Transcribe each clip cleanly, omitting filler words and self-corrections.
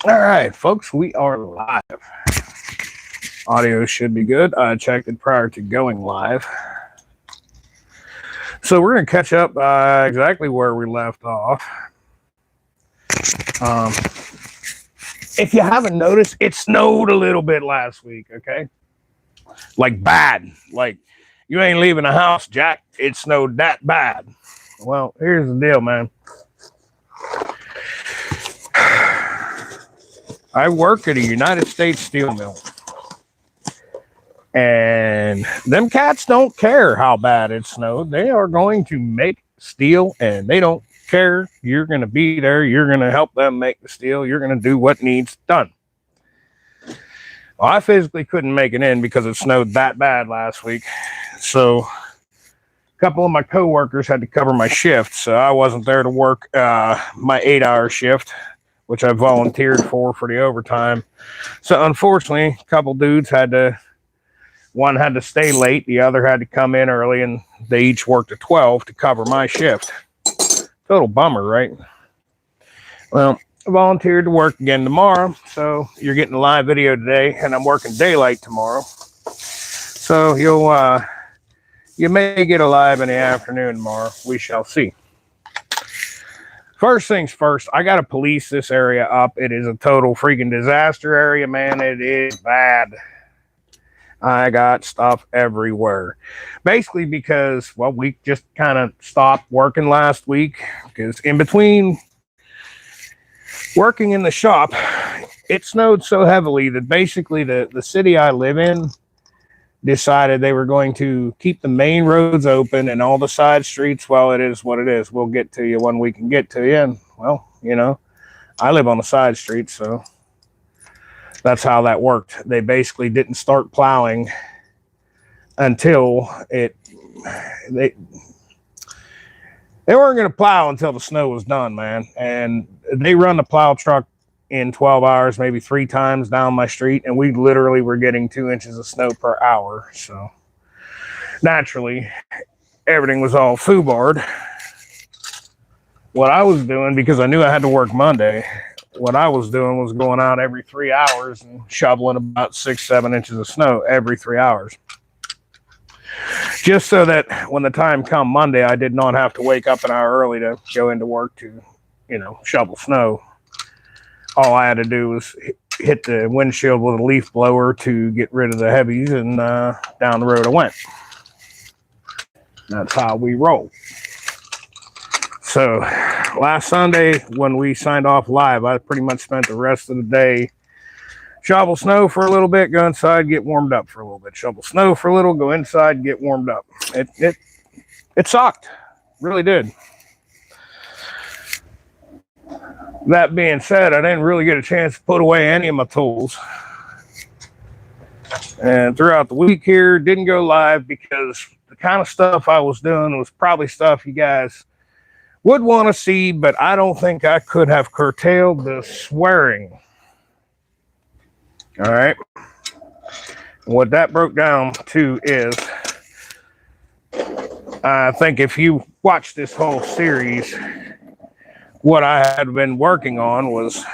All right, folks, we are live. Audio should be good. I checked it prior to going live. So we're going to catch up exactly where we left off. Um, if you haven't noticed, it snowed a little bit last week, okay? Like bad. Like you ain't leaving the house, Jack. It snowed that bad. Well, here's the deal, man. I work at a United States steel mill. And them cats don't care how bad it snowed. They are going to make steel and they don't care. You're going to be there. You're going to help them make the steel. You're going to do what needs done. Well, I physically couldn't make it in because it snowed that bad last week. So a couple of my coworkers had to cover my shift. So I wasn't there to work my 8-hour shift, which I volunteered for the overtime. So unfortunately, a couple dudes one had to stay late, the other had to come in early, and they each worked at 12 to cover my shift. Total bummer, right? Well, I volunteered to work again tomorrow, so you're getting a live video today, and I'm working daylight tomorrow. So you may get a live in the afternoon tomorrow. We shall see. First things first, I got to police this area up. It is a total freaking disaster area, man. It is bad. I got stuff everywhere. Basically because, well, we just kind of stopped working last week because in between working in the shop, it snowed so heavily that basically the city I live in decided they were going to keep the main roads open and all the side streets. Well, it is what it is. We'll get to you when we can get to you. And, well, I live on a side street, so that's how that worked. They basically didn't start plowing until they weren't going to plow until the snow was done, man. And they run the plow truck in 12 hours, maybe 3 times down my street, and we literally were getting 2 inches of snow per hour. So naturally, everything was all foobarred. What I was doing, because I knew I had to work Monday, what I was doing was going out every 3 hours and shoveling about 6-7 inches of snow every 3 hours. Just so that when the time come Monday, I did not have to wake up an hour early to go into work to, shovel snow. All I had to do was hit the windshield with a leaf blower to get rid of the heavies, and down the road I went. That's how we roll. So last Sunday when we signed off live, I pretty much spent the rest of the day shovel snow for a little bit, go inside, get warmed up for a little bit. Shovel snow for a little, go inside, get warmed up. It sucked. Really did. That being said, I didn't really get a chance to put away any of my tools. And throughout the week here, didn't go live because the kind of stuff I was doing was probably stuff you guys would want to see, but I don't think I could have curtailed the swearing. All right. What that broke down to is, I think if you watch this whole series, what I had been working on was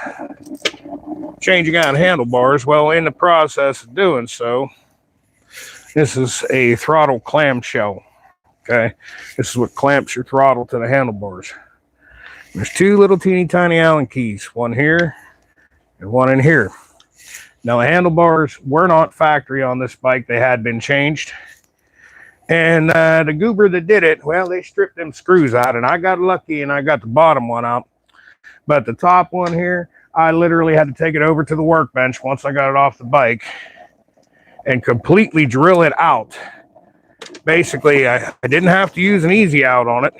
changing out handlebars. Well, in the process of doing so, this is a throttle clamshell. Okay, this is what clamps your throttle to the handlebars. There's 2 little teeny tiny Allen keys, one here and one in here. Now the handlebars were not factory on this bike. They had been changed. And the goober that did it, well, they stripped them screws out, and I got lucky and I got the bottom one out. But the top one here, I literally had to take it over to the workbench once I got it off the bike and completely drill it out. Basically, I didn't have to use an easy out on it.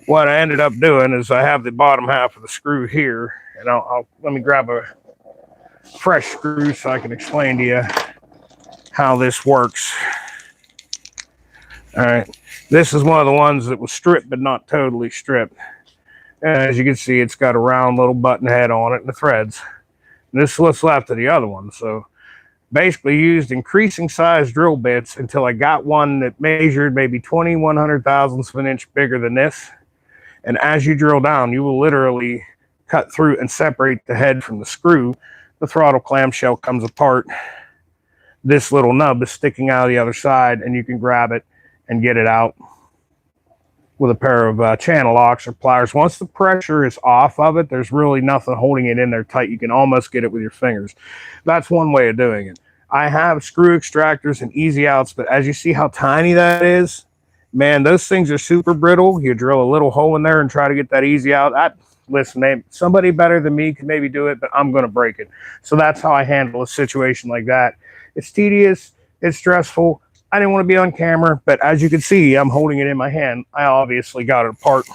What I ended up doing is I have the bottom half of the screw here, and let me grab a fresh screw so I can explain to you how this works. All right, this is one of the ones that was stripped but not totally stripped. And as you can see, it's got a round little button head on it and the threads. And this is what's left of the other one. So basically used increasing size drill bits until I got one that measured maybe 20/100,000ths of an inch bigger than this. And as you drill down, you will literally cut through and separate the head from the screw, the throttle clamshell comes apart. This little nub is sticking out of the other side, and you can grab it and get it out with a pair of channel locks or pliers. Once the pressure is off of it, there's really nothing holding it in there tight. You can almost get it with your fingers. That's one way of doing it. I have screw extractors and easy outs, but as you see how tiny that is, man, those things are super brittle. You drill a little hole in there and try to get that easy out. Listen, somebody better than me can maybe do it, but I'm going to break it. So that's how I handle a situation like that. It's tedious. It's stressful. I didn't want to be on camera, but as you can see, I'm holding it in my hand. I obviously got it apart.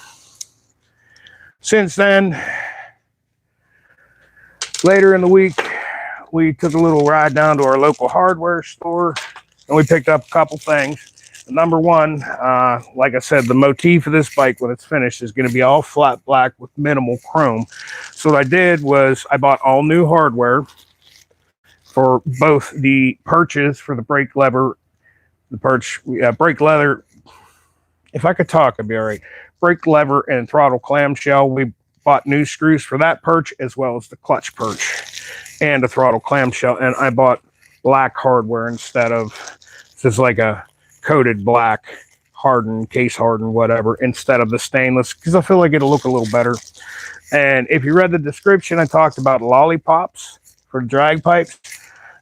Since then, later in the week, we took a little ride down to our local hardware store, and we picked up a couple things. Number one, like I said, the motif of this bike when it's finished is going to be all flat black with minimal chrome. So what I did was I bought all new hardware for both the perches for the brake lever, brake leather. If I could talk, I'd be all right. Brake lever and throttle clamshell. We bought new screws for that perch as well as the clutch perch and the throttle clamshell. And I bought black hardware instead of just like a coated black, hardened, case hardened, whatever, instead of the stainless, because I feel like it'll look a little better. And if you read the description, I talked about lollipops for drag pipes.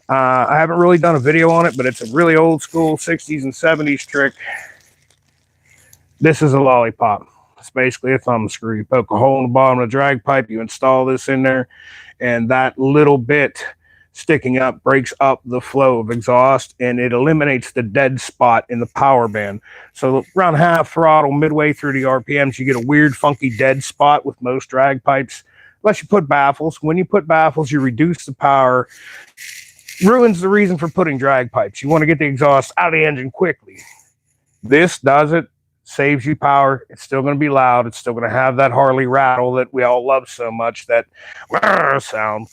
I haven't really done a video on it, but it's a really old school 60s and 70s trick. This is a lollipop. It's basically a thumb screw. You poke a hole in the bottom of the drag pipe, you install this in there, and that little bit sticking up breaks up the flow of exhaust, and it eliminates the dead spot in the power band. So around half throttle, midway through the RPMs, you get a weird, funky dead spot with most drag pipes, unless you put baffles. When you put baffles, you reduce the power. Ruins the reason for putting drag pipes. You want to get the exhaust out of the engine quickly. This does it, saves you power. It's still going to be loud. It's still going to have that Harley rattle that we all love so much, that sound,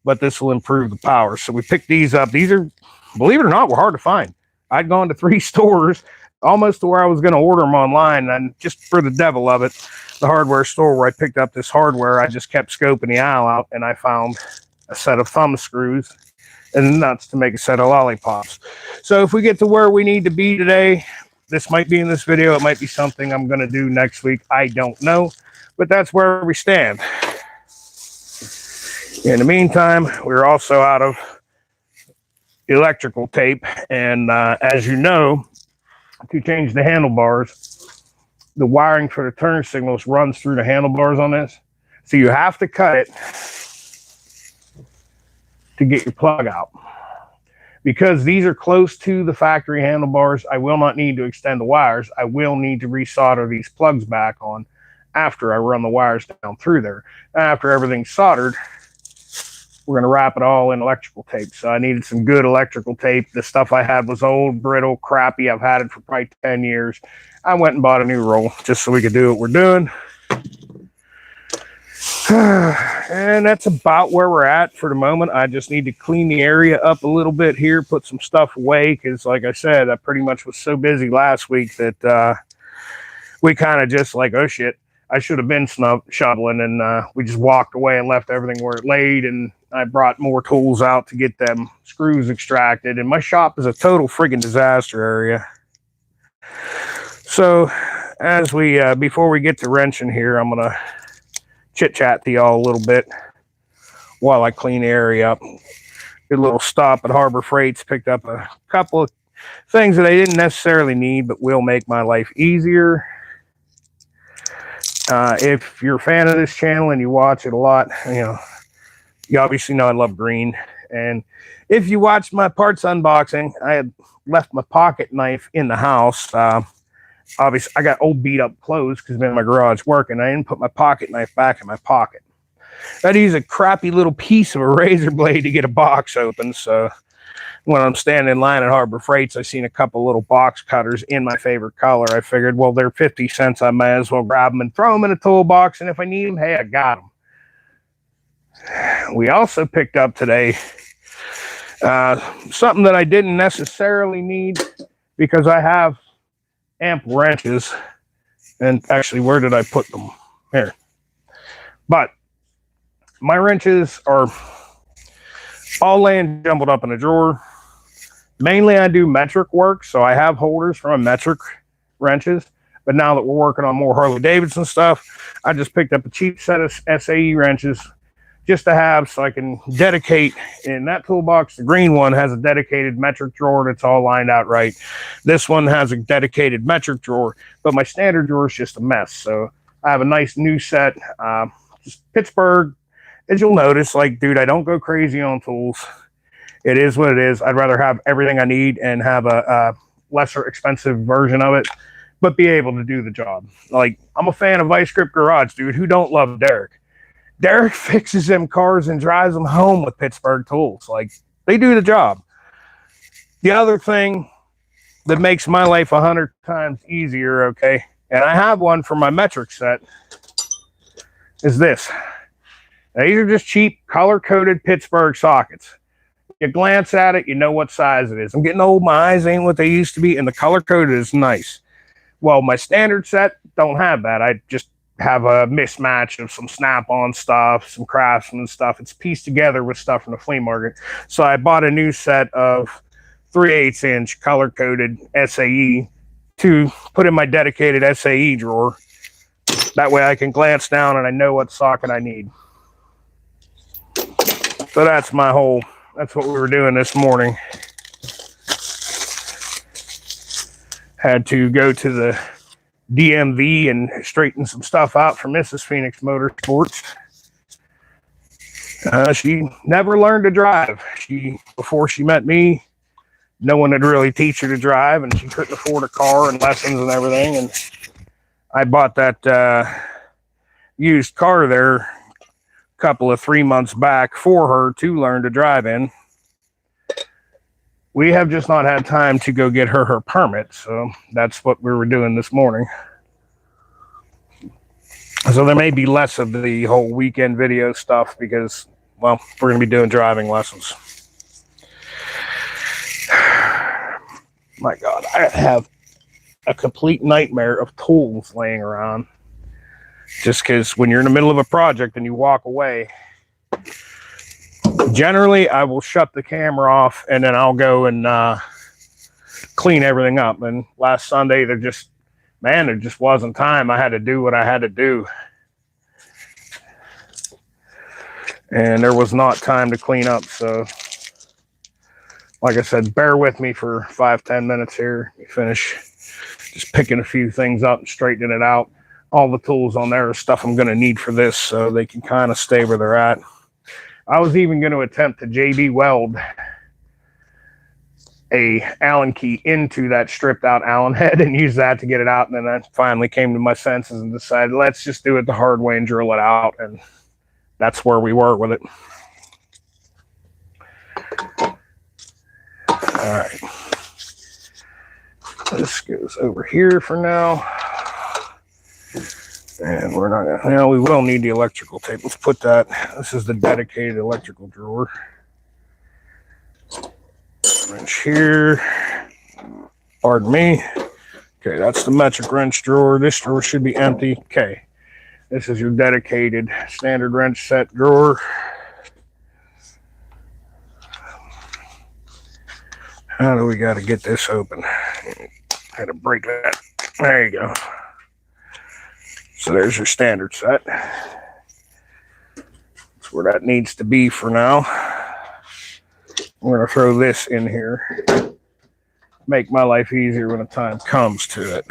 but this will improve the power. So we picked these up. These are, believe it or not, were hard to find. I'd gone to 3 stores, almost to where I was going to order them online, and just for the devil of it, the hardware store where I picked up this hardware, I just kept scoping the aisle out, and I found a set of thumb screws and nuts to make a set of lollipops. So if we get to where we need to be today, this might be in this video. It might be something I'm going to do next week. I don't know, but that's where we stand. In the meantime, we're also out of electrical tape. And as you know, to change the handlebars, the wiring for the turn signals runs through the handlebars on this. So you have to cut it to get your plug out. Because these are close to the factory handlebars, I will not need to extend the wires. I will need to resolder these plugs back on after I run the wires down through there. After everything's soldered, we're going to wrap it all in electrical tape. So I needed some good electrical tape. The stuff I had was old, brittle, crappy. I've had it for probably 10 years. I went and bought a new roll just so we could do what we're doing. And that's about where we're at for the moment. I just need to clean the area up a little bit here, put some stuff away, because like I said, I pretty much was so busy last week that we kind of just like, oh shit, I should have been shoveling, and we just walked away and left everything where it laid. And I brought more tools out to get them screws extracted, and my shop is a total friggin' disaster area. So as we before we get to wrenching here, I'm gonna chit chat to y'all a little bit while I clean the area up. Did a little stop at Harbor Freights, picked up a couple of things that I didn't necessarily need but will make my life easier. If you're a fan of this channel and you watch it a lot, you obviously know I love green. And if you watched my parts unboxing, I had left my pocket knife in the house. Obviously, I got old beat up clothes because I've been in my garage working. I didn't put my pocket knife back in my pocket. I'd use a crappy little piece of a razor blade to get a box open. So when I'm standing in line at Harbor Freights, I seen a couple little box cutters in my favorite color. I figured, well, they're 50 cents. I might as well grab them and throw them in a toolbox. And if I need them, hey, I got them. We also picked up today something that I didn't necessarily need because I have ample wrenches. And actually, where did I put them? Here. But my wrenches are all laying jumbled up in a drawer. Mainly I do metric work, so I have holders from metric wrenches. But now that we're working on more Harley Davidson stuff, I just picked up a cheap set of SAE wrenches just to have, so I can dedicate. In that toolbox, the green one has a dedicated metric drawer that's all lined out right. This one has a dedicated metric drawer, but my standard drawer is just a mess. So I have a nice new set. Just Pittsburgh, as you'll notice, like, dude, I don't go crazy on tools. It is what it is. I'd rather have everything I need and have a lesser expensive version of it, but be able to do the job. Like, I'm a fan of Vice Grip Garage, dude. Who don't love Derek? Derek fixes them cars and drives them home with Pittsburgh tools. Like, they do the job. The other thing that makes my life 100 times easier, okay, and I have one for my metric set, is this. Now, these are just cheap, color-coded Pittsburgh sockets. You glance at it, you know what size it is. I'm getting old, my eyes ain't what they used to be, and the color-coded is nice. Well, my standard set don't have that. I just have a mismatch of some Snap-on stuff, some Craftsman stuff. It's pieced together with stuff from the flea market. So I bought a new set of 3/8 inch color-coded SAE to put in my dedicated SAE drawer. That way I can glance down and I know what socket I need. So that's what we were doing this morning. Had to go to the DMV and straighten some stuff out for Mrs. Phoenix Motorsports. She never learned to drive. Before she met me, no one would really teach her to drive, and she couldn't afford a car and lessons and everything. And I bought that used car there a couple of 3 months back for her to learn to drive in. We have just not had time to go get her permit, so that's what we were doing this morning. So there may be less of the whole weekend video stuff because, well, we're going to be doing driving lessons. My God, I have a complete nightmare of tools laying around. Just because when you're in the middle of a project and you walk away, generally, I will shut the camera off and then I'll go and clean everything up. And last Sunday, there just wasn't time. I had to do what I had to do. And there was not time to clean up. So, like I said, bear with me for 5-10 minutes here. We finish just picking a few things up and straightening it out. All the tools on there are stuff I'm going to need for this, so they can kind of stay where they're at. I was even going to attempt to JB weld a Allen key into that stripped out Allen head and use that to get it out. And then I finally came to my senses and decided, let's just do it the hard way and drill it out. And that's where we were with it. All right. This goes over here for now. And we're not gonna, well, we will need the electrical tape. Let's put that. This is the dedicated electrical drawer. Wrench here. Pardon me. Okay, that's the metric wrench drawer. This drawer should be empty. Okay. This is your dedicated standard wrench set drawer. How do we got to get this open? Had to break that. There you go. So there's your standard set. That's where that needs to be for now. I'm going to throw this in here. Make my life easier when the time comes to it.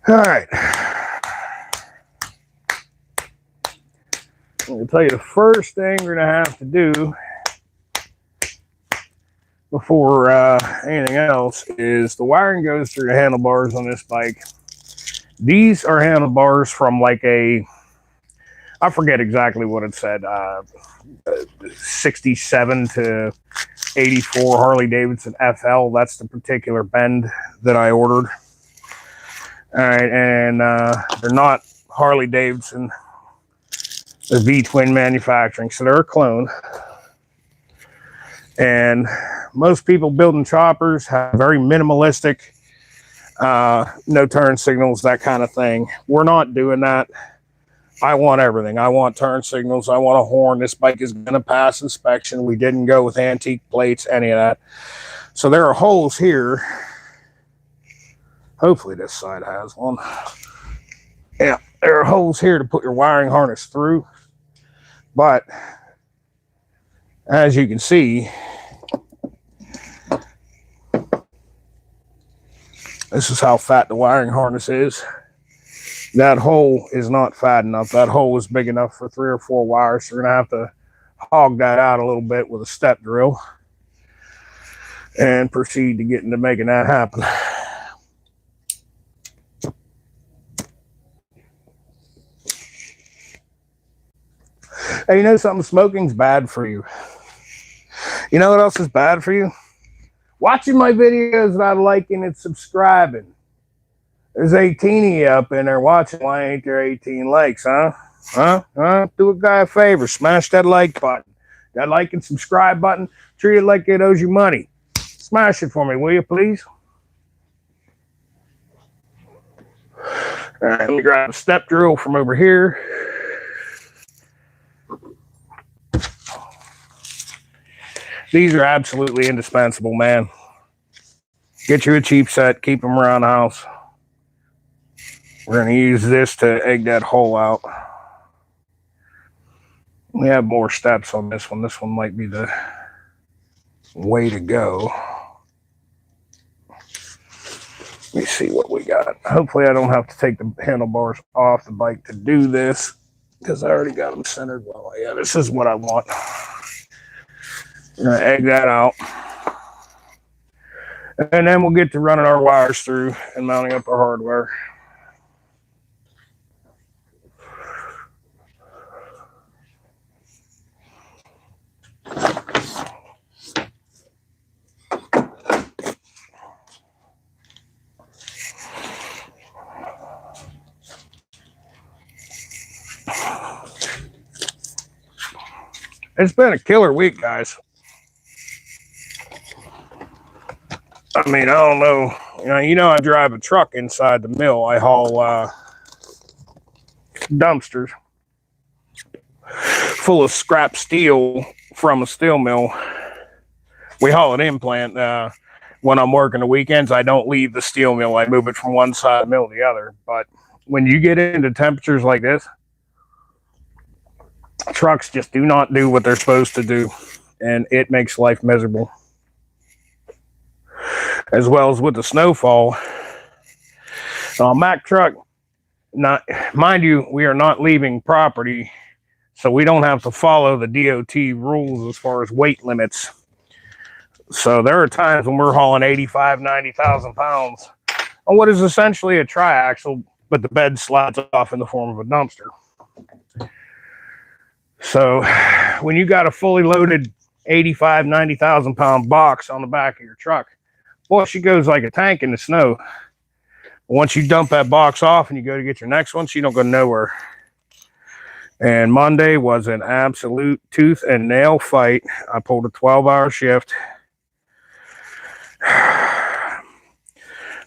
All right. I'm going to tell you the first thing we're going to have to do before anything else is the wiring goes through the handlebars on this bike. These are handlebars from like I forget exactly what it said, 67 to '84 Harley Davidson FL. That's the particular bend that I ordered. All right, and they're not Harley Davidson, the V-twin manufacturing, so they're a clone. And most people building choppers have very minimalistic, no turn signals, that kind of thing. We're not doing that. I want everything. I want turn signals. I want a horn. This bike is going to pass inspection. We didn't go with antique plates, any of that. So there are holes here. Hopefully this side has one. Yeah, there are holes here to put your wiring harness through. But as you can see, this is how fat the wiring harness is. That hole is not fat enough. That hole is big enough for 3 or 4 wires. So we're going to have to hog that out a little bit with a step drill and proceed to get into making that happen. Hey, you know something? Smoking's bad for you. You know what else is bad for you? Watching my videos, not liking and subscribing. There's 18 of you up in there watching. Why ain't there 18 likes, huh? Do a guy a favor. Smash that like button. That like and subscribe button. Treat it like it owes you money. Smash it for me, will you, please? All right, let me grab a step drill from over here. These are absolutely indispensable, man. Get you a cheap set. Keep them around the house. We're going to use this to egg that hole out. We have more steps on this one. This one might be the way to go. Let me see what we got. Hopefully I don't have to take the handlebars off the bike to do this, because I already got them centered well. Yeah, this is what I want. We're going to egg that out. And then we'll get to running our wires through and mounting up our hardware. It's been a killer week, guys. I mean, I don't know. You know, I drive a truck inside the mill. I haul dumpsters full of scrap steel from a steel mill. We haul it in plant. When I'm working the weekends, I don't leave the steel mill. I move it from one side of the mill to the other. But when you get into temperatures like this, trucks just do not do what they're supposed to do, and it makes life miserable. As well as with the snowfall. Mack truck, mind you, we are not leaving property, so we don't have to follow the DOT rules as far as weight limits. So there are times when we're hauling 85, 90,000 pounds on what is essentially a triaxle, but the bed slides off in the form of a dumpster. So when you got a fully loaded 85, 90,000 pound box on the back of your truck, boy, she goes like a tank in the snow. Once you dump that box off and you go to get your next one, she don't go nowhere. And Monday was an absolute tooth and nail fight. I pulled a 12-hour shift.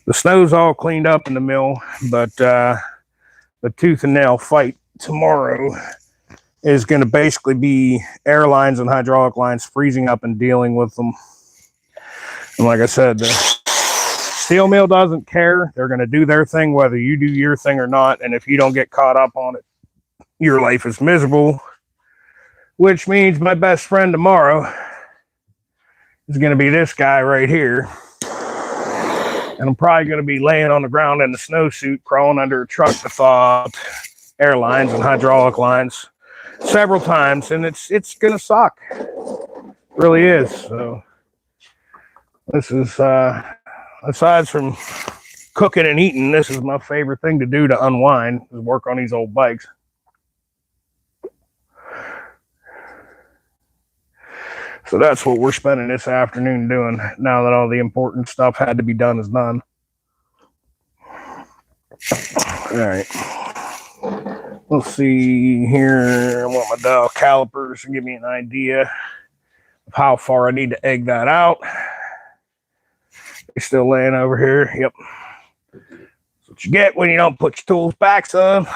The snow's all cleaned up in the mill, but the tooth and nail fight tomorrow is going to basically be airlines and hydraulic lines freezing up and dealing with them. And like I said, the steel mill doesn't care. They're going to do their thing whether you do your thing or not. And if you don't get caught up on it, your life is miserable. Which means my best friend tomorrow is going to be this guy right here. And I'm probably going to be laying on the ground in the snowsuit, crawling under a truck to thaw out airlines and hydraulic lines several times. And it's going to suck. It really is. So this is, aside from cooking and eating, this is my favorite thing to do to unwind, is work on these old bikes. So that's what we're spending this afternoon doing, now that all the important stuff had to be done is done. All right. Let's see here. I want my dial calipers to give me an idea of how far I need to egg that out. They're still laying over here. Yep. That's what you get when you don't put your tools back, son.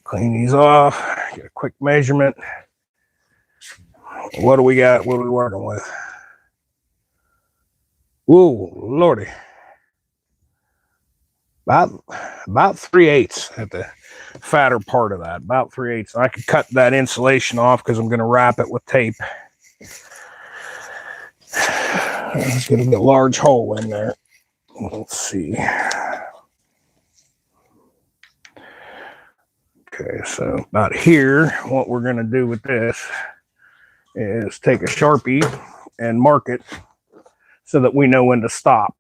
Clean these off. Get a quick measurement. What do we got? What are we working with? Whoa, lordy. About 3/8 at the fatter part of that. About 3/8. I could cut that insulation off because I'm going to wrap it with tape. There's going to be a large hole in there. Let's see. Okay, so about here, what we're going to do with this is take a Sharpie and mark it so that we know when to stop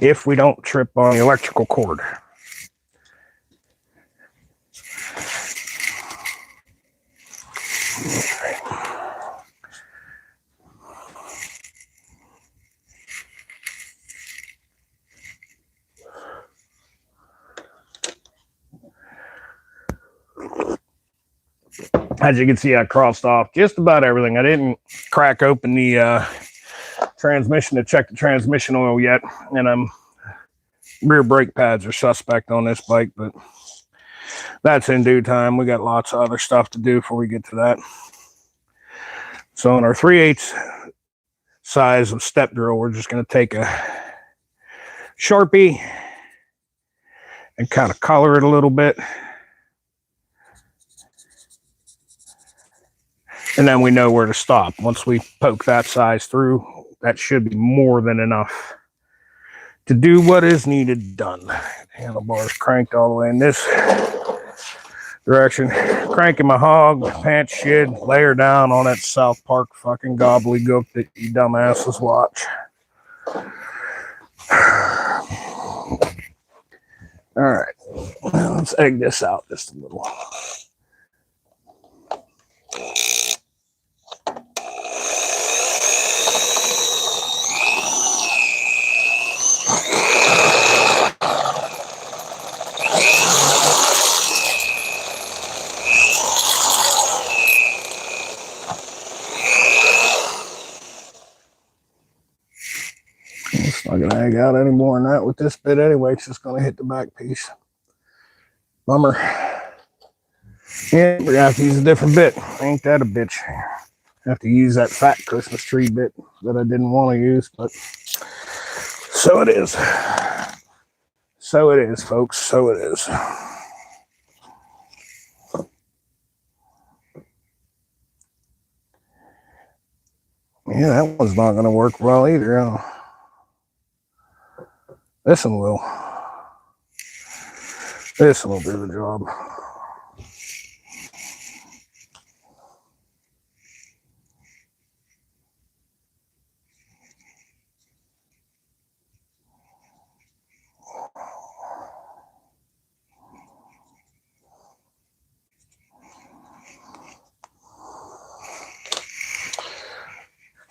if we don't trip on the electrical cord. As you can see, I crossed off just about everything. I didn't crack open the transmission to check the transmission oil yet, and rear brake pads are suspect on this bike, but that's in due time. We got lots of other stuff to do before we get to that. So on our 3/8 size of step drill, we're just going to take a Sharpie and kind of color it a little bit. And then we know where to stop. Once we poke that size through, that should be more than enough to do what is needed done. Handlebars cranked all the way in this direction. Cranking my hog, pants shit, layer down on that South Park fucking gobbledygook that you dumbasses watch. All right, let's egg this out just a little. It's not gonna egg out any more than that with this bit anyway. It's just gonna hit the back piece. Bummer. Yeah, we're gonna have to use a different bit. Ain't that a bitch? Have to use that fat Christmas tree bit that I didn't want to use, but so it is. So it is, folks. So it is. Yeah, that one's not going to work well either. Huh? This one will. This one will do the job.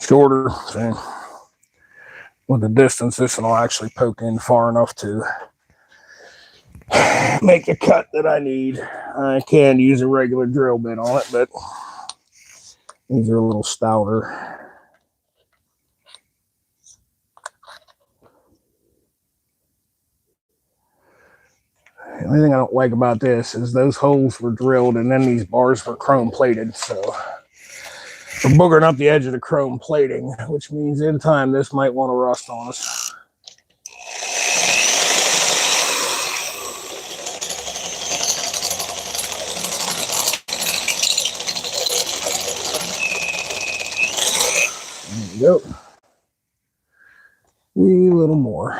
Shorter thing. With the distance, this one will actually poke in far enough to make the cut that I need. I can use a regular drill bit on it, but these are a little stouter. The only thing I don't like about this is those holes were drilled and then these bars were chrome plated, so we're boogering up the edge of the chrome plating, which means in time this might want to rust on us. There you go. A little more.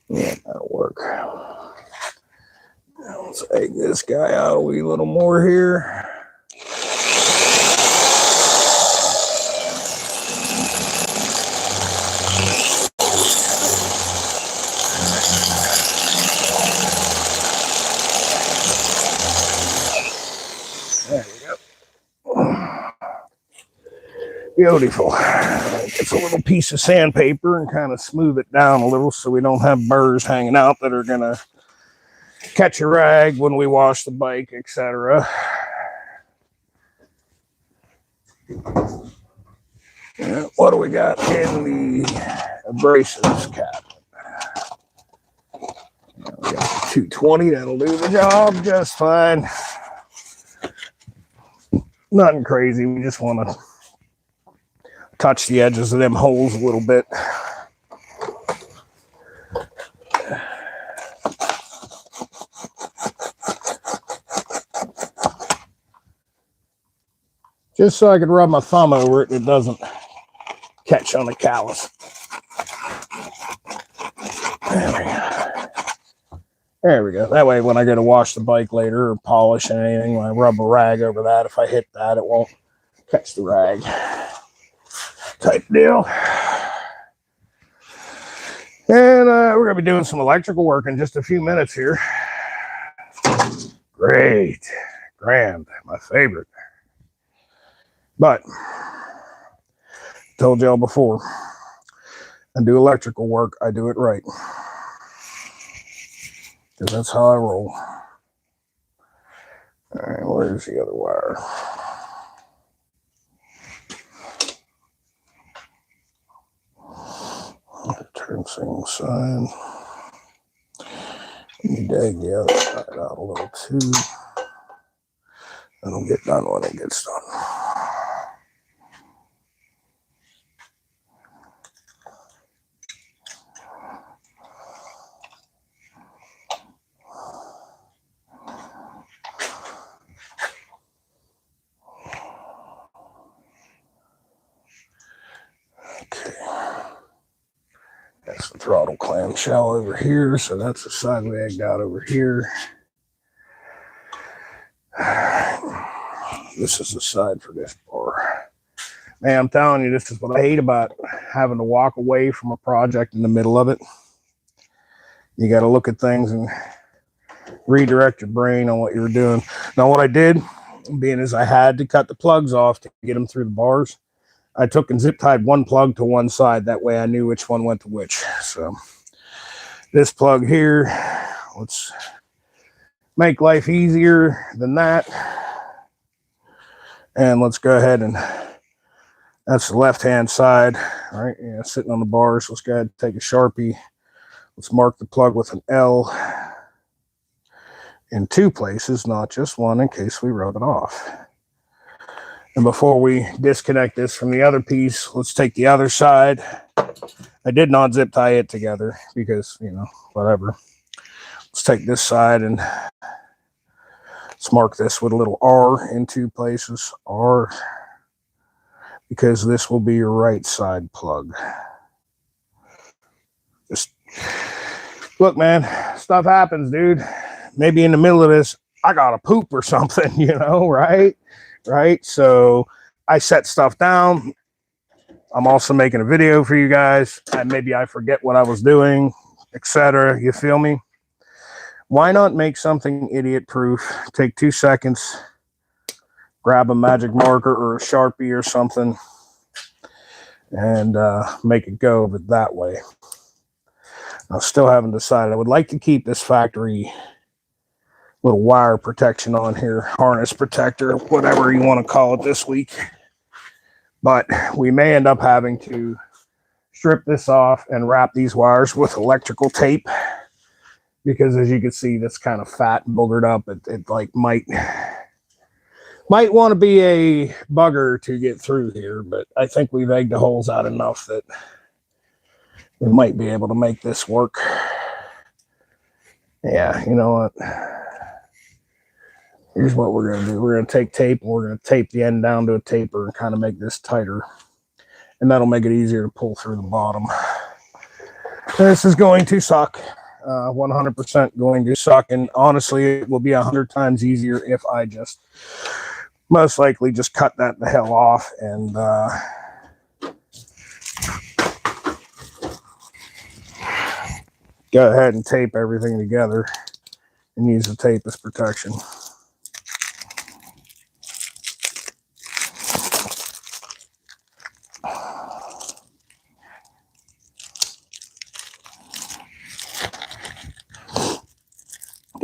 Yeah, that'll work. Now let's egg this guy out a wee little more here. Beautiful. It's a little piece of sandpaper and kind of smooth it down a little so we don't have burrs hanging out that are going to catch a rag when we wash the bike, etc. What do we got in the abrasives cabinet? We got 220, that'll do the job just fine. Nothing crazy, we just want to touch the edges of them holes a little bit. Just so I could rub my thumb over it and it doesn't catch on the callus. There we go. That way when I go to wash the bike later or polish and anything, when I rub a rag over that, if I hit that, it won't catch the rag. Type deal. And we're going to be doing some electrical work in just a few minutes here. Great. Grand. My favorite. But, told y'all before, I do electrical work, I do it right. Because that's how I roll. All right, where's the other wire? Turn single side. You dig the other side out a little too. It'll get done when it gets done. That's the throttle clamshell over here, so that's the side we egged out over here. This is the side for this bar. Man, I'm telling you, this is what I hate about having to walk away from a project in the middle of it. You got to look at things and redirect your brain on what you were doing. Now, what I did, being as I had to cut the plugs off to get them through the bars, I took and zip tied one plug to one side. That way I knew which one went to which. So this plug here, let's make life easier than that. And let's go ahead and that's the left-hand side, right? Yeah, sitting on the bars. Let's go ahead and take a Sharpie. Let's mark the plug with an L in two places, not just one, in case we rub it off. And before we disconnect this from the other piece, let's take the other side. I did not zip tie it together because, you know, whatever. Let's take this side and let's mark this with a little R in two places. R, because this will be your right side plug. Just look, man, stuff happens, dude. Maybe in the middle of this, I got to poop or something, you know, right? Right? So I set stuff down. I'm also making a video for you guys. And maybe I forget what I was doing, etc. You feel me? Why not make something idiot proof? Take 2 seconds, grab a magic marker or a Sharpie or something, and make it go but that way. I still haven't decided. I would like to keep this factory little wire protection on here, harness protector, whatever you want to call it this week. But we may end up having to strip this off and wrap these wires with electrical tape, because as you can see, that's kind of fat and boogered up. It like might want to be a bugger to get through here, but I think we've egged the holes out enough that we might be able to make this work. Yeah, you know what? Here's what we're going to do. We're going to take tape and we're going to tape the end down to a taper and kind of make this tighter. And that'll make it easier to pull through the bottom. This is going to suck. 100% going to suck. And honestly, it will be 100 times easier if I just most likely just cut that the hell off and go ahead and tape everything together and use the tape as protection.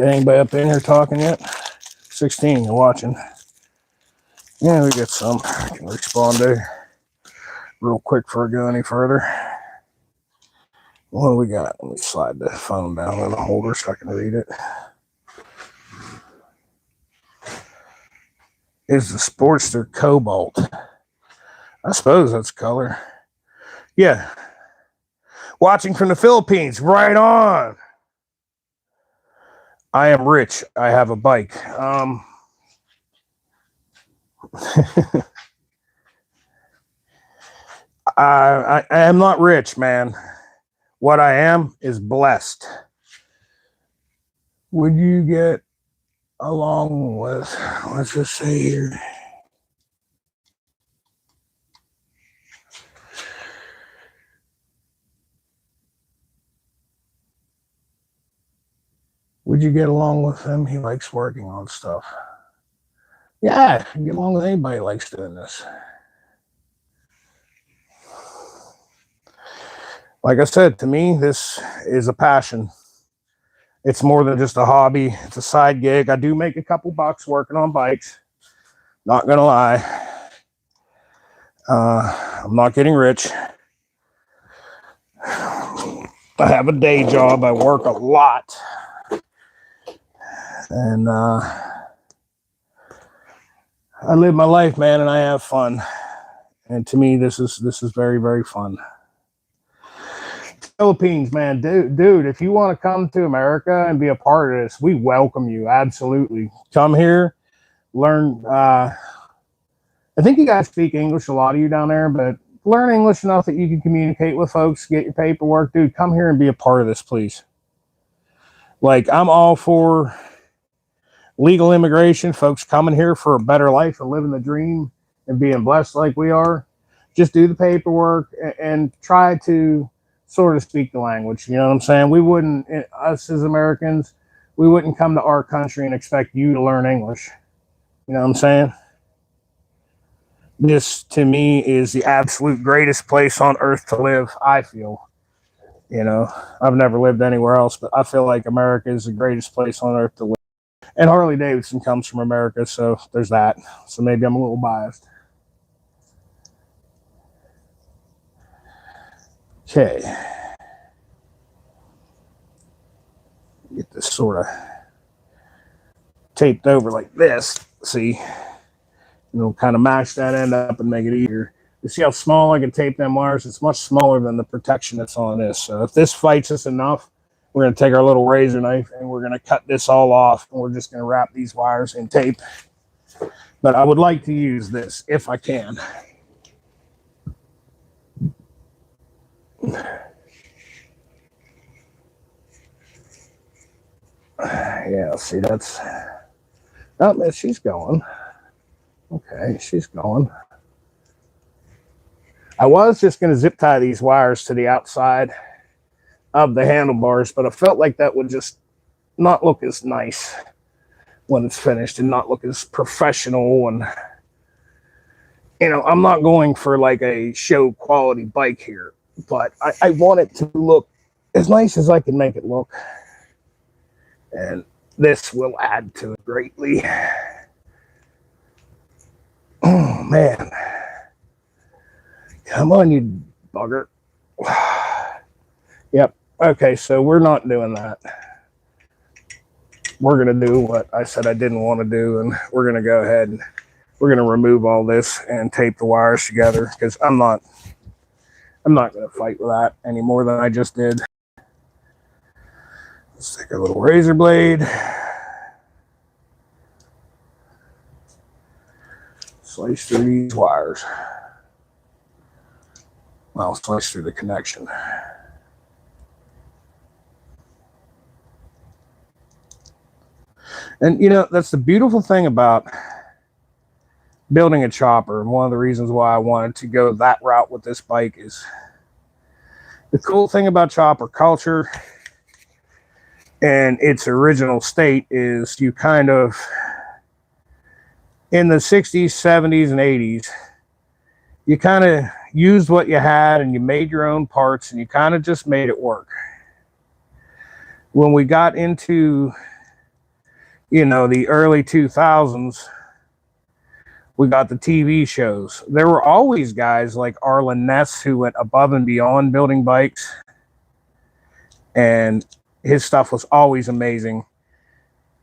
Got anybody up in here talking yet? 16, you're watching. Yeah, we got some. I can respond to real quick before I go any further. What do we got? Let me slide the phone down in the holder so I can read it. Is the Sportster Cobalt. I suppose that's color. Yeah. Watching from the Philippines. Right on. I am rich. I have a bike. I am not rich, man. What I am is blessed. Would you get along with, let's just say here, would you get along with him? He likes working on stuff. Yeah, get along with anybody who likes doing this. Like I said, to me, this is a passion. It's more than just a hobby. It's a side gig. I do make a couple bucks working on bikes. Not gonna lie. I'm not getting rich. I have a day job. I work a lot. And I live my life, man, and I have fun. And to me, this is very, very fun. Philippines, man, dude, if you want to come to America and be a part of this, we welcome you. Absolutely. Come here, learn. I think you guys speak English, a lot of you down there, but learn English enough that you can communicate with folks, get your paperwork. Dude, come here and be a part of this, please. Like, I'm all for legal immigration, folks coming here for a better life and living the dream and being blessed like we are. Just do the paperwork and try to sort of speak the language. You know what I'm saying? We wouldn't, us as Americans, we wouldn't come to our country and expect you to learn English. You know what I'm saying? This, to me, is the absolute greatest place on earth to live, I feel. You know, I've never lived anywhere else, but I feel like America is the greatest place on earth to live. And Harley Davidson comes from America, so there's that. So maybe I'm a little biased. Okay. Get this sort of taped over like this. See? And it'll kind of match that end up and make it easier. You see how small I can tape them wires? It's much smaller than the protection that's on this. So if this fights us enough, we're going to take our little razor knife and we're going to cut this all off. And we're just going to wrap these wires in tape. But I would like to use this if I can. Yeah, see, that's... Oh, man, she's going. Okay, she's going. I was just going to zip tie these wires to the outside of the handlebars, but I felt like that would just not look as nice when it's finished and not look as professional. And, you know, I'm not going for like a show quality bike here, but I want it to look as nice as I can make it look. And this will add to it greatly. Oh, man. Come on, you bugger. Yep. Okay, so we're not doing that. We're going to do what I said I didn't want to do, and we're going to go ahead and we're going to remove all this and tape the wires together, because I'm not going to fight with that any more than I just did. Let's take a little razor blade. Slice through these wires. Well, slice through the connection. And, you know, that's the beautiful thing about building a chopper. And one of the reasons why I wanted to go that route with this bike is the cool thing about chopper culture and its original state is you kind of, in the 60s, 70s, and 80s, you kind of used what you had and you made your own parts and you kind of just made it work. When we got into you know, the early 2000s, we got the TV shows. There were always guys like Arlen Ness who went above and beyond building bikes, and his stuff was always amazing.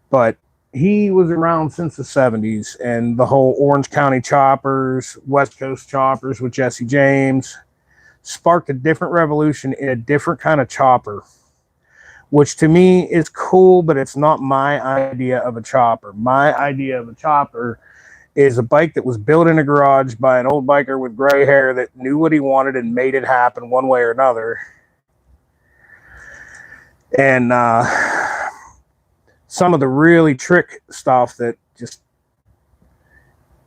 But he was around since the 70s, and the whole Orange County choppers, West Coast choppers with Jesse James sparked a different revolution in a different kind of chopper, which to me is cool, but it's not my idea of a chopper. My idea of a chopper is a bike that was built in a garage by an old biker with gray hair that knew what he wanted and made it happen one way or another. And some of the really trick stuff that just,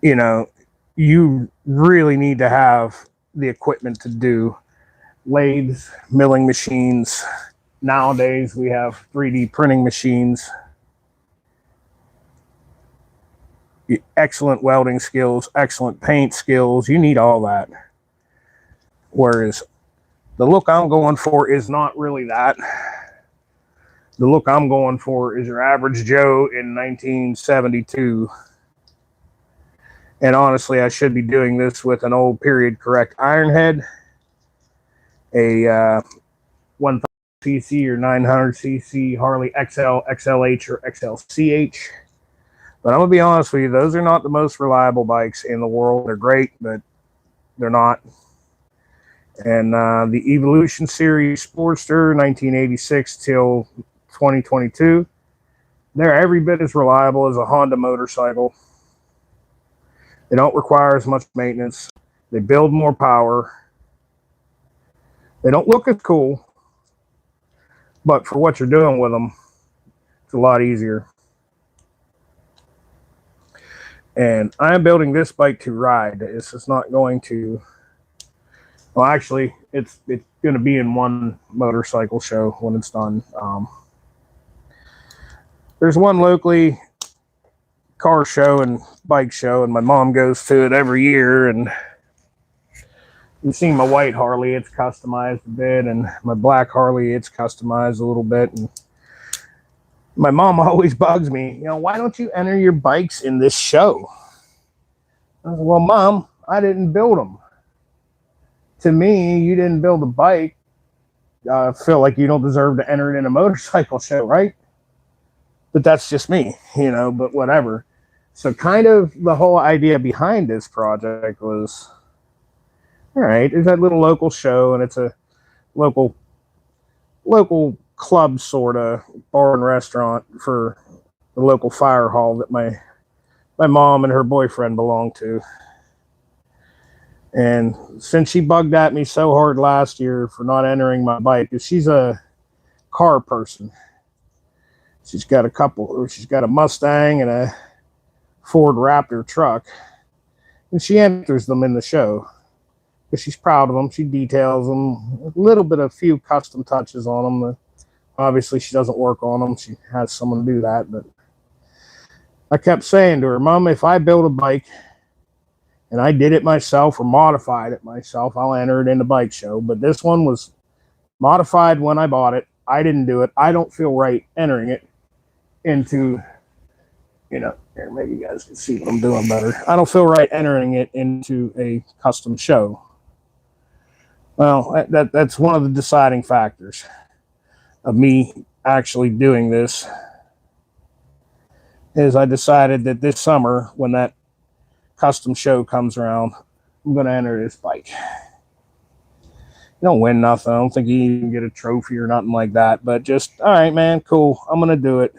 you know, you really need to have the equipment to do. Lathes, milling machines. Nowadays we have 3D printing machines. Excellent welding skills, excellent paint skills. You need all that. Whereas the look I'm going for is not really that. The look I'm going for is your average Joe in 1972. And honestly, I should be doing this with an old period correct iron head, a 1000cc or 900cc Harley XL, XLH, or XLCH. But I'm going to be honest with you, those are not the most reliable bikes in the world. They're great, but they're not. And the Evolution Series Sportster, 1986 till 2022, they're every bit as reliable as a Honda motorcycle. They don't require as much maintenance. They build more power. They don't look as cool, but for what you're doing with them, it's a lot easier. And I'm building this bike to ride. This is not going to, well, actually, it's going to be in one motorcycle show when it's done. There's one locally car show and bike show, and my mom goes to it every year. And you've seen my white Harley, it's customized a bit, and my black Harley, it's customized a little bit. And my mom always bugs me, you know, why don't you enter your bikes in this show? I said, well, Mom, I didn't build them. To me, you didn't build a bike. I feel like you don't deserve to enter it in a motorcycle show, right? But that's just me, you know, but whatever. So kind of the whole idea behind this project was, all right, there's that little local show, and it's a local club sort of bar and restaurant for the local fire hall that my mom and her boyfriend belong to. And since she bugged at me so hard last year for not entering my bike, because she's a car person. She's got a Mustang and a Ford Raptor truck, and she enters them in the show because she's proud of them. She details them, a little bit of few custom touches on them. Obviously, she doesn't work on them. She has someone do that. But I kept saying to her, Mom, if I build a bike and I did it myself or modified it myself, I'll enter it in the bike show. But this one was modified when I bought it. I didn't do it. I don't feel right entering it into, you know, here, maybe you guys can see what I'm doing better. I don't feel right entering it into a custom show. Well, that's one of the deciding factors of me actually doing this, is I decided that this summer, when that custom show comes around, I'm going to enter this bike. You don't win nothing. I don't think you even get a trophy or nothing like that, but just, all right, man, cool. I'm going to do it.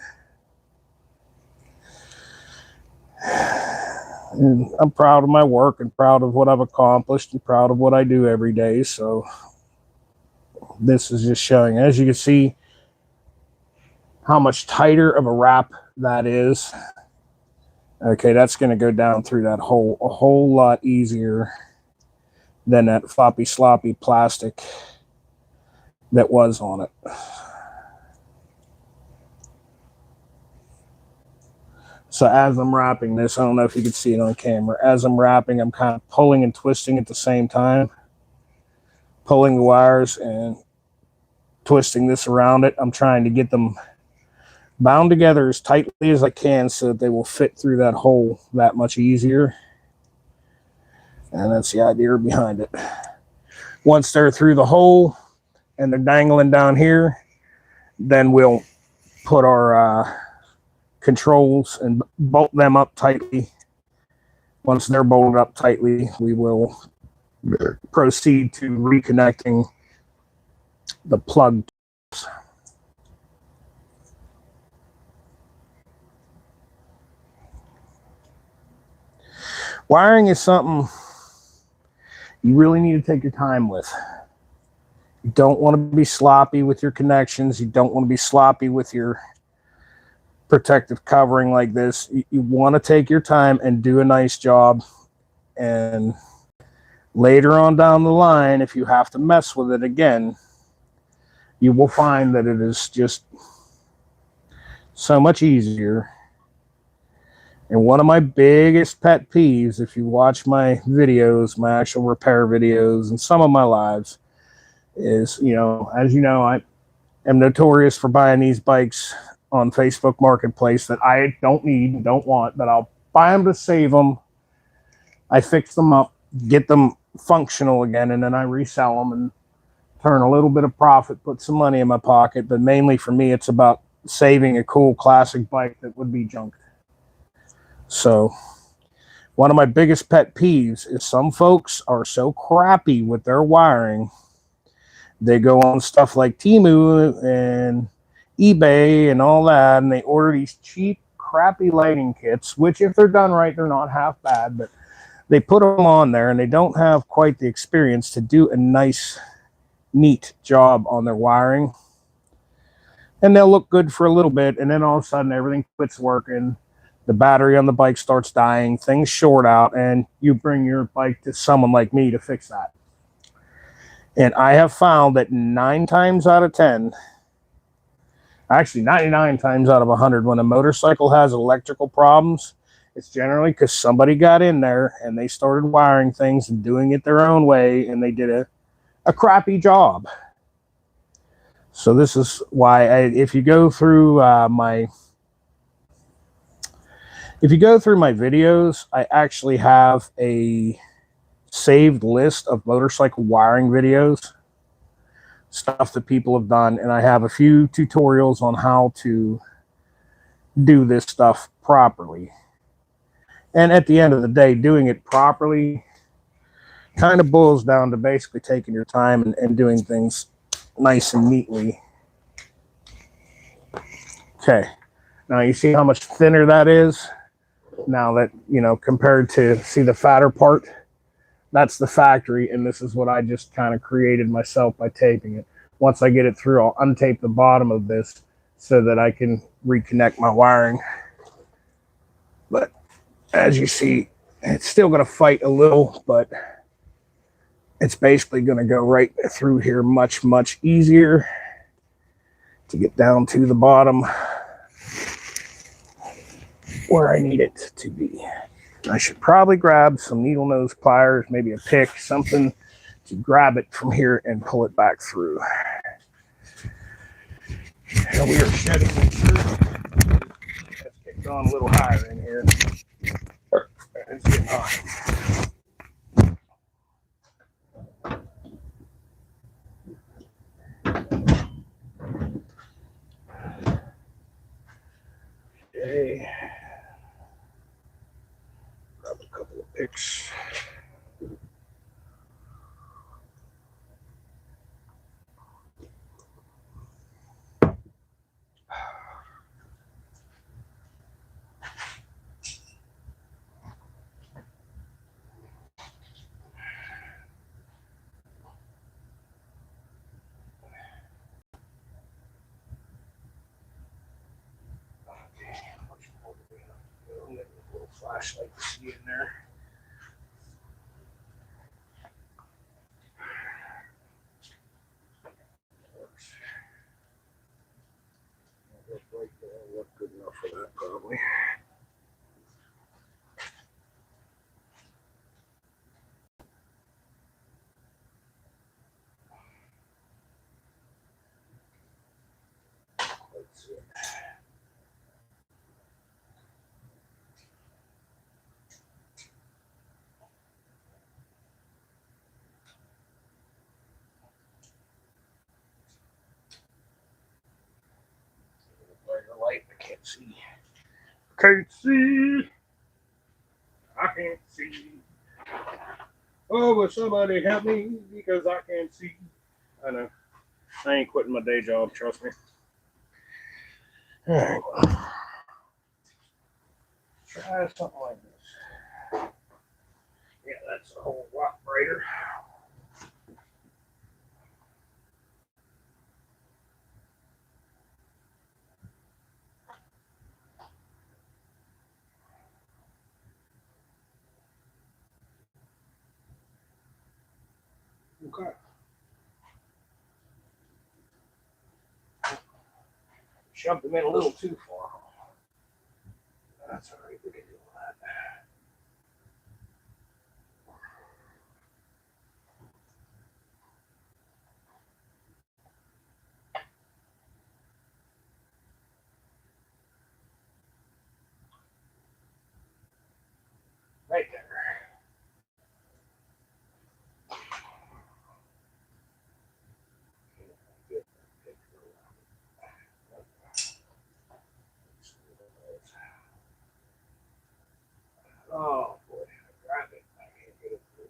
And I'm proud of my work and proud of what I've accomplished and proud of what I do every day. So this is just showing, as you can see, how much tighter of a wrap that is. Okay, that's going to go down through that hole a whole lot easier than that floppy sloppy plastic that was on it. So as I'm wrapping this, I don't know if you can see it on camera, as I'm wrapping, I'm kind of pulling and twisting at the same time, pulling the wires and twisting this around it. I'm trying to get them bound together as tightly as I can so that they will fit through that hole that much easier. And that's the idea behind it. Once they're through the hole and they're dangling down here, then we'll put our controls and bolt them up tightly. Once they're bolted up tightly, we will proceed to reconnecting the plug. Wiring is something you really need to take your time with. You don't want to be sloppy with your connections. You don't want to be sloppy with your protective covering like this. You want to take your time and do a nice job. And later on down the line, if you have to mess with it again, you will find that it is just so much easier. And one of my biggest pet peeves, if you watch my videos, my actual repair videos, and some of my lives, is, as you know, I am notorious for buying these bikes on Facebook Marketplace that I don't need, don't want, but I'll buy them to save them. I fix them up, get them functional again, and then I resell them and turn a little bit of profit, put some money in my pocket. But mainly for me, it's about saving a cool classic bike that would be junked. So one of my biggest pet peeves is some folks are so crappy with their wiring. They go on stuff like Temu and eBay and all that, and they order these cheap, crappy lighting kits, which if they're done right, they're not half bad, but they put them on there and they don't have quite the experience to do a nice, neat job on their wiring. And they'll look good for a little bit, and then all of a sudden everything quits working. The battery on the bike starts dying, things short out, and you bring your bike to someone like me to fix that. And I have found that 9 times out of 10, actually 99 times out of 100, when a motorcycle has electrical problems, it's generally because somebody got in there and they started wiring things and doing it their own way, and they did a crappy job. So this is why if you go through my videos, I actually have a saved list of motorcycle wiring videos, stuff that people have done, and I have a few tutorials on how to do this stuff properly. And at the end of the day, doing it properly kind of boils down to basically taking your time and doing things nice and neatly. Okay, now you see how much thinner that is? Now that, compared to, see the fatter part? That's the factory, and this is what I just kind of created myself by taping it. Once I get it through, I'll untape the bottom of this so that I can reconnect my wiring. But as you see, it's still going to fight a little, but it's basically going to go right through here much, much easier to get down to the bottom where I need it to be. I should probably grab some needle nose pliers, maybe a pick, something to grab it from here and pull it back through. And we are shedding the shirt. Let's get going a little higher in here. It's getting hot. Okay. Grab a couple of picks. Flashlight to see in there. Look good enough for that, probably. Let's see. can't see. Can't see. I can't see. Oh, but somebody help me because I can't see. I know. I ain't quitting my day job, trust me. All right. Try something like this. Yeah, that's a whole lot brighter. Okay. Shoved them in a little too far. That's all right. We can do that. Right there. Oh boy, grab it. I can't get it through.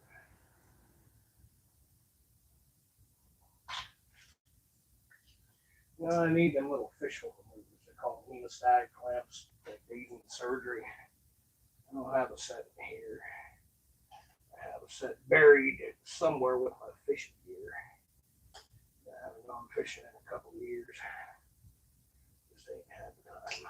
No, I need them little fish hook removers. They're called hemostatic clamps. They use in surgery. I don't have a set here. I have a set buried somewhere with my fishing gear. I haven't gone fishing in a couple of years. Just ain't had the time.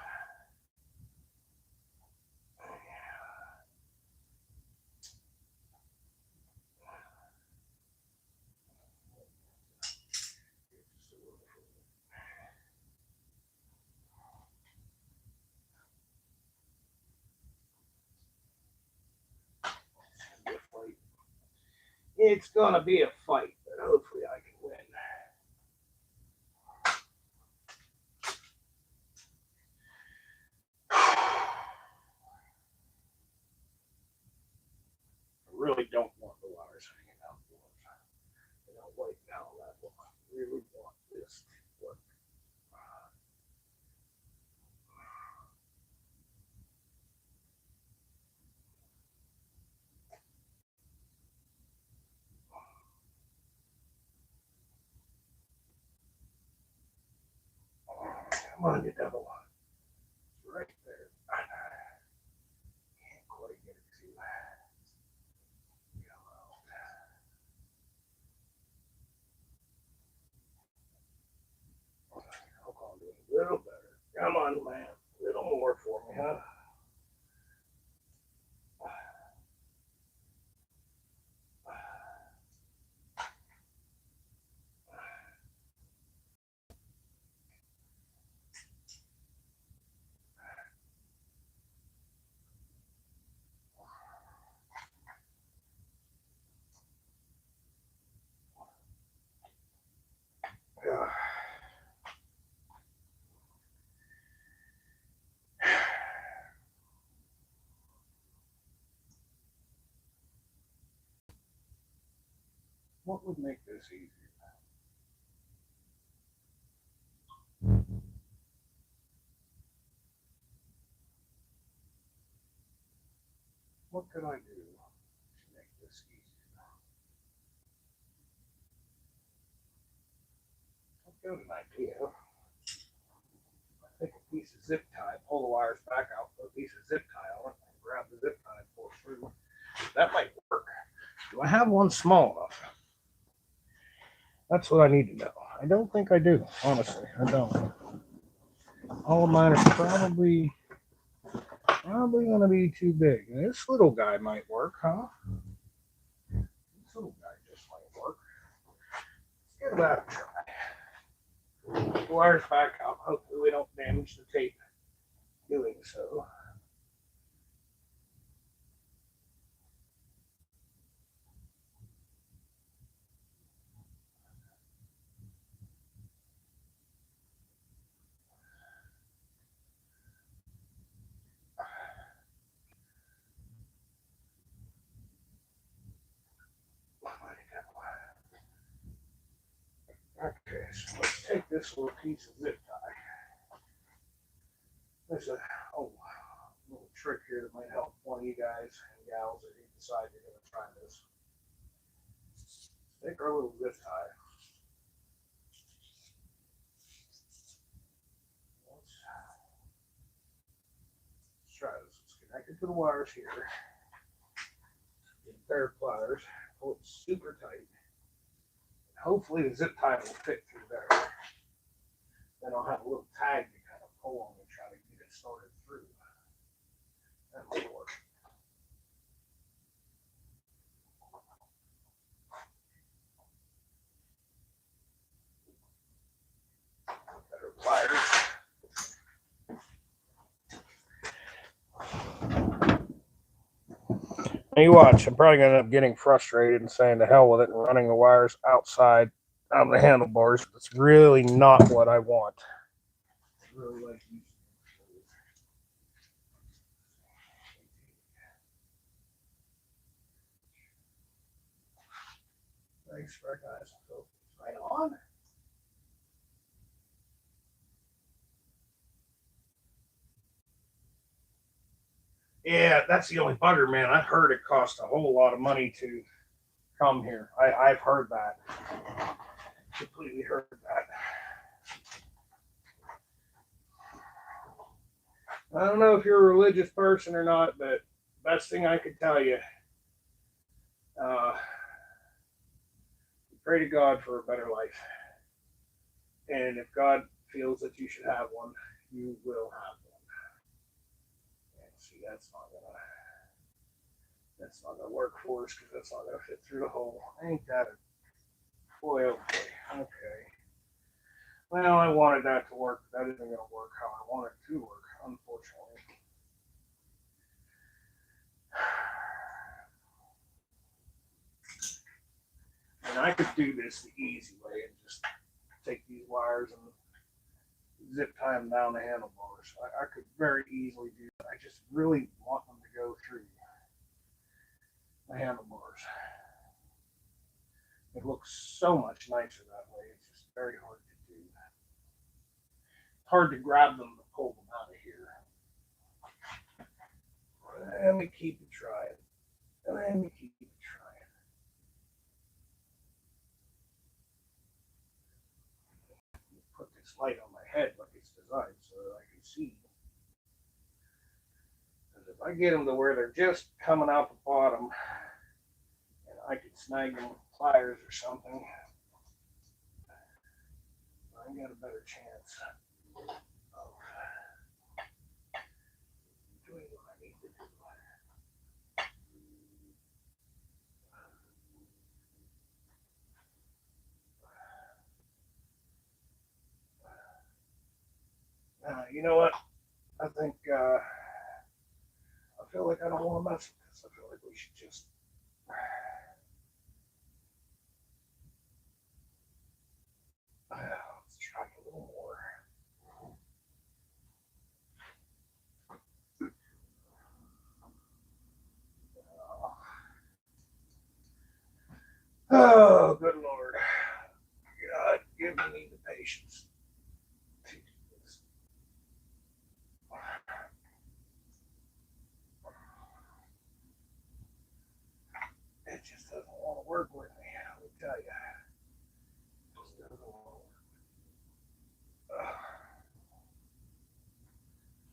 It's gonna be a fight, but hopefully I can win. I really don't want the wires hanging out. I don't like how that one. I really want this to work. Come on, you devil. It's right there. Can't quite get it to yellow. Hook on to it a little better. Come on, man. A little more for me, huh? Yeah. What would make this easier? What could I do to make this easier? I've got an idea. Take a piece of zip tie, pull the wires back out, put a piece of zip tie on it, and grab the zip tie and pull it through. That might work. Do I have one small enough? That's what I need to know. I don't think I do, honestly. I don't. All of mine are probably going to be too big. This little guy might work, huh? This little guy just might work. Let's give that a try. Put the wires back out. Hopefully we don't damage the tape doing so. Okay, so let's take this little piece of zip tie. there's a little trick here that might help one of you guys and gals that you decide you're going to try this. Take our little zip tie. Let's try this. It's connected to the wires here. Get a pair of pliers. Pull it super tight. Hopefully the zip tie will fit through there. Then I'll have a little tag to kind of pull on and try to get it started through. That might work. Better pliers. Now you watch, I'm probably going to end up getting frustrated and saying to hell with it and running the wires outside of the handlebars. It's really not what I want. It's really like using it. Thanks for guys. So right on. Yeah, that's the only bugger, man. I heard it cost a whole lot of money to come here. I've heard that. Completely heard that. I don't know if you're a religious person or not, but best thing I could tell you, pray to God for a better life. And if God feels that you should have one, you will have one. And see, that's not gonna work for us because that's not gonna fit through the hole. Ain't that a boy? Oh boy. Okay. Well, I wanted that to work, but that isn't gonna work how I want it to work, unfortunately. And I could do this the easy way and just take these wires and zip tie them down the handlebars. I could very easily do that. I just really want them to go through the handlebars. It looks so much nicer that way. It's just very hard to do. It's hard to grab them to pull them out of here. And we keep it trying. And we keep it trying. Put this light on my head like it's designed so that I can see. Because if I get them to where they're just coming out the bottom, and I could snag them with pliers or something, I got a better chance of doing what I need to do. You know what? I think I feel like I don't want to mess with this. I feel like we should just let's try a little more. Oh, good Lord. God, give me the patience to do this. It just doesn't want to work with me, let me tell you. It just doesn't want to work.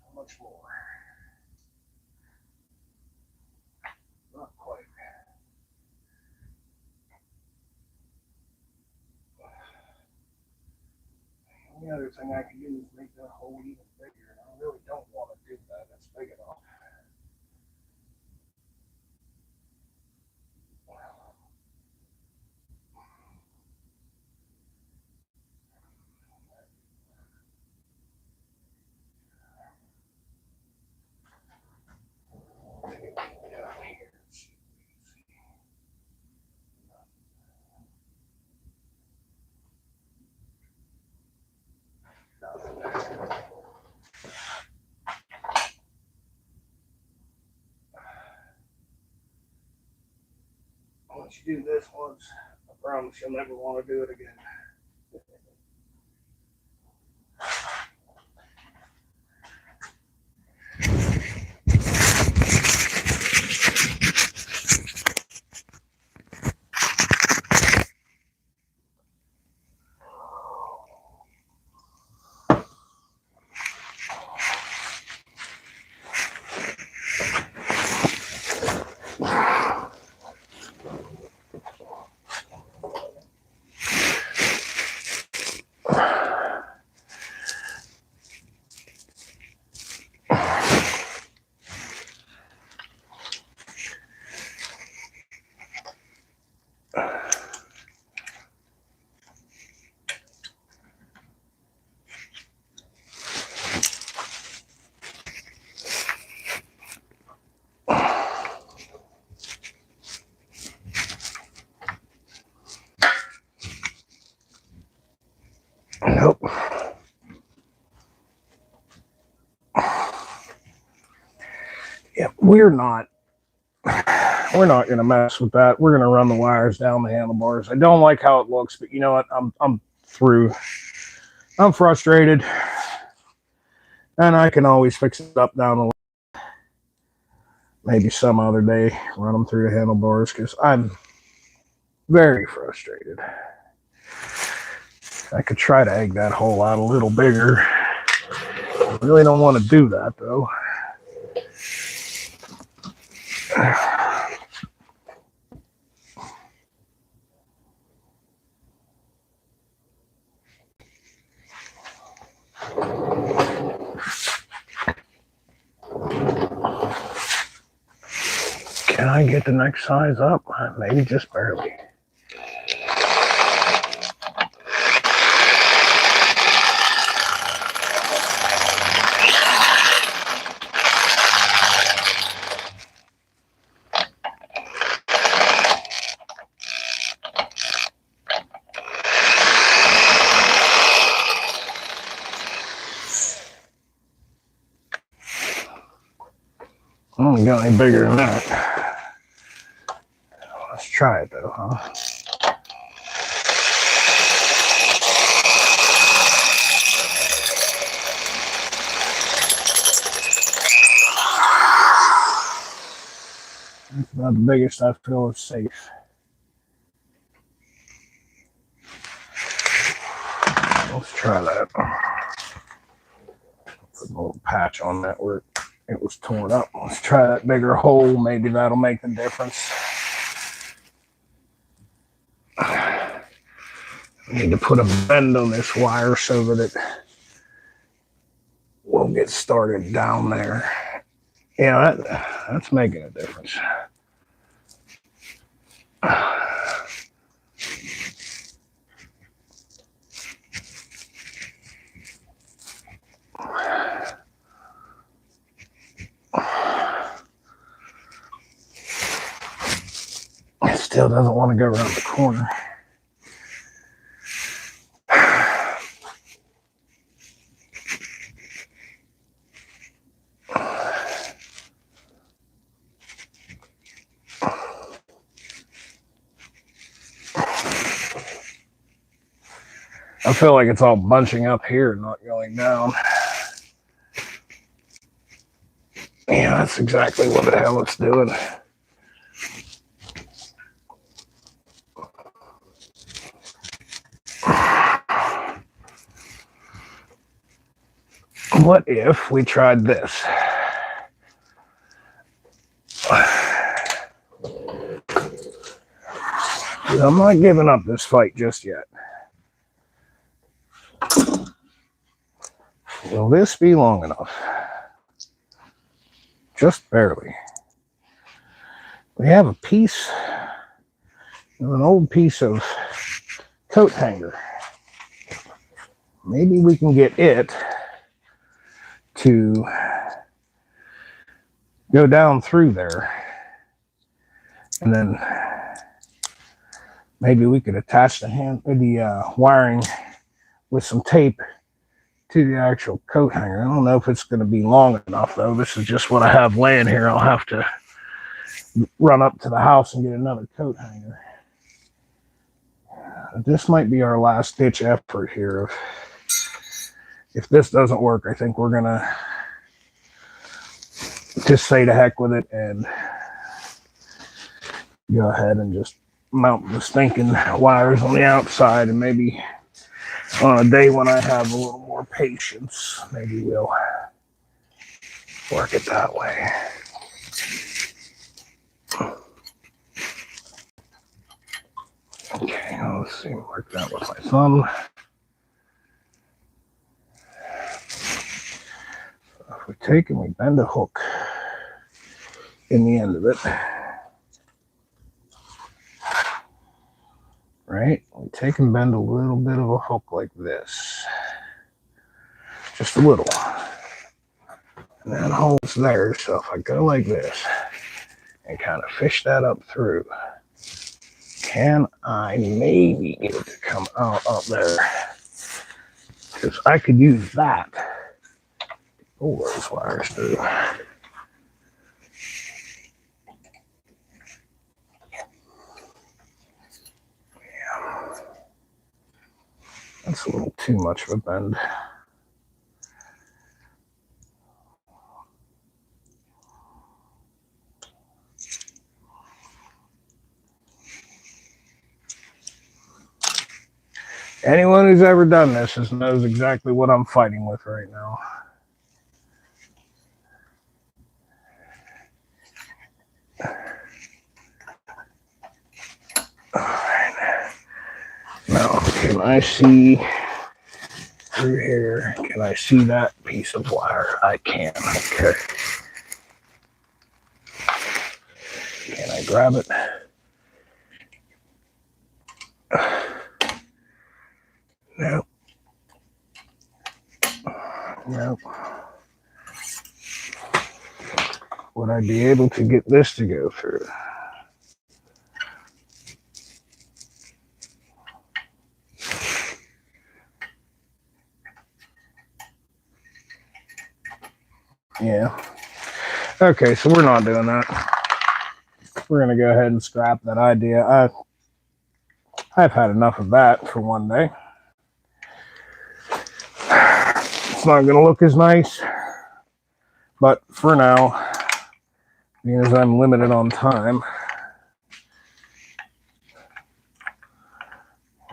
How much more? Not quite. The only other thing I can do is make that hole even bigger, and I really don't want to do that. That's big enough. Once you do this once, I promise you'll never want to do it again. Yeah, we're not going to mess with that. We're going to run the wires down the handlebars. I don't like how it looks, but you know what? I'm through. I'm frustrated, and I can always fix it up down the line. Maybe some other day, run them through the handlebars because I'm very frustrated. I could try to egg that hole out a little bigger. I really don't want to do that though. Can I get the next size up? Maybe just barely. I don't got any bigger than that. Let's try it though, huh? That's about the biggest I feel is safe. Let's try that. Put a little patch on that where it was torn up. Let's try that bigger hole. Maybe that'll make the difference. I need to put a bend on this wire so that it will get started down there. Yeah, that's making a difference. It still doesn't want to go around the corner. I feel like it's all bunching up here, not going down. Yeah, that's exactly what the hell it's doing. What if we tried this? I'm not giving up this fight just yet. Will this be long enough? Just barely. We have a piece, an old piece of coat hanger. Maybe we can get it to go down through there. And then maybe we could attach the wiring with some tape to the actual coat hanger. I don't know if it's going to be long enough though. This is just what I have laying here. I'll have to run up to the house and get another coat hanger. This might be our last ditch effort here. If this doesn't work, I think we're gonna just say to heck with it and go ahead and just mount the stinking wires on the outside, and maybe on a day when I have a little more patience, maybe we'll work it that way. Okay, let's see, work that with my thumb. So if we take and we bend a hook in the end of it, right? We take and bend a little bit of a hook like this, just a little, and that hole's there. So if I go like this and kind of fish that up through, can I maybe get it to come out up there? Because I could use that to pull those wires through. That's a little too much of a bend. Anyone who's ever done this knows exactly what I'm fighting with right now. All right. Now, can I see through here? Can I see that piece of wire? I can. Okay. Can I grab it? No. No. Would I be able to get this to go through? Yeah. Okay, so we're not doing that. We're going to go ahead and scrap that idea. I've had enough of that for one day. It's not going to look as nice, but for now, because I'm limited on time,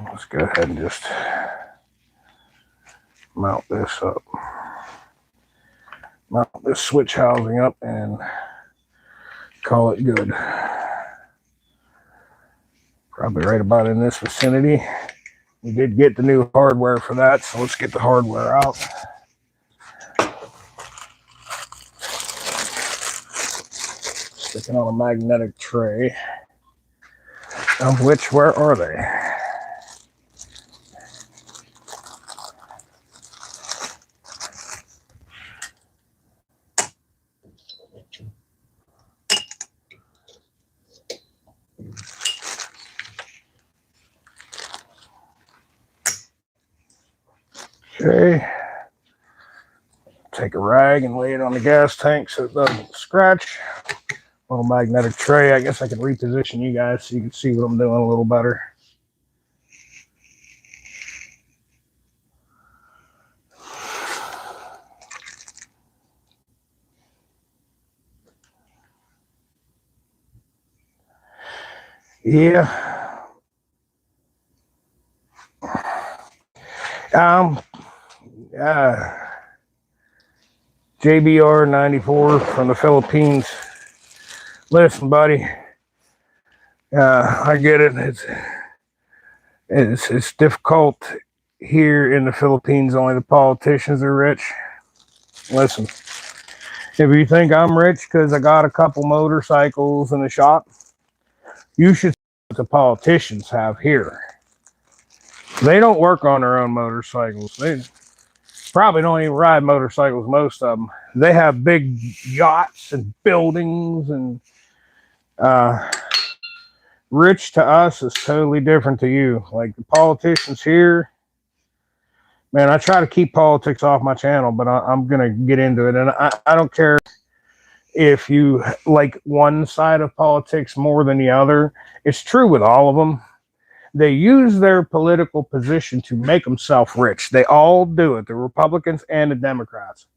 let's go ahead and just mount this up. Mount this switch housing up and call it good. Probably right about in this vicinity. We did get the new hardware for that, so let's get the hardware out. Sticking on a magnetic tray. Of which, where are they? Okay. Take a rag and lay it on the gas tank so it doesn't scratch. Little magnetic tray. I guess I can reposition you guys so you can see what I'm doing a little better. Yeah. JBR 94 from the Philippines. Listen, buddy, I get it. It's difficult here in the Philippines. Only the politicians are rich. Listen, if you think I'm rich because I got a couple motorcycles in the shop, you should see what the politicians have here. They don't work on their own motorcycles. They probably don't even ride motorcycles, most of them. They have big yachts and buildings, and rich to us is totally different to you. Like the politicians here, man, I try to keep politics off my channel, but I'm going to get into it. And I don't care if you like one side of politics more than the other. It's true with all of them. They use their political position to make themselves rich. They all do it, the Republicans and the Democrats.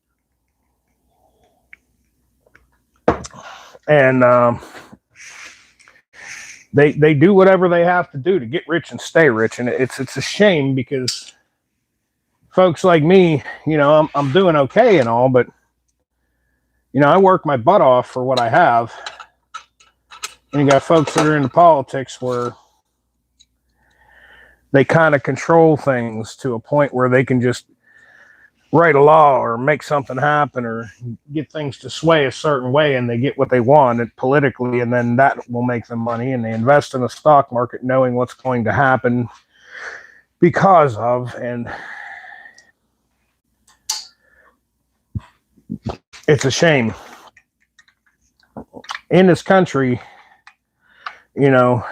And they do whatever they have to do to get rich and stay rich. And it's a shame because folks like me, you know, I'm doing okay and all, but, you know, I work my butt off for what I have. And you got folks that are into politics where they kind of control things to a point where they can just write a law or make something happen or get things to sway a certain way, and they get what they want politically, and then that will make them money, and they invest in the stock market knowing what's going to happen because of, and it's a shame. In this country, you know,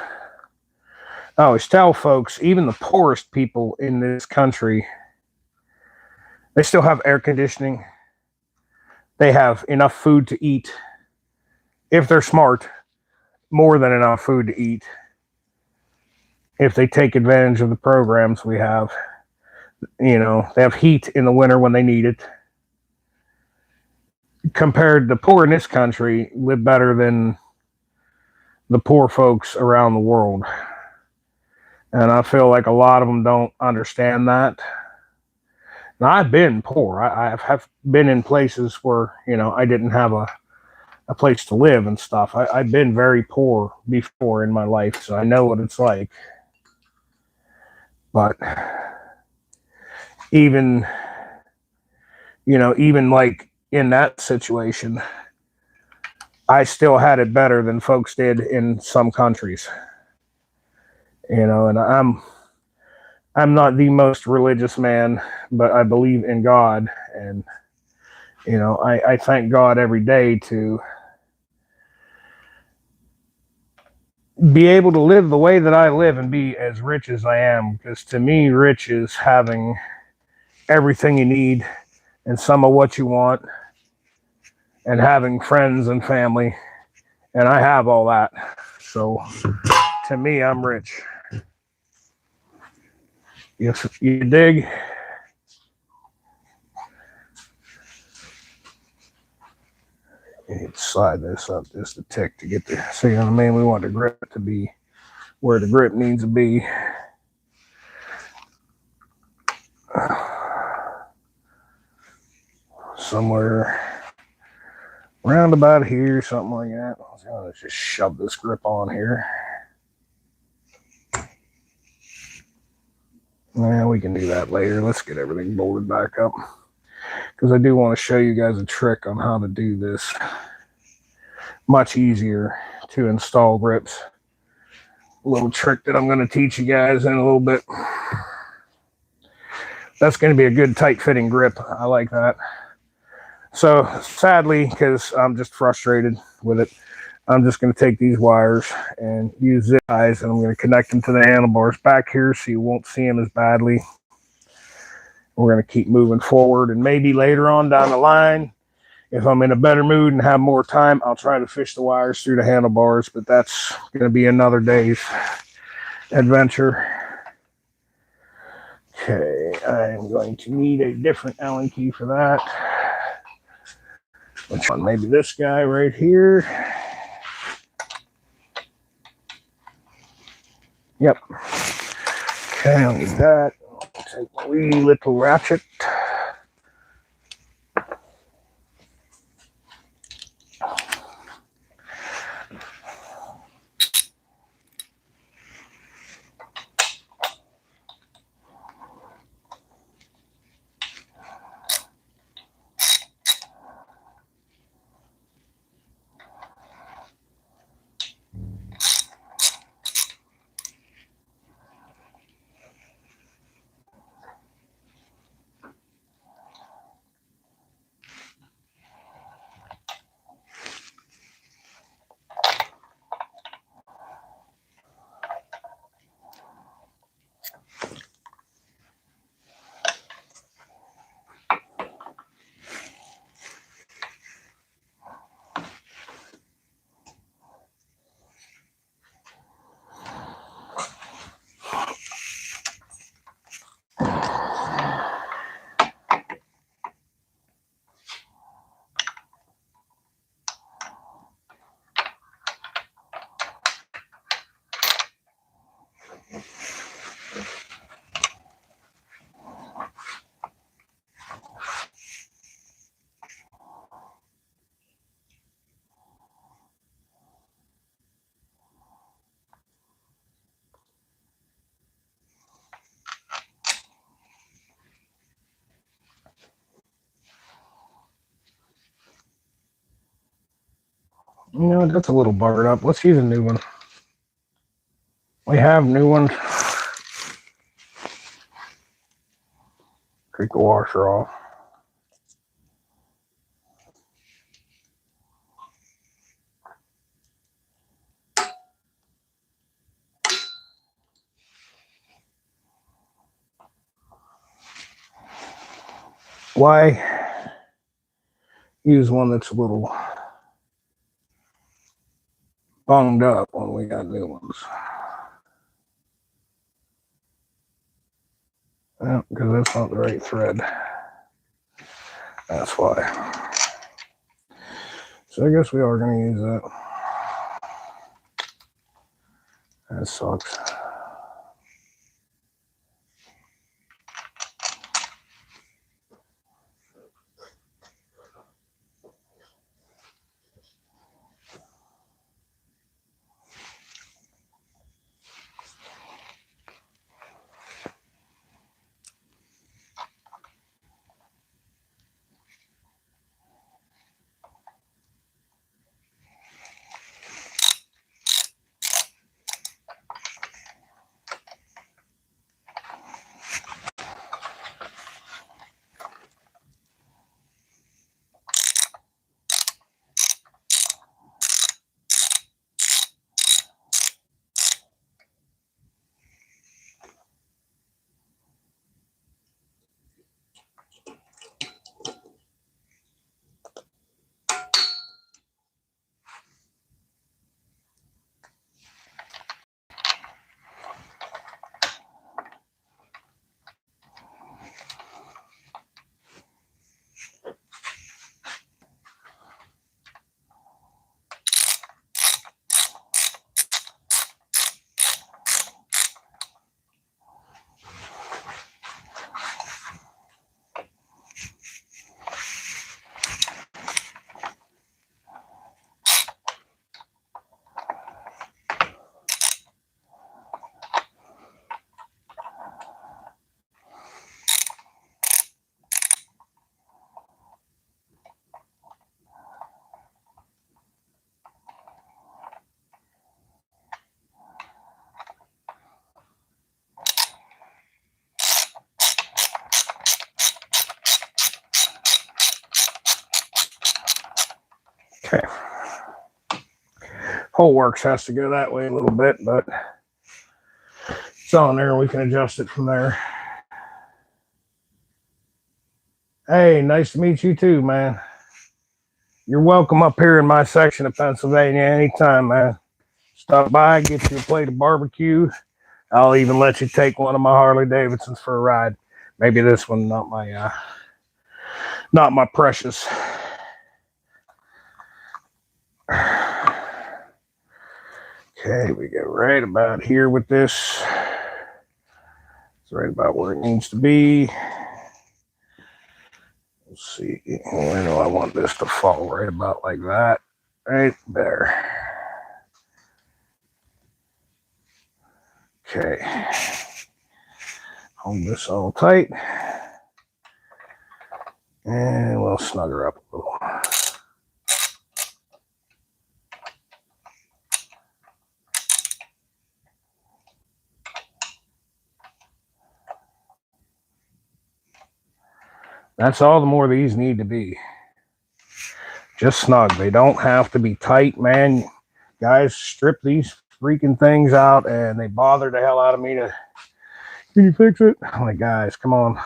I always tell folks, even the poorest people in this country, they still have air conditioning. They have enough food to eat. If they're smart, more than enough food to eat. If they take advantage of the programs we have. You know, they have heat in the winter when they need it. Compared to poor in this country, live better than the poor folks around the world. And I feel like a lot of them don't understand that. Now, I've been poor. I have been in places where, you know, I didn't have a place to live and stuff. I've been very poor before in my life, so I know what it's like. But even, you know, even like in that situation, I still had it better than folks did in some countries. You know, and I'm not the most religious man, but I believe in God, and you know, I thank God every day to be able to live the way that I live and be as rich as I am. Because to me, rich is having everything you need and some of what you want, and having friends and family. And I have all that. So to me, I'm rich. Yes, you dig? You need to slide this up just a tick to get the, so you know what I mean? We want the grip to be where the grip needs to be. Somewhere round about here, something like that. Let's just shove this grip on here. Yeah, we can do that later. Let's get everything bolted back up, because I do want to show you guys a trick on how to do this. Much easier to install grips. A little trick that I'm going to teach you guys in a little bit. That's going to be a good tight fitting grip. I like that. So sadly, because I'm just frustrated with it, I'm just going to take these wires and use zip ties, and I'm going to connect them to the handlebars back here so you won't see them as badly. We're going to keep moving forward, and maybe later on down the line, if I'm in a better mood and have more time, I'll try to fish the wires through the handlebars, but that's going to be another day's adventure. Okay, I'm going to need a different Allen key for that. Which one? Maybe this guy right here. Yep. Okay, I'll need that. I'll take my wee little ratchet. You know, that's a little buggered up. Let's use a new one. We have new ones. Take the washer off. Why use one that's a little bunged up when we got new ones? Well, because that's not the right thread. That's why. So I guess we are going to use that. That sucks. Okay. Whole works has to go that way a little bit, but it's on there. We can adjust it from there. Hey, nice to meet you too, man. You're welcome up here in my section of Pennsylvania anytime, man. Stop by, get you a plate of barbecue. I'll even let you take one of my Harley Davidsons for a ride. Maybe this one, not my precious. Okay, we get right about here with this. It's right about where it needs to be. Let's see, where do I want this to fall? Right about like that. Right there. Okay. Hold this all tight. And we'll snug her up a little. That's all the more these need to be. Just snug. They don't have to be tight, man. Guys, strip these freaking things out and they bother the hell out of me to, can you fix it? I'm like, guys, come on.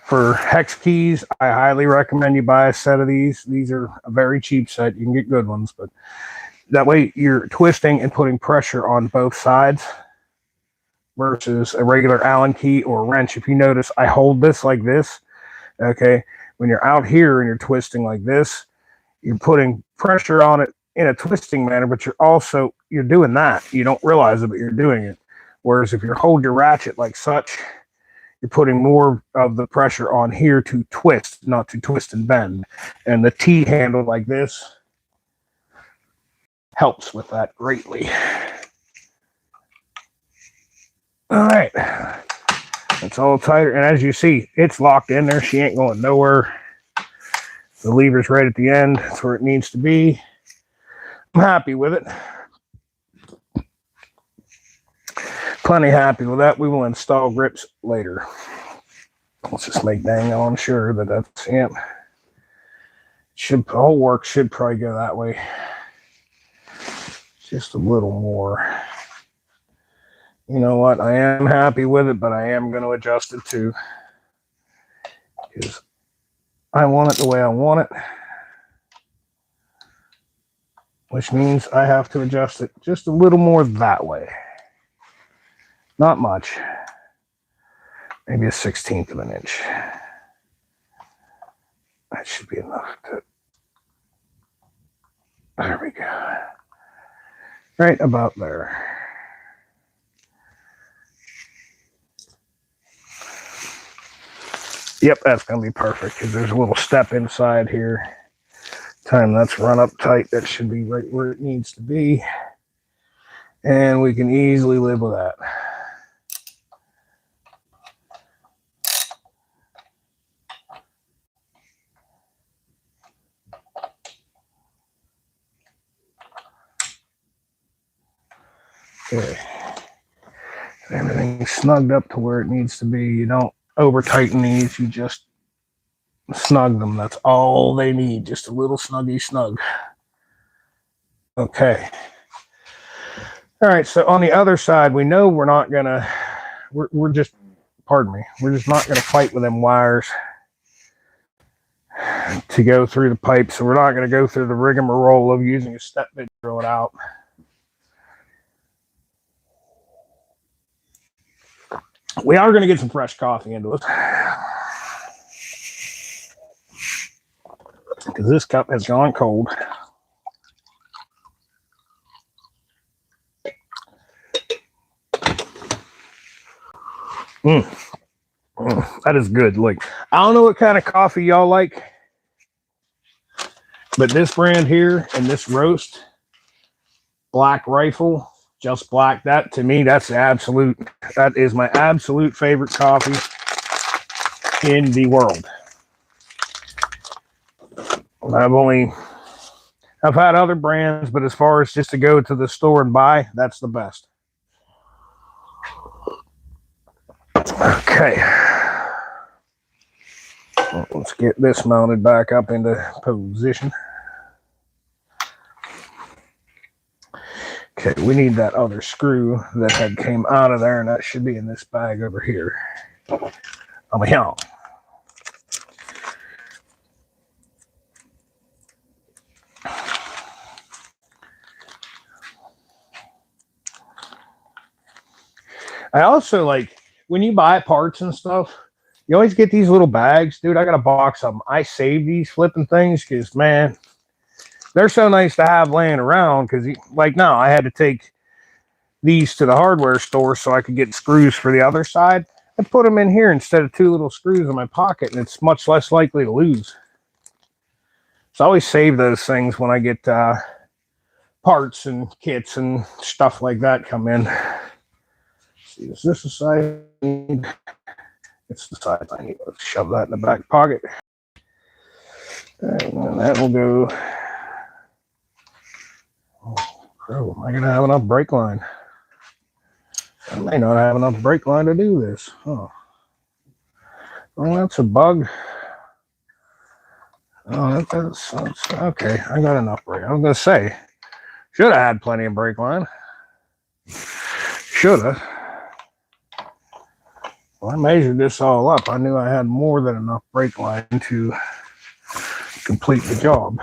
For hex keys, I highly recommend you buy a set of these. These are a very cheap set. You can get good ones, but that way you're twisting and putting pressure on both sides versus a regular Allen key or wrench. If you notice, I hold this like this. Okay. When you're out here and you're twisting like this, you're putting pressure on it in a twisting manner, but you're doing that. You don't realize it, but you're doing it. Whereas if you hold your ratchet like such, you're putting more of the pressure on here to twist, not to twist and bend. And the T handle like this helps with that greatly. All right. It's all tighter. And as you see, it's locked in there. She ain't going nowhere. The lever's right at the end. That's where it needs to be. I'm happy with it. Plenty happy with that. We will install grips later. Let's just make dang on sure that that's it. The whole work should probably go that way. Just a little more. You know what? I am happy with it, but I am going to adjust it too. Because I want it the way I want it. Which means I have to adjust it just a little more that way. Not much. Maybe a 1/16 of an inch. That should be enough. There we go. Right about there. Yep, that's going to be perfect because there's a little step inside here. Time that's run up tight, that should be right where it needs to be. And we can easily live with that. Okay. Everything's snugged up to where it needs to be. You don't over tighten these, you just snug them. That's all they need, just a little snuggy snug. Okay. All right, so on the other side, we know we're not gonna, we're just, pardon me, we're just not gonna fight with them wires to go through the pipe. So we're not gonna go through the rigmarole of using a step bit to drill it out. We are gonna get some fresh coffee into it because this cup has gone cold. That is good. Like, I don't know what kind of coffee y'all like, but this brand here and this roast, Black Rifle, just black, that to me, that is my absolute favorite coffee in the world. I've had other brands, but as far as just to go to the store and buy, that's the best. Okay. Well, let's get this mounted back up into position. Okay, we need that other screw that had came out of there, and that should be in this bag over here. On the hill. I also like when you buy parts and stuff, you always get these little bags. Dude, I got a box of them. I save these flipping things because, man, they're so nice to have laying around because, like, now I had to take these to the hardware store so I could get screws for the other side. I put them in here instead of two little screws in my pocket, and it's much less likely to lose. So I always save those things when I get parts and kits and stuff like that come in. Let's see, is this the size I need? It's the size I need. Let's shove that in the back pocket. And that will go. Oh, am I going to have enough brake line? I may not have enough brake line to do this. Oh, well, that's a bug. Oh, that's okay. I got enough brake. I was going to say, should have had plenty of brake line. Should have. Well, I measured this all up. I knew I had more than enough brake line to complete the job.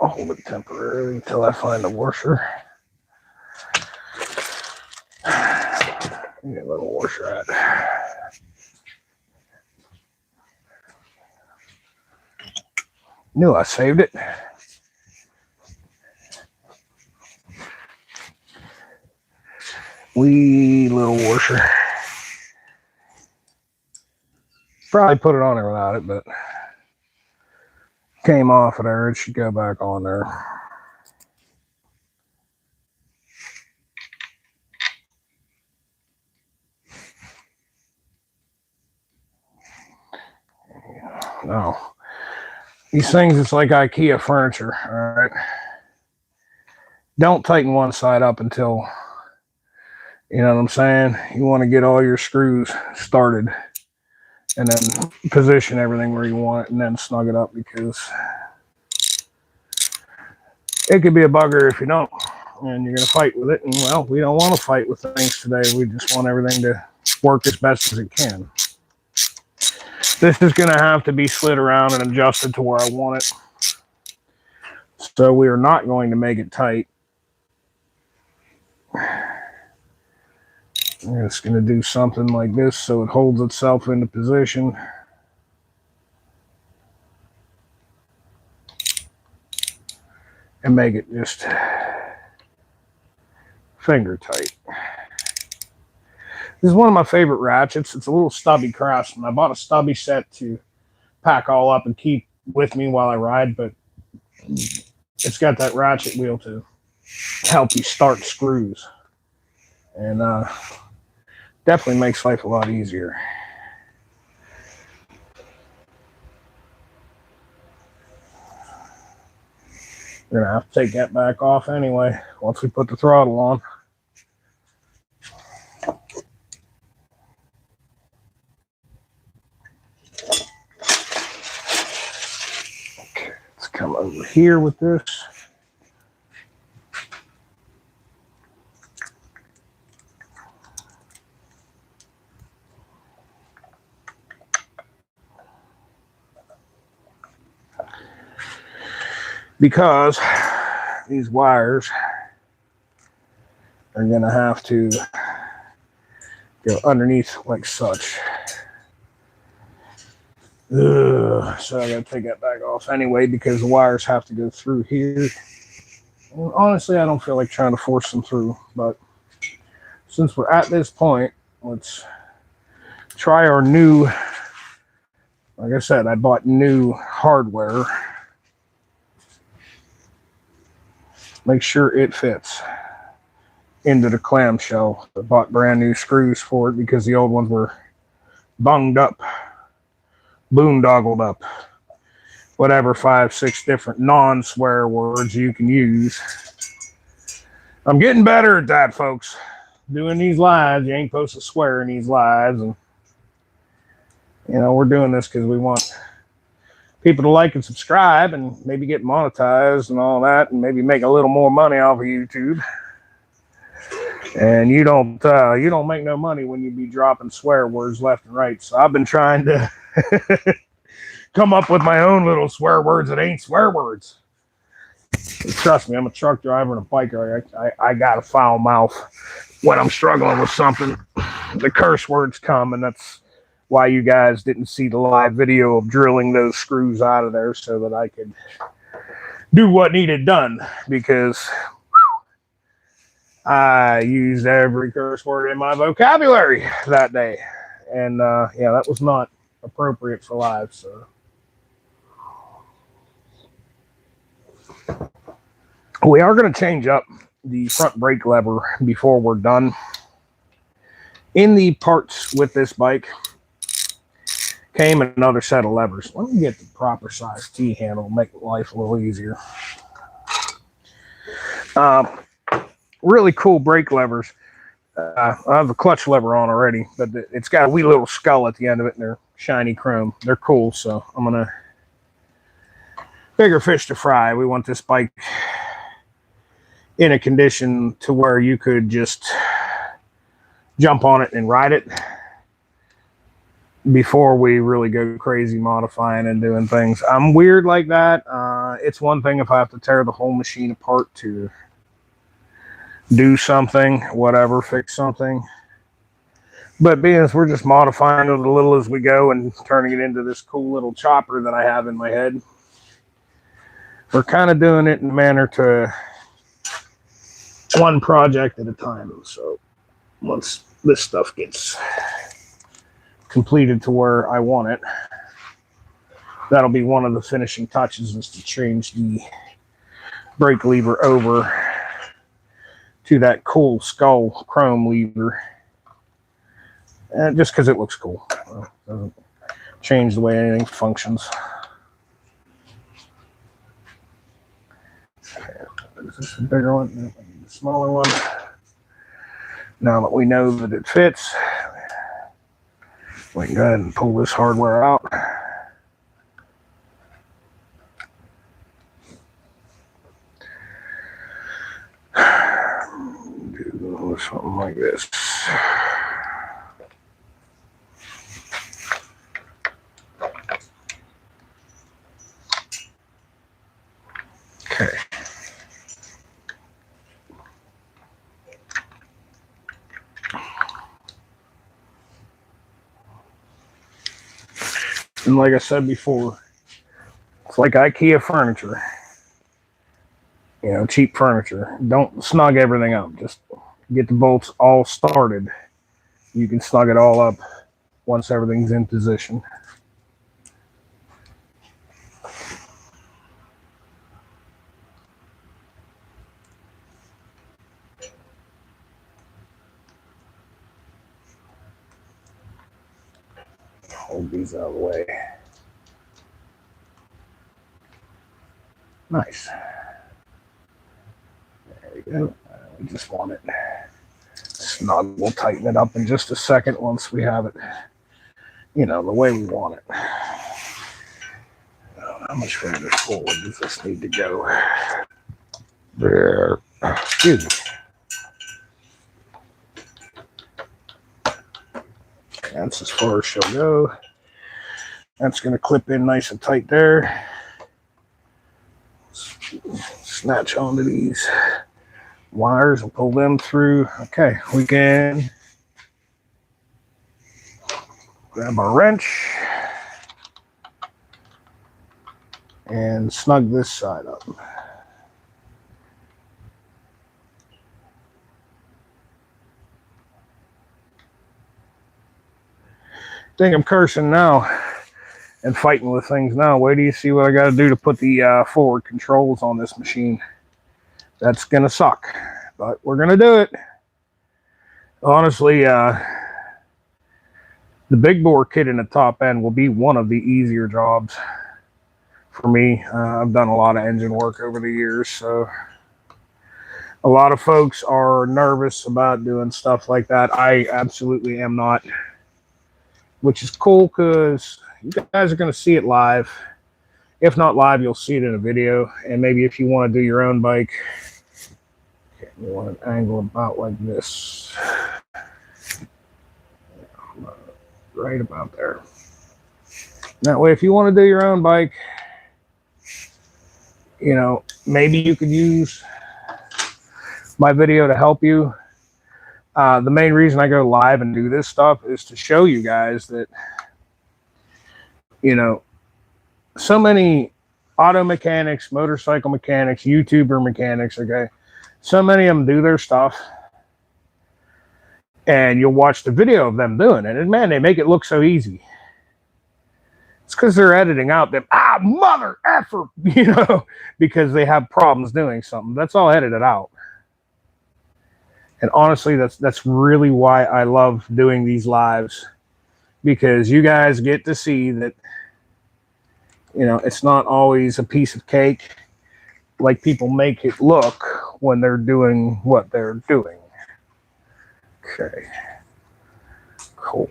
I'll hold it temporarily until I find the washer. Get a little washer at. Knew I saved it. Wee little washer. Probably put it on there without it, but came off of there. It should go back on there. No. These things, it's like IKEA furniture, all right? Don't tighten one side up until, you know what I'm saying? You want to get all your screws started and then position everything where you want it and then snug it up, because it could be a bugger if you don't, and you're going to fight with it. And well, we don't want to fight with things today. We just want everything to work as best as it can. This is going to have to be slid around and adjusted to where I want it. So we are not going to make it tight. I'm just going to do something like this so it holds itself into position. And make it just finger tight. This is one of my favorite ratchets. It's a little stubby Craftsman. I bought a stubby set to pack all up and keep with me while I ride, but it's got that ratchet wheel to help you start screws. And definitely makes life a lot easier. We're going to have to take that back off anyway once we put the throttle on. Okay, let's come over here with this. Because these wires are going to have to go underneath like such. Ugh, so I got to take that back off anyway because the wires have to go through here. And honestly, I don't feel like trying to force them through, but since we're at this point, let's try our new, like I said, I bought new hardware. Make sure it fits into the clamshell. I bought brand new screws for it because the old ones were bunged up, boondoggled up, whatever 5, 6 different non-swear words you can use. I'm getting better at that, folks. Doing these lives, you ain't supposed to swear in these lives, and you know, we're doing this because we want people to like and subscribe and maybe get monetized and all that, and maybe make a little more money off of YouTube. And you don't make no money when you be dropping swear words left and right. So I've been trying to come up with my own little swear words that ain't swear words. Trust me, I'm a truck driver and a biker. I got a foul mouth when I'm struggling with something. The curse words come, and that's why you guys didn't see the live video of drilling those screws out of there so that I could do what needed done, because I used every curse word in my vocabulary that day. And yeah, that was not appropriate for live. So we are going to change up the front brake lever before we're done. In the parts with this bike came another set of levers. Let me get the proper size T-handle, make life a little easier. Really cool brake levers. I have a clutch lever on already, but it's got a wee little skull at the end of it, and they're shiny chrome. They're cool, so I'm going to bigger fish to fry. We want this bike in a condition to where you could just jump on it and ride it. before we really go crazy modifying and doing things. I'm weird like that. It's one thing if I have to tear the whole machine apart to do something, whatever, fix something. But being as we're just modifying it a little as we go and turning it into this cool little chopper that I have in my head, we're kind of doing it in a manner to one project at a time. So once this stuff gets completed to where I want it, that'll be one of the finishing touches, is to change the brake lever over to that cool skull chrome lever. Just because it looks cool. It doesn't change the way anything functions. Okay. Is this a bigger one? The smaller one. Now that we know that it fits, we can go ahead and pull this hardware out. Do something like this. Okay. And like I said before, it's like IKEA furniture. You know, cheap furniture. Don't snug everything up. Just get the bolts all started. You can snug it all up once everything's in position. Hold these out of the way. Nice. There we go. We just want it snug. We'll tighten it up in just a second once we have it, you know, the way we want it. How much further forward does this need to go? There. Excuse me. That's as far as she'll go. That's going to clip in nice and tight there. Snatch onto these wires and pull them through. Okay, we can grab our wrench and snug this side up. I think I'm cursing now and fighting with things now. Wait till you see what I got to do to put the forward controls on this machine. That's going to suck, but we're going to do it. Honestly, the big bore kit in the top end will be one of the easier jobs for me. I've done a lot of engine work over the years, so a lot of folks are nervous about doing stuff like that. I absolutely am not, which is cool because you guys are going to see it live. If not live, you'll see it in a video. And maybe if you want to do your own bike, you want an angle about like this. Right about there. That way, if you want to do your own bike, you know, maybe you could use my video to help you. The main reason I go live and do this stuff is to show you guys that, you know, so many auto mechanics, motorcycle mechanics, YouTuber mechanics, okay, so many of them do their stuff and you'll watch the video of them doing it, and man, they make it look so easy. It's because they're editing out them mother effer, you know, because they have problems doing something. That's all edited out. And honestly, that's really why I love doing these lives, because you guys get to see that, you know, it's not always a piece of cake like people make it look when they're doing what they're doing. Okay. Cool.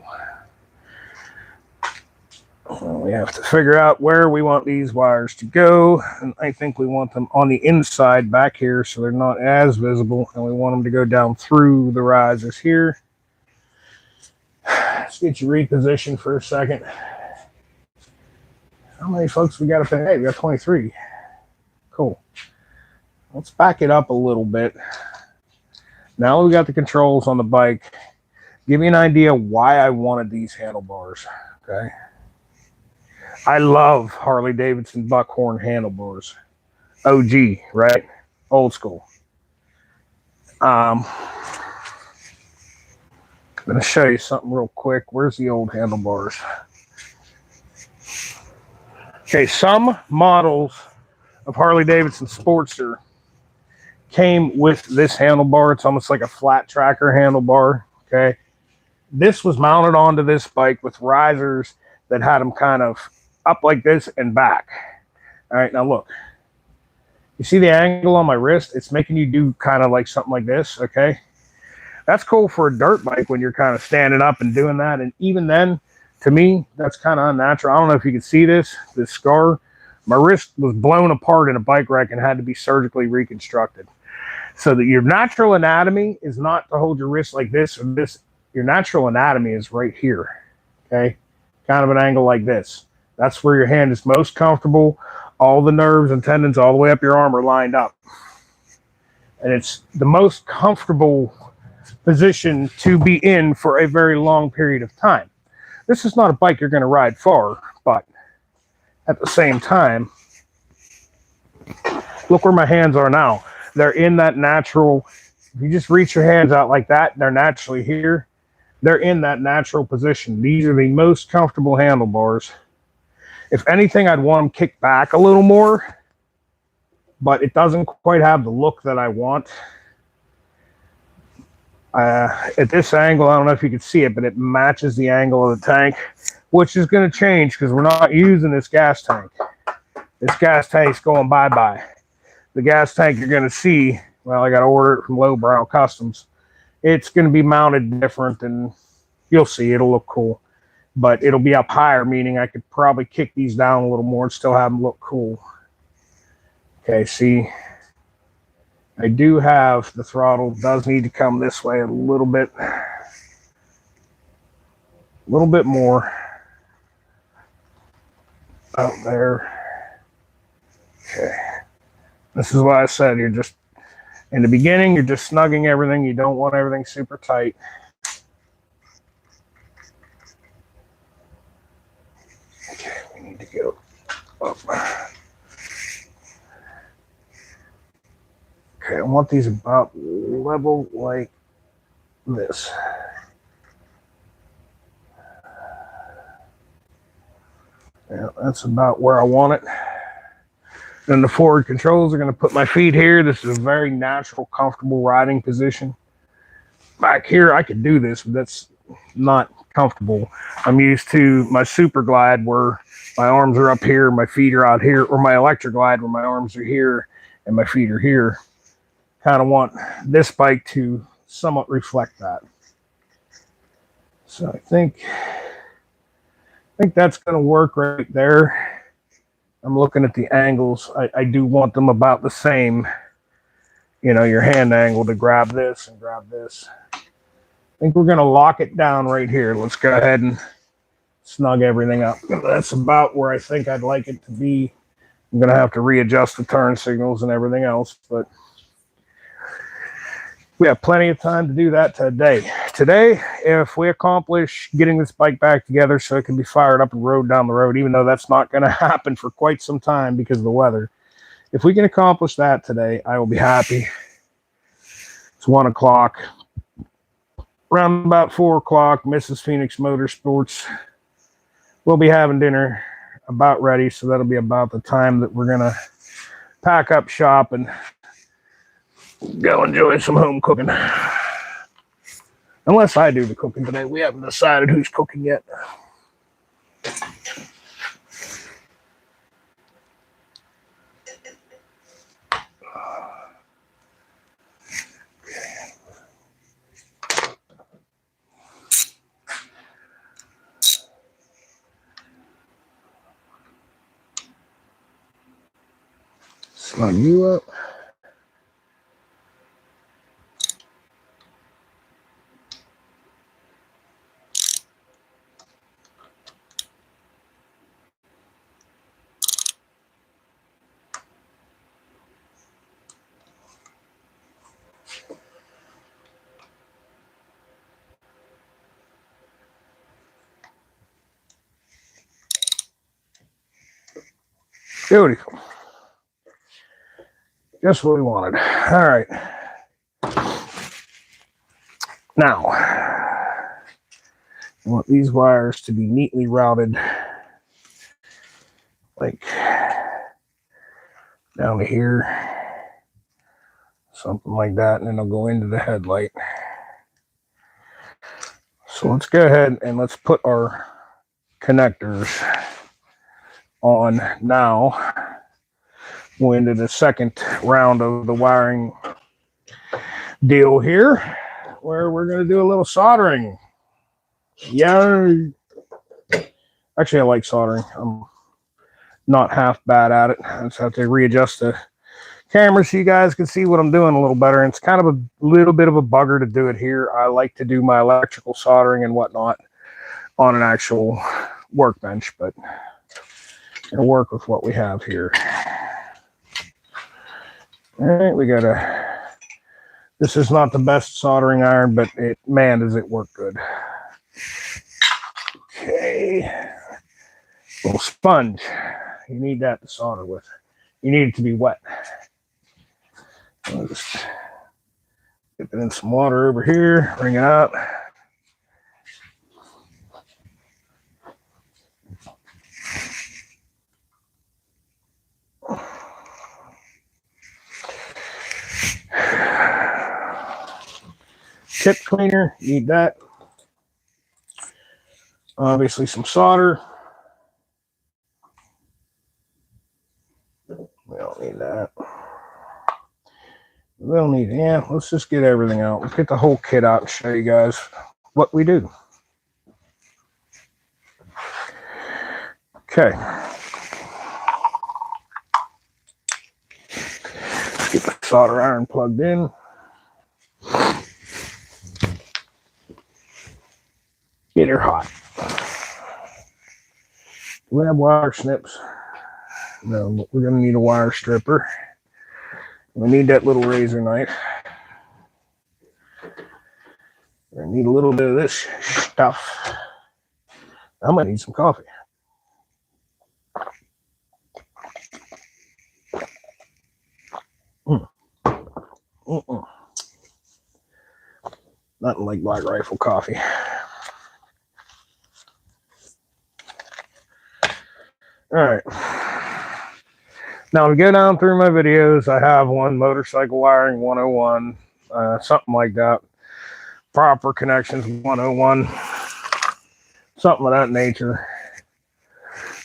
Well, we have to figure out where we want these wires to go, and I think we want them on the inside back here so they're not as visible, and we want them to go down through the risers here. It's get you repositioned for a second. How many folks we got up in? Hey, we got 23. Cool. Let's back it up a little bit. Now we got the controls on the bike. Give me an idea why I wanted these handlebars. Okay. I love Harley Davidson Buckhorn handlebars. OG, right? Old school. I'm going to show you something real quick. Where's the old handlebars? Okay, some models of Harley Davidson Sportster came with this handlebar. It's almost like a flat tracker handlebar. Okay. This was mounted onto this bike with risers that had them kind of up like this and back. All right, now look. You see the angle on my wrist? It's making you do kind of like something like this, okay? That's cool for a dirt bike when you're kind of standing up and doing that. And even then, to me, that's kind of unnatural. I don't know if you can see this scar. My wrist was blown apart in a bike wreck and had to be surgically reconstructed. So that your natural anatomy is not to hold your wrist like this or this. Your natural anatomy is right here, okay? Kind of an angle like this. That's where your hand is most comfortable. All the nerves and tendons all the way up your arm are lined up. And it's the most comfortable position to be in for a very long period of time. This is not a bike you're going to ride far, but at the same time, look where my hands are now. They're in that natural, if you just reach your hands out like that, they're naturally here. They're in that natural position. These are the most comfortable handlebars. If anything, I'd want them kicked back a little more, but it doesn't quite have the look that I want. At this angle, I don't know if you can see it, but it matches the angle of the tank, which is going to change because we're not using this gas tank. This gas tank's going bye-bye. The gas tank you're going to see, well, I got to order it from Lowbrow Customs. It's going to be mounted different, and you'll see. It'll look cool. But it'll be up higher, meaning I could probably kick these down a little more and still have them look cool. Okay, see, I do have the throttle. Does need to come this way a little bit more. Out there. Okay. This is why I said you're just, in the beginning, you're just snugging everything. You don't want everything super tight. Okay, we need to go up. Okay, I want these about level like this. Yeah, that's about where I want it. Then the forward controls are going to put my feet here. This is a very natural, comfortable riding position. Back here, I could do this, but that's not comfortable. I'm used to my Super Glide where my arms are up here, my feet are out here, or my Electric Glide where my arms are here and my feet are here. Kind of want this bike to somewhat reflect that. So I think that's going to work right there. I'm looking at the angles. I do want them about the same. You know, your hand angle to grab this and grab this. I think we're going to lock it down right here. Let's go ahead and snug everything up. That's about where I think I'd like it to be. I'm going to have to readjust the turn signals and everything else, but we have plenty of time to do that today. Today, if we accomplish getting this bike back together so it can be fired up and rode down the road, even though that's not going to happen for quite some time because of the weather, if we can accomplish that today, I will be happy. It's 1 o'clock. Around about 4 o'clock, Mrs. Phoenix Motorsports will be having dinner about ready, so that'll be about the time that we're going to pack up shop and go enjoy some home cooking. Unless I do the cooking today. We haven't decided who's cooking yet. Slug you up. Beautiful. Just what we wanted. All right. Now, I want these wires to be neatly routed, like down to here, something like that, and then they'll go into the headlight. So let's go ahead and let's put our connectors on now. We're into the second round of the wiring deal here, where we're going to do a little soldering. Yeah. Actually, I like soldering. I'm not half bad at it. I just have to readjust the camera so you guys can see what I'm doing a little better. And it's kind of a little bit of a bugger to do it here. I like to do my electrical soldering and whatnot on an actual workbench, but it'll work with what we have here. All right, we got this is not the best soldering iron, but man, does it work good. Okay. Little sponge. You need that to solder with. You need it to be wet. I'll just dip it in some water over here, bring it up. Chip cleaner, need that. Obviously some solder. We don't need that. We don't need, yeah, let's just get everything out. Let's get the whole kit out and show you guys what we do. Okay. Let's get the solder iron plugged in. Get her hot. Do we have wire snips? No, but we're going to need a wire stripper. We need that little razor knife. We're going to need a little bit of this stuff. I might need some coffee. Nothing like Black Rifle coffee. All right. Now, to go down through my videos, I have one motorcycle wiring 101, something like that. Proper connections 101, something of that nature.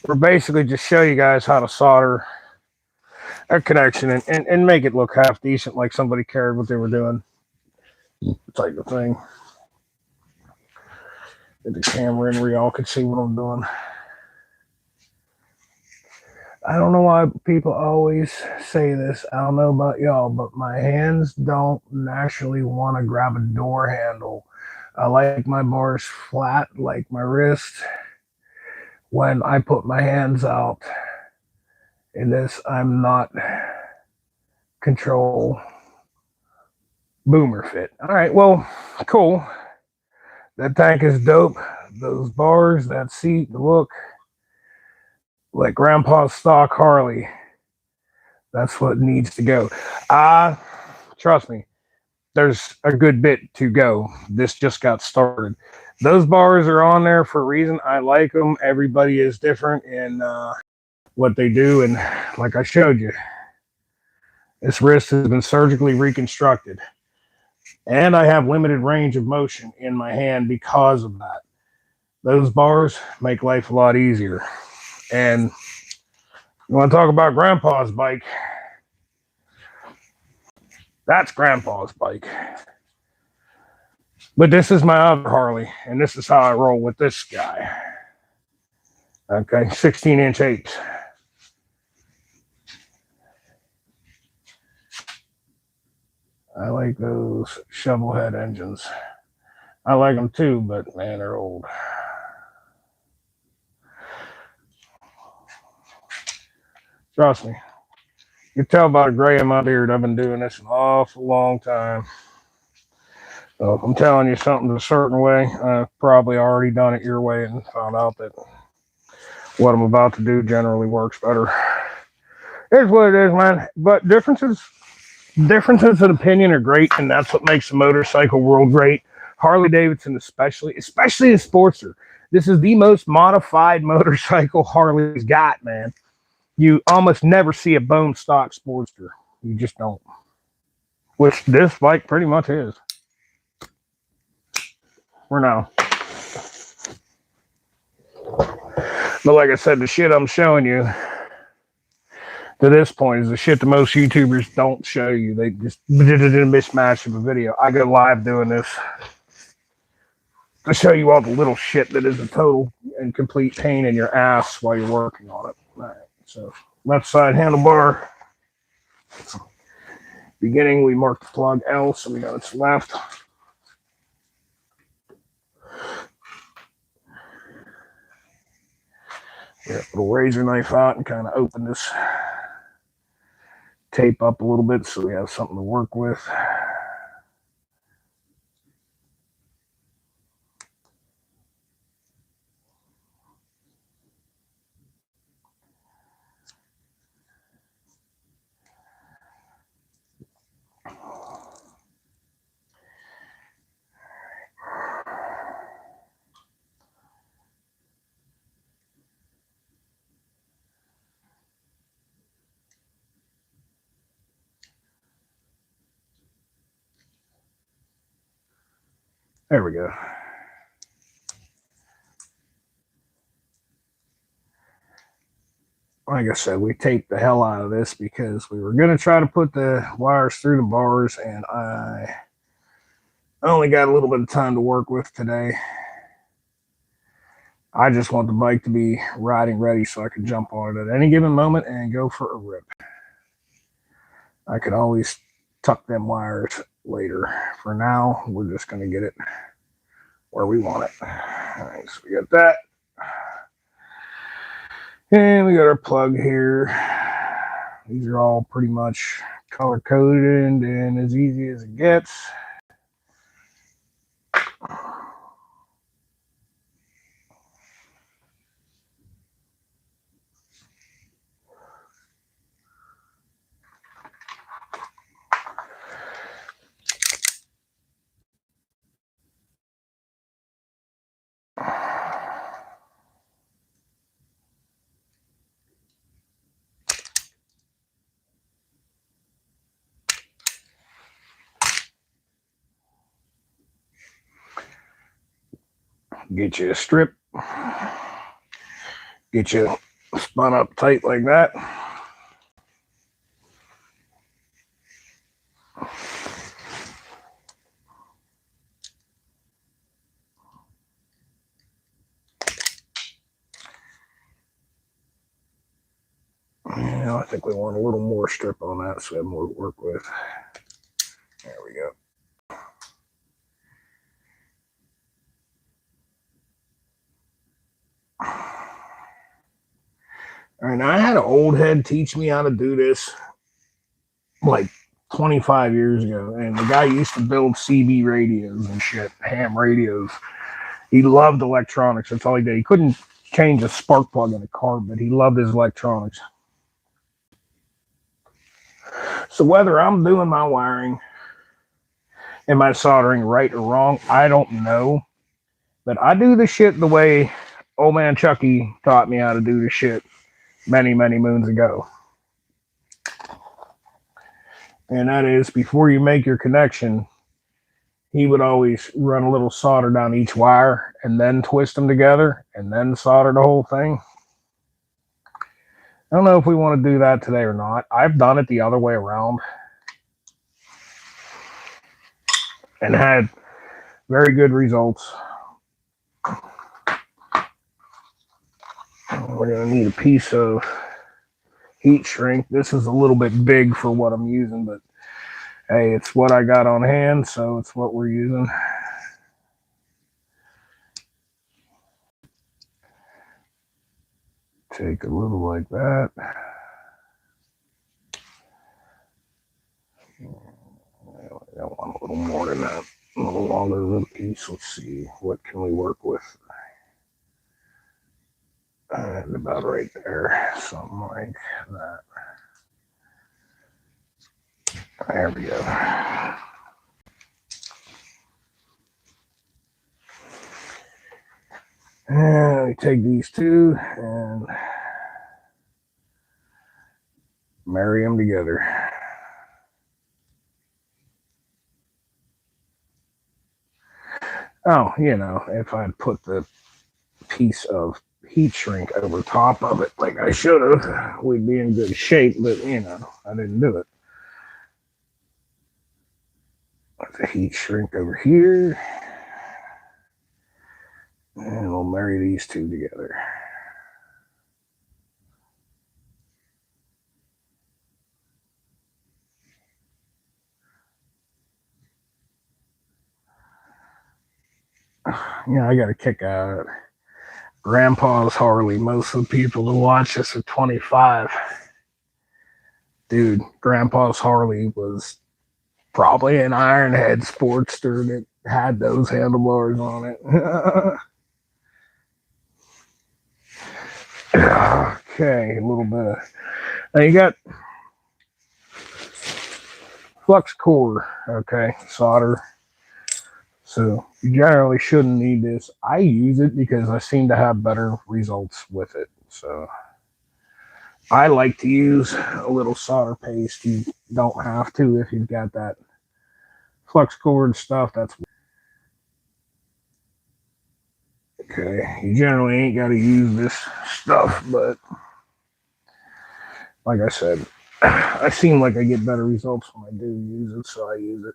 We're basically just show you guys how to solder a connection and make it look half decent, like somebody cared what they were doing. Type of thing. Get the camera in where y'all could see what I'm doing. I don't know why people always say this. I don't know about y'all, but my hands don't naturally want to grab a door handle. I like my bars flat, like my wrist. When I put my hands out in this, I'm not control boomer fit. All right, well, cool. That tank is dope. Those bars, that seat, the look. Like Grandpa's stock Harley. That's what needs to go. Trust me, there's a good bit to go. This just got started. Those bars are on there for a reason. I like them. Everybody is different in what they do. And like I showed you, this wrist has been surgically reconstructed. And I have limited range of motion in my hand because of that. Those bars make life a lot easier. And you want to talk about Grandpa's bike? That's Grandpa's bike. But this is my other Harley, and this is how I roll with this guy. Okay, 16-inch 8s. I like those shovel head engines. I like them too, but man, they're old. Trust me. You can tell by the gray in my beard, I've been doing this an awful long time. So if I'm telling you something a certain way, I've probably already done it your way and found out that what I'm about to do generally works better. Here's what it is, man. But differences in opinion are great, and that's what makes the motorcycle world great. Harley Davidson, especially the Sportster. This is the most modified motorcycle Harley's got, man. You almost never see a bone stock Sportster. You just don't. Which this bike pretty much is. For now. But like I said, the shit I'm showing you to this point is the shit that most YouTubers don't show you. They just did a mismatch of a video. I go live doing this to show you all the little shit that is a total and complete pain in your ass while you're working on it. All right, so left side handlebar. Beginning, we marked the plug L, so we know it's left. Get a little razor knife out and kind of open this tape up a little bit so we have something to work with. There we go. Like I said, we taped the hell out of this because we were going to try to put the wires through the bars, and I only got a little bit of time to work with today. I just want the bike to be riding ready so I can jump on it at any given moment and go for a rip. I could always tuck them wires later. For now, we're just going to get it where we want it. All right, so we got that. And we got our plug here. These are all pretty much color coded and as easy as it gets. Get you a strip. Get you spun up tight like that. I think we want a little more strip on that so we have more to work with. There we go. All right, now I had an old head teach me how to do this like 25 years ago, and the guy used to build CB radios and shit, ham radios. He loved electronics. That's all he did. He couldn't change a spark plug in a car, but he loved his electronics. So whether I'm doing my wiring and my soldering right or wrong, I don't know. But I do the shit the way old man Chucky taught me how to do the shit many, many moons ago. And that is, before you make your connection, he would always run a little solder down each wire and then twist them together and then solder the whole thing. I don't know if we want to do that today or not. I've done it the other way around and had very good results. We're going to need a piece of heat shrink. This is a little bit big for what I'm using, but hey, it's what I got on hand, so it's what we're using. Take a little like that. I want a little more than that. A little longer little piece. Let's see. What can we work with? And about right there. Something like that. There we go. And we take these two and marry them together. Oh, you know, if I'd put the piece of heat shrink over top of it like I should have, we'd be in good shape, but you know, I didn't do it. Put the heat shrink over here, and we'll marry these two together. Yeah, I got a kick out of it. Grandpa's Harley. Most of the people who watch this are 25. Dude, Grandpa's Harley was probably an Ironhead Sportster that had those handlebars on it. Okay, a little bit of. Now you got flux core, okay, solder. So you generally shouldn't need this. I use it because I seem to have better results with it. So I like to use a little solder paste. You don't have to if you've got that flux cord stuff. That's okay. You generally ain't got to use this stuff, but like I said, I seem like I get better results when I do use it, so I use it.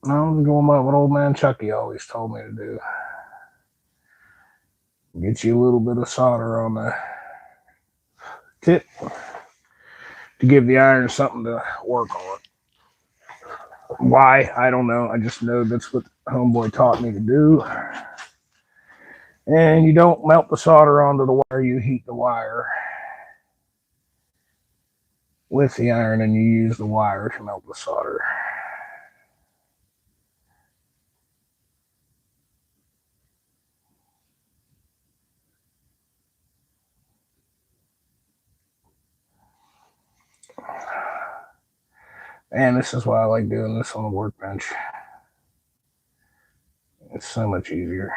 I'm going by what old man Chucky always told me to do. Get you a little bit of solder on the tip to give the iron something to work on. Why? I don't know. I just know that's what homeboy taught me to do. And you don't melt the solder onto the wire, you heat the wire with the iron and you use the wire to melt the solder. And this is why I like doing this on the workbench. It's so much easier.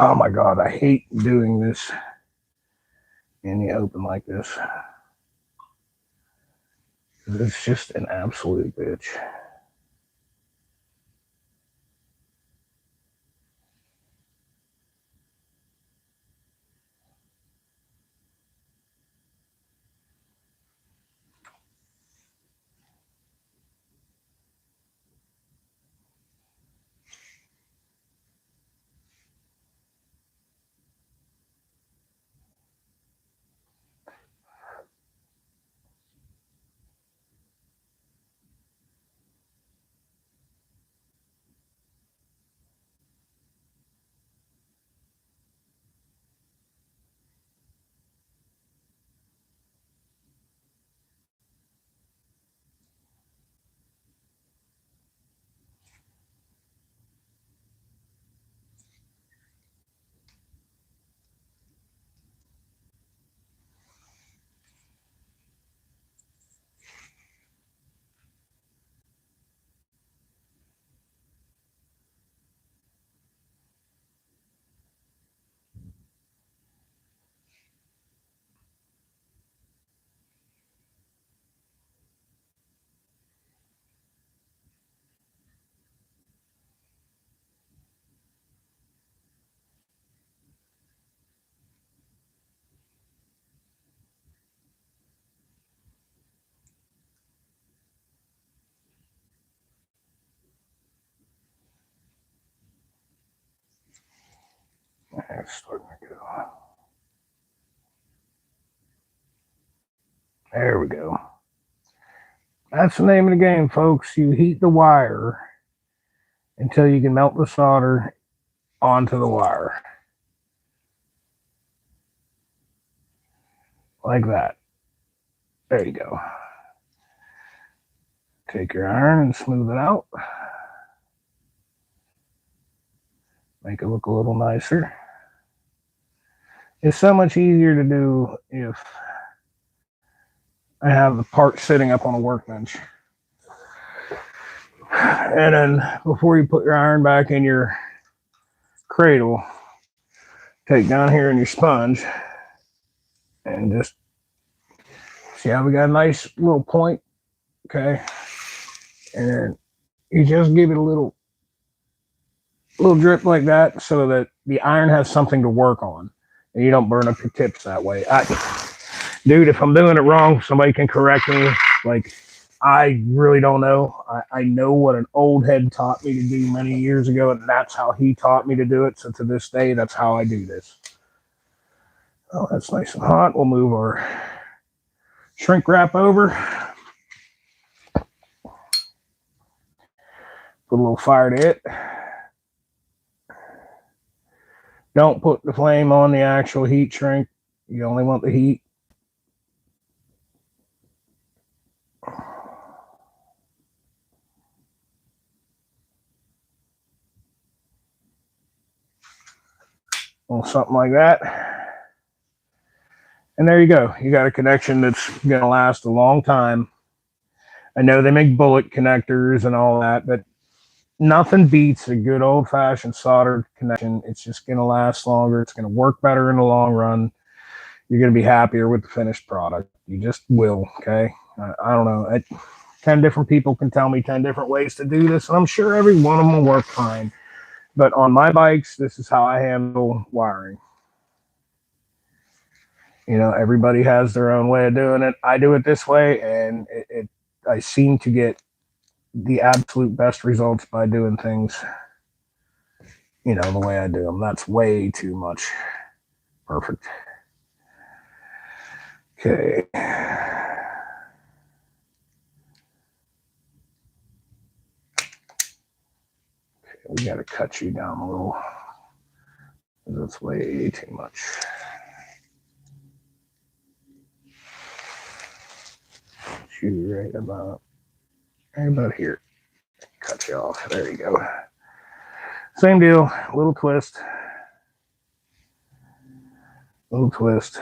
Oh my God, I hate doing this in the open like this. It's just an absolute bitch. It's starting to go. There we go. That's the name of the game, folks. You heat the wire until you can melt the solder onto the wire. Like that. There you go. Take your iron and smooth it out. Make it look a little nicer. It's so much easier to do if I have the part sitting up on a workbench. And then before you put your iron back in your cradle, take down here in your sponge and just see how we got a nice little point. Okay. And then you just give it a little drip like that so that the iron has something to work on and you don't burn up your tips that way. Dude, if I'm doing it wrong, somebody can correct me. Like, I really don't know. I know what an old head taught me to do many years ago, and that's how he taught me to do it. So to this day, that's how I do this. Oh, that's nice and hot. We'll move our shrink wrap over. Put a little fire to it. Don't put the flame on the actual heat shrink. You only want the heat. Or something like that. And there you go. You got a connection that's going to last a long time. I know they make bullet connectors and all that, but nothing beats a good old-fashioned soldered connection. It's just going to last longer. It's going to work better in the long run. You're going to be happier with the finished product. You just will, okay? I don't know. 10 different people can tell me 10 different ways to do this, and I'm sure every one of them will work fine. But on my bikes, this is how I handle wiring. You know, everybody has their own way of doing it. I do it this way, and I seem to get the absolute best results by doing things, you know, the way I do them. That's way too much. Perfect. Okay. We got to cut you down a little. That's way too much. You right about here. Cut you off. There you go. Same deal. Little twist. Little twist.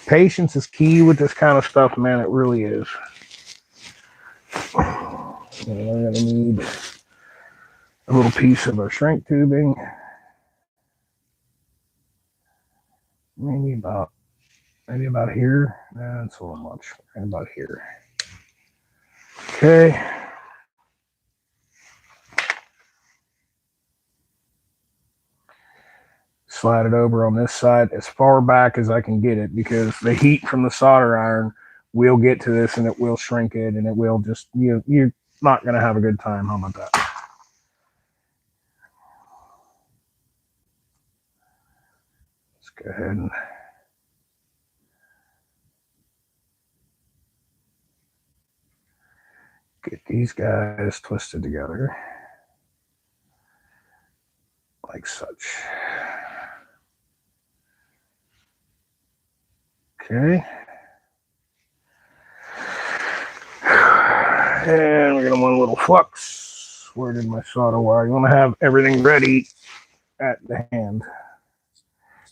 Patience is key with this kind of stuff, man. It really is. And we're going to need a little piece of our shrink tubing. maybe about here. That's a little much. Right about here. Okay. Slide it over on this side as far back as I can get it, because the heat from the solder iron will get to this and it will shrink it, and it will just, you're not going to have a good time. How about that? Let's go ahead and get these guys twisted together like such. Okay. And we're going to want a little flux. Where did my solder wire? You want to have everything ready at the hand.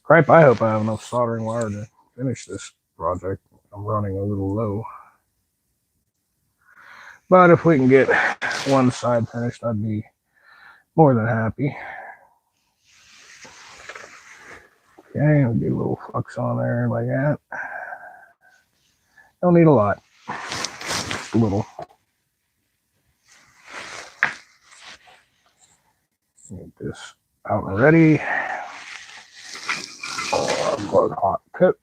Cripe, I hope I have enough soldering wire to finish this project. I'm running a little low. But if we can get one side finished, I'd be more than happy. Okay, we'll do a little flux on there like that. Don't need a lot. Just a little. Get this out and ready. Blood hot tip.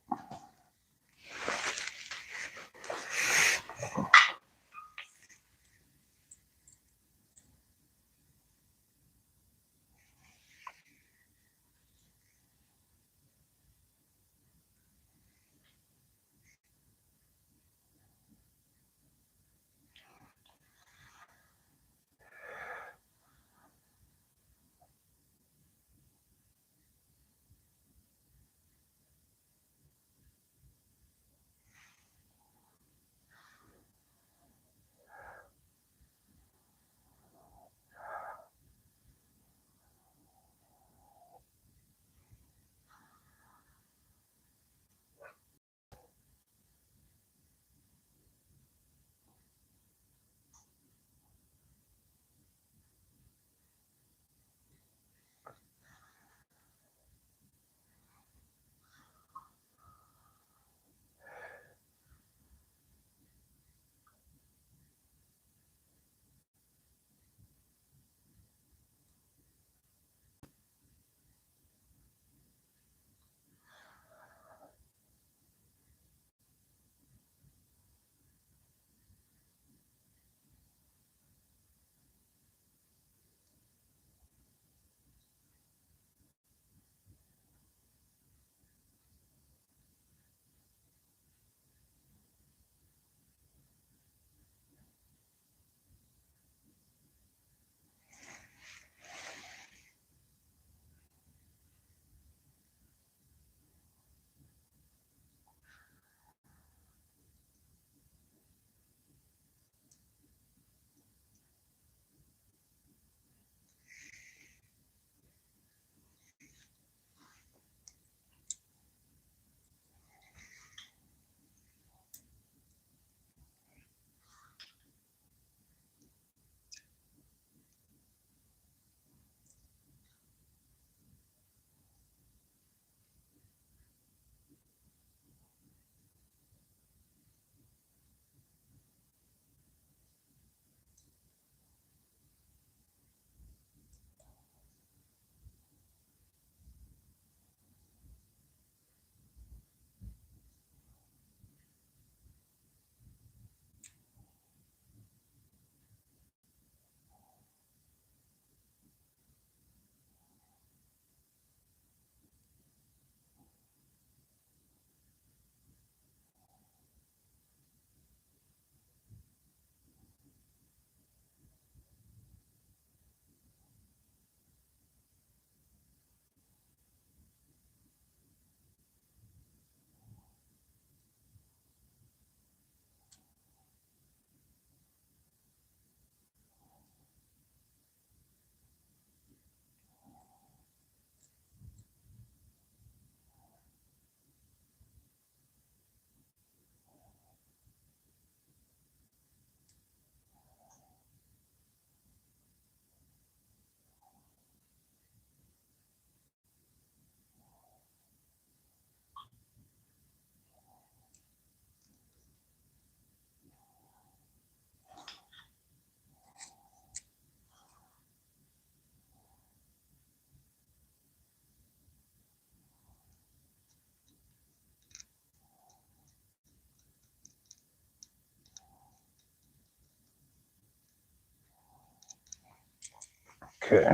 Okay.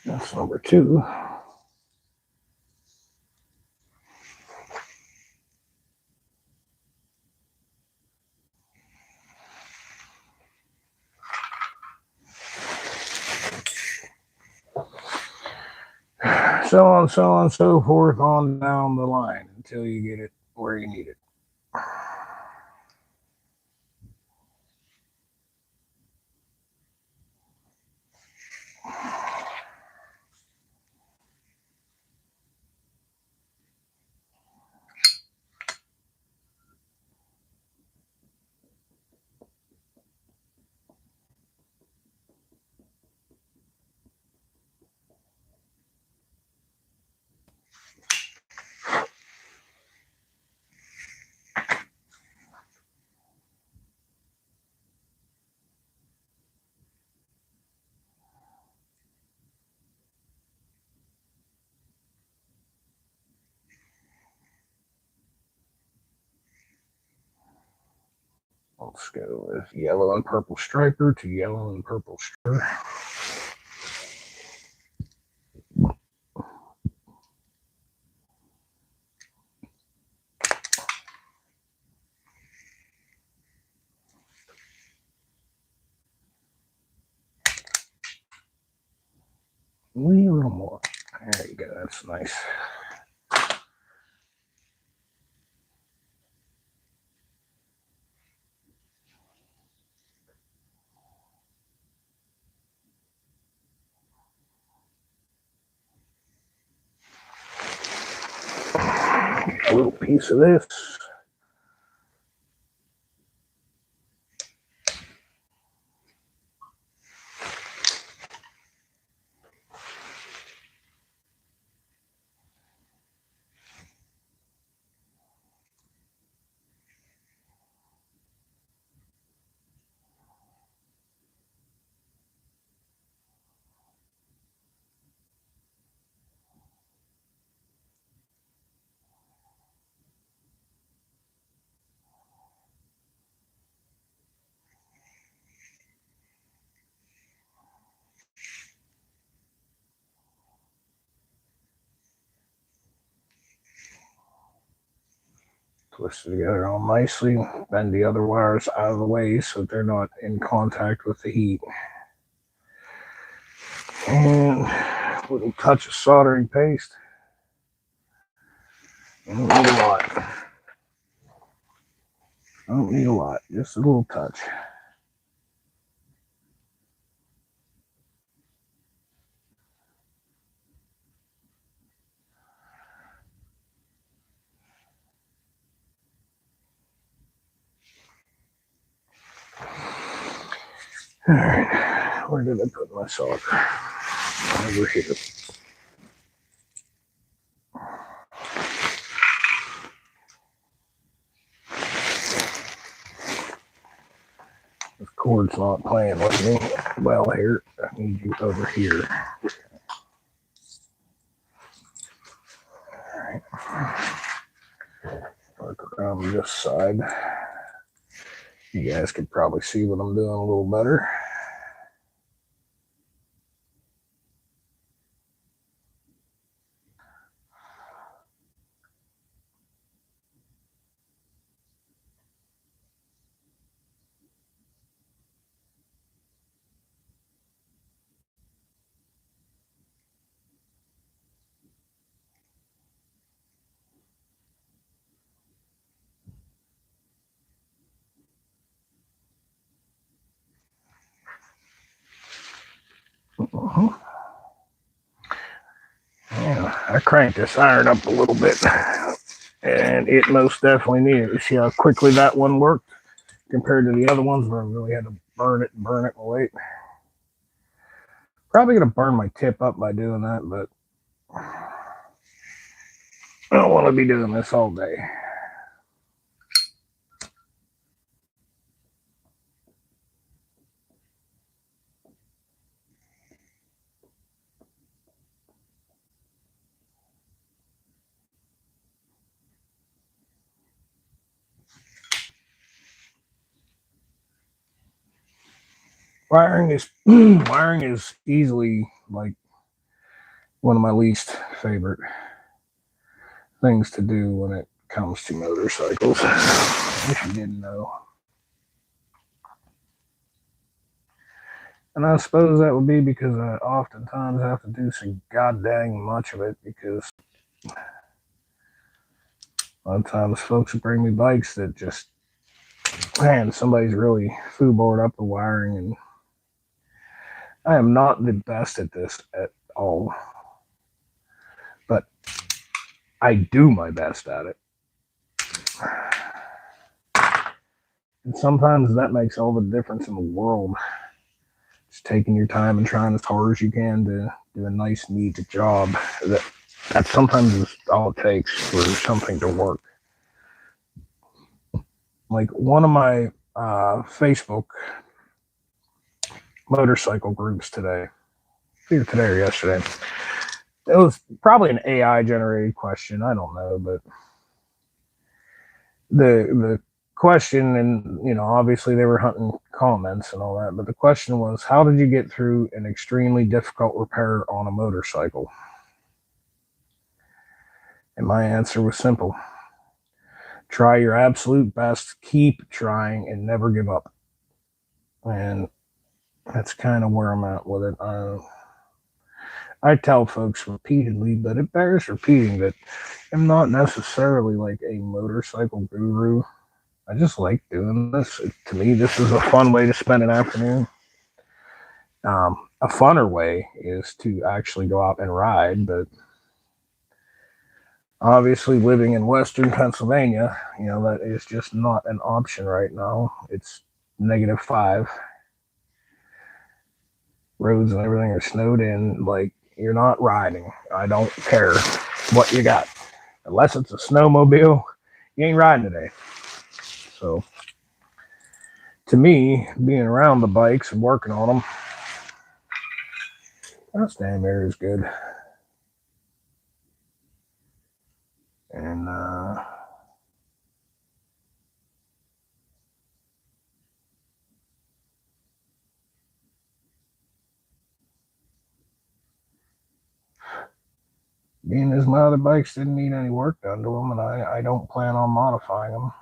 That's number 2. So on, so forth, on down the line until you get it where you need it. Let's go with yellow and purple striper to yellow and purple striper. A little more. There you go. That's nice. A little piece of this. Twist it together all nicely. Bend the other wires out of the way so that they're not in contact with the heat. And a little touch of soldering paste. I don't need a lot. I don't need a lot, just a little touch. All right, where did I put my solder? Over here. This cord's not playing with me. Well, here, I need you over here. All right. Work around this side. You guys can probably see what I'm doing a little better. Yeah, I cranked this iron up a little bit, and it most definitely needed it. See how quickly that one worked compared to the other ones where I really had to burn it and wait. Probably gonna burn my tip up by doing that, but I don't want to be doing this all day. wiring is easily like one of my least favorite things to do when it comes to motorcycles. If you didn't know. And I suppose that would be because I oftentimes have to do so goddamn much of it, because a lot of times folks will bring me bikes that just, man, somebody's really foobored up the wiring, and I am not the best at this at all. But I do my best at it. And sometimes that makes all the difference in the world. Just taking your time and trying as hard as you can to do a nice, neat job. That sometimes is all it takes for something to work. Like one of my Facebook motorcycle groups today, either today or yesterday, it was probably an AI generated question. I don't know, but the question, and obviously they were hunting comments and all that, but the question was, how did you get through an extremely difficult repair on a motorcycle? And my answer was simple: try your absolute best, keep trying, and never give up. And that's kind of where I'm at with it. I tell folks repeatedly, but it bears repeating, that I'm not necessarily like a motorcycle guru. I just like doing this. To me, this is a fun way to spend an afternoon. A funner way is to actually go out and ride, but obviously living in Western Pennsylvania, that is just not an option right now. It's -5. Roads and everything are snowed in. Like, you're not riding. I don't care what you got. Unless it's a snowmobile, you ain't riding today. So, to me, being around the bikes and working on them, that damn air is good. And being as my other bikes didn't need any work done to them, and I don't plan on modifying them.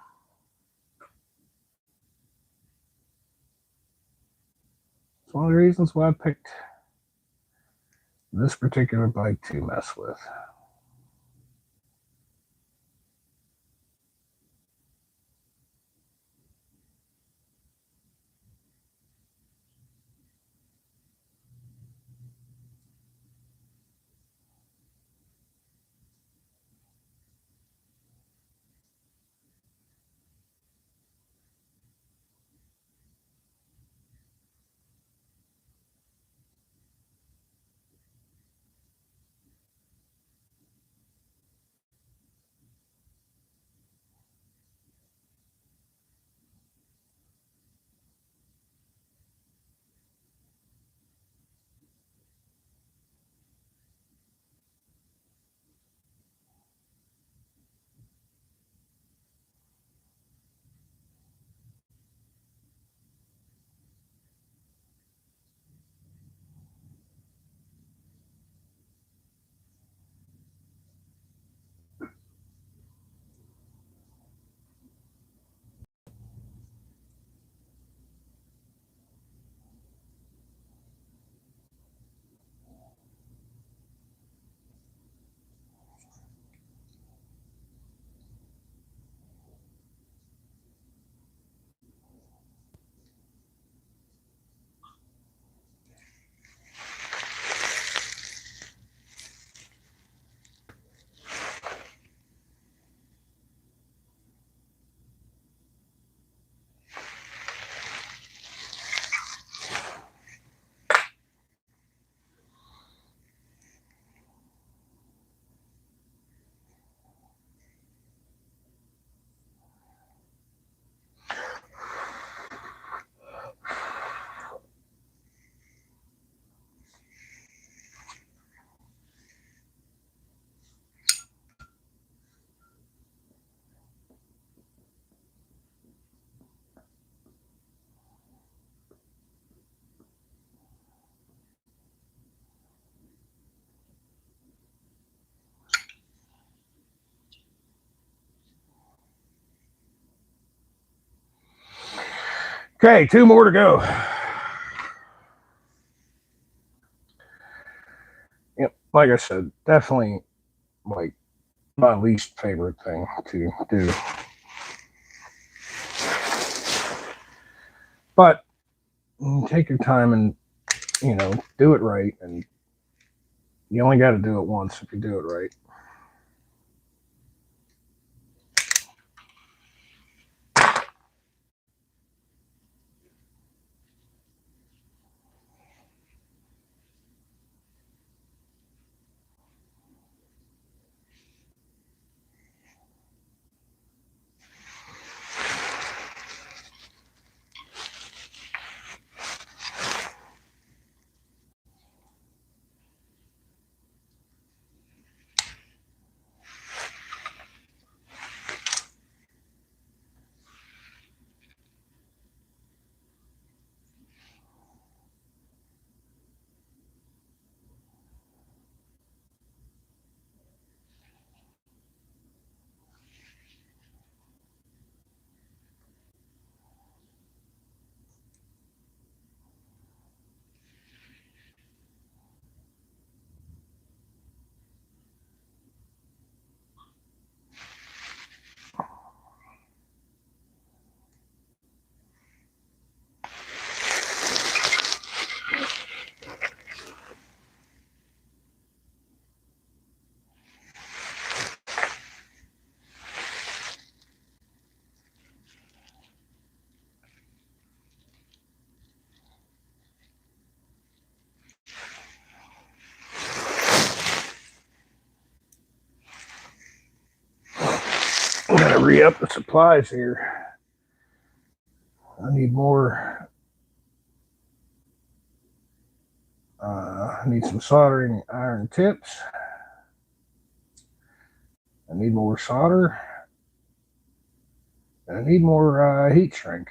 It's one of the reasons why I picked this particular bike to mess with. Okay, 2 more to go. Yep, like I said, definitely like my least favorite thing to do. But take your time and, you know, do it right. And you only got to do it once if you do it right. I'm going to re-up the supplies here. I need more. I need some soldering iron tips. I need more solder. And I need more heat shrink.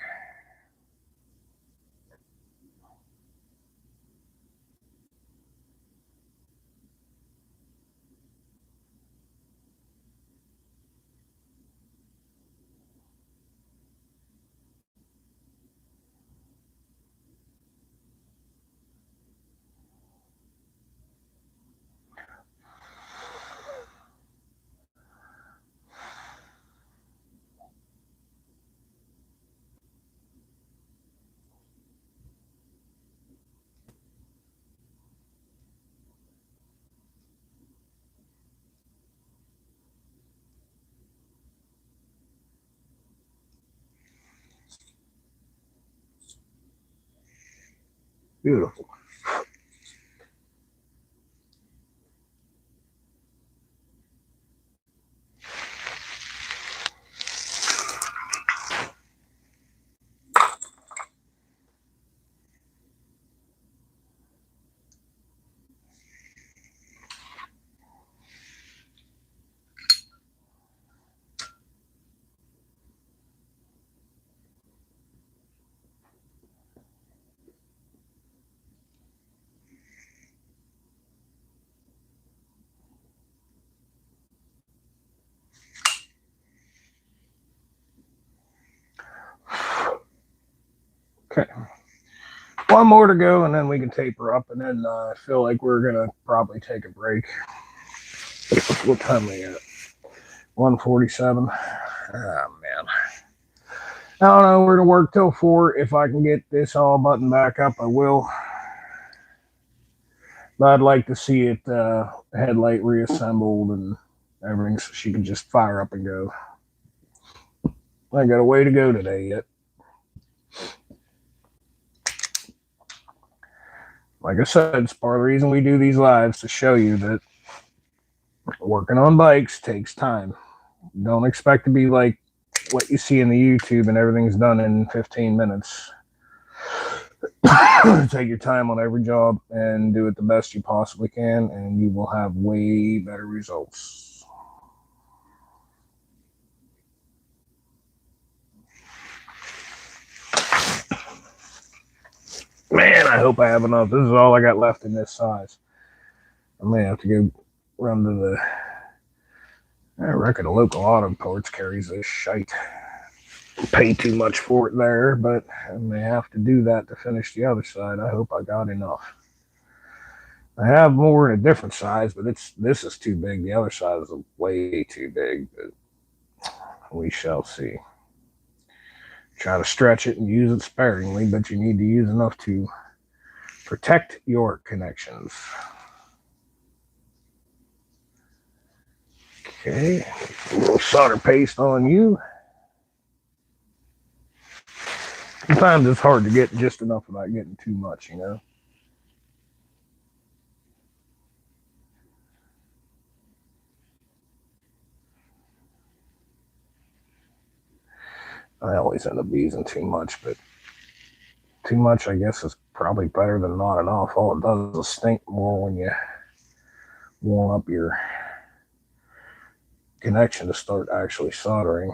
Beautiful. Okay. 1 more to go, and then we can taper up, and then I feel like we're going to probably take a break. What time are we at? 1:47. Oh, man. I don't know. We're going to work till 4. If I can get this all buttoned back up, I will. But I'd like to see it headlight reassembled and everything so she can just fire up and go. I got a way to go today yet. Like I said, it's part of the reason we do these lives, to show you that working on bikes takes time. Don't expect to be like what you see in the YouTube and everything's done in 15 minutes. Take your time on every job and do it the best you possibly can, and you will have way better results. Man, I hope I have enough. This is all I got left in this size. I may have to go run to the... I reckon a local auto parts carries this shite. pay too much for it there, but I may have to do that to finish the other side. I hope I got enough. I have more in a different size, but this is too big. The other side is way too big, but we shall see. Try to stretch it and use it sparingly, but you need to use enough to protect your connections. Okay, a little solder paste on you. Sometimes it's hard to get just enough without getting too much, you know. I always end up using too much, but too much, I guess, is probably better than not enough. All it does is stink more when you warm up your connection to start actually soldering.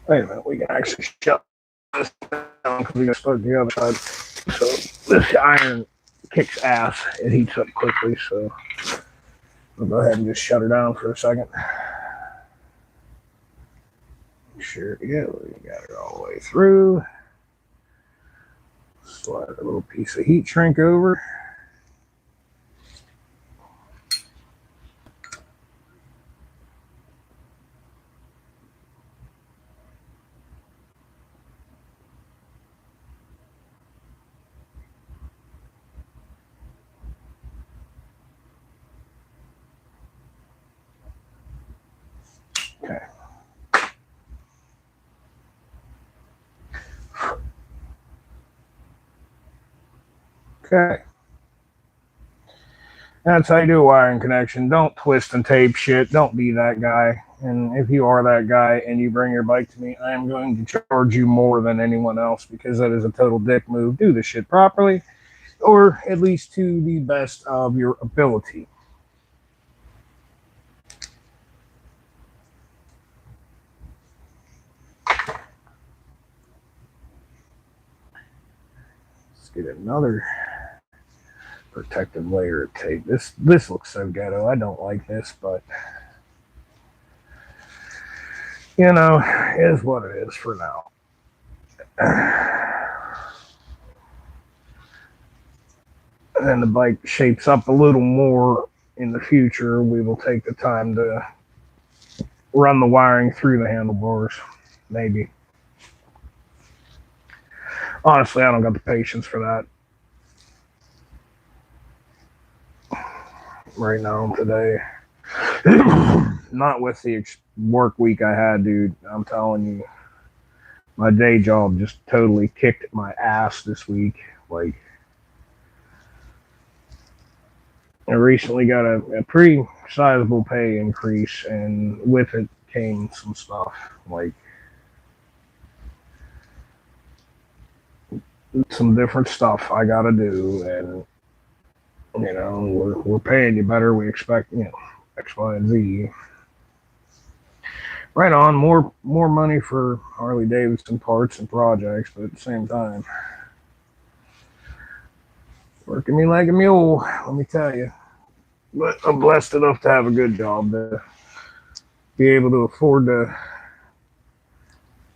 Wait a minute, we can actually shut this down because we got to start the other side. So this iron kicks ass. It heats up quickly, so I'll go ahead and just shut her down for a second. Sure, yeah, we got it all the way through. Slide a little piece of heat shrink over. Okay. Okay. That's how you do a wiring connection. Don't twist and tape shit. Don't be that guy. And if you are that guy and you bring your bike to me, I am going to charge you more than anyone else because that is a total dick move. Do this shit properly, or at least to the best of your ability. Let's get another protective layer of tape. This looks so ghetto. I don't like this, but you know, it is what it is for now. And then the bike shapes up a little more in the future. We will take the time to run the wiring through the handlebars, maybe. Honestly, I don't got the patience for that right now today. Not with the work week I had, dude. I'm telling you, my day job just totally kicked my ass this week. Like, I recently got a pretty sizable pay increase, and with it came some stuff like some different stuff I got to do, and you know, we're paying you better. We expect, you know, X, Y, and Z. Right on, more money for Harley Davidson parts and projects, but at the same time, working me like a mule, let me tell you. But I'm blessed enough to have a good job to be able to afford to,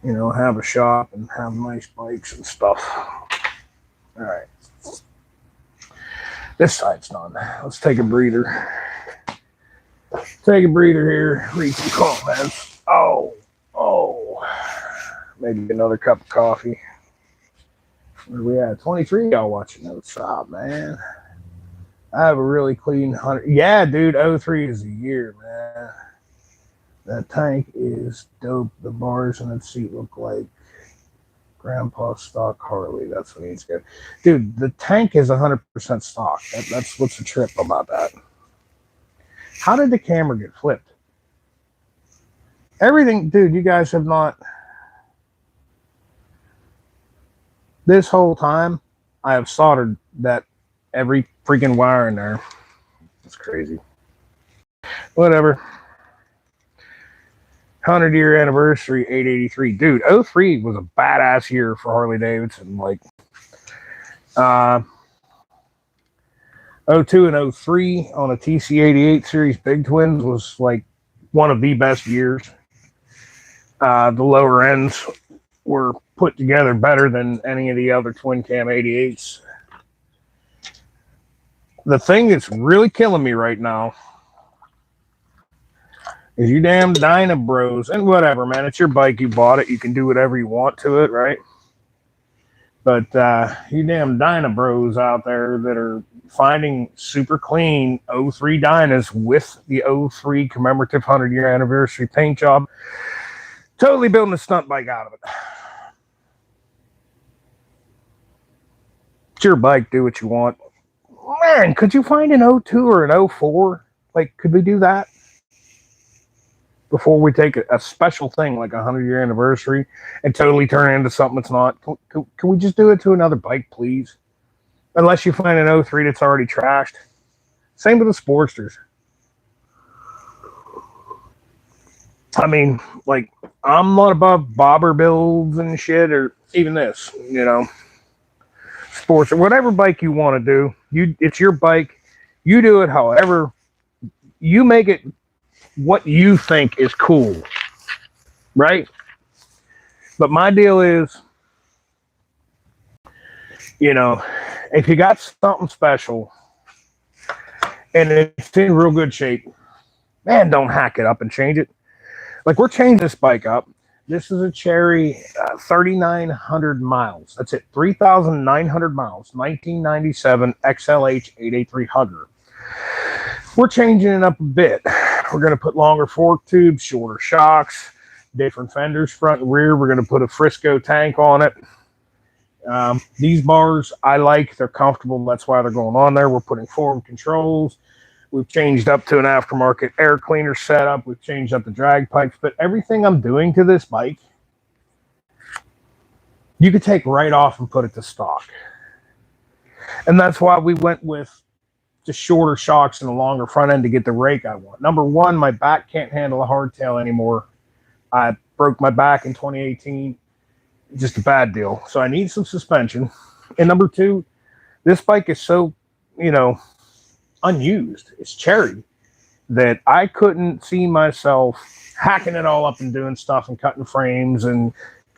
you know, have a shop and have nice bikes and stuff. All right. This side's done. Let's take a breather. Take a breather here. Read some comments. Oh. Maybe another cup of coffee. Where are we at? 23 y'all watching. What's up, man? I have a really clean 100. Yeah, dude, 03 is a year, man. That tank is dope. The bars and the seat look like Grandpa's stock Harley. That's what he's got. Dude, the tank is 100% stock. That's what's the trip about that. How did the camera get flipped? Everything, dude, you guys have not. This whole time, I have soldered that every freaking wire in there. It's crazy. Whatever. 100-year anniversary, 883. Dude, 03 was a badass year for Harley Davidson. Like, 02 and 03 on a TC88 series Big Twins was like one of the best years. The lower ends were put together better than any of the other twin cam 88s. The thing that's really killing me right now is you damn Dyna bros, and whatever, man, it's your bike, you bought it, you can do whatever you want to it, right? But you damn Dyna bros out there that are finding super clean 03 Dynas with the 03 commemorative 100-year anniversary paint job, totally building a stunt bike out of it. It's your bike, do what you want. Man, could you find an 02 or an 04? Like, could we do that before we take a special thing like a 100-year anniversary and totally turn it into something it's not? Can we just do it to another bike, please? Unless you find an 03 that's already trashed. Same with the Sportsters. I mean, like, I'm not above bobber builds and shit, or even this, you know, sports or whatever bike you want to do. It's your bike. You do it however you make it, what you think is cool, right? But my deal is, you know, if you got something special and it's in real good shape, man, don't hack it up and change it. Like, we're changing this bike up. This is a Cherry 3,900 miles. That's it, 3,900 miles, 1997 XLH 883 Hugger. We're changing it up a bit. We're going to put longer fork tubes, shorter shocks, different fenders, front and rear. We're going to put a Frisco tank on it. These bars, I like. They're comfortable. That's why they're going on there. We're putting forward controls. We've changed up to an aftermarket air cleaner setup. We've changed up the drag pipes. But everything I'm doing to this bike, you could take right off and put it to stock. And that's why we went with the shorter shocks and a longer front end to get the rake I want. Number one, my back can't handle a hardtail anymore. I broke my back in 2018. Just a bad deal. So I need some suspension. And number two, this bike is so, you know, unused. It's Cherry that I couldn't see myself hacking it all up and doing stuff and cutting frames and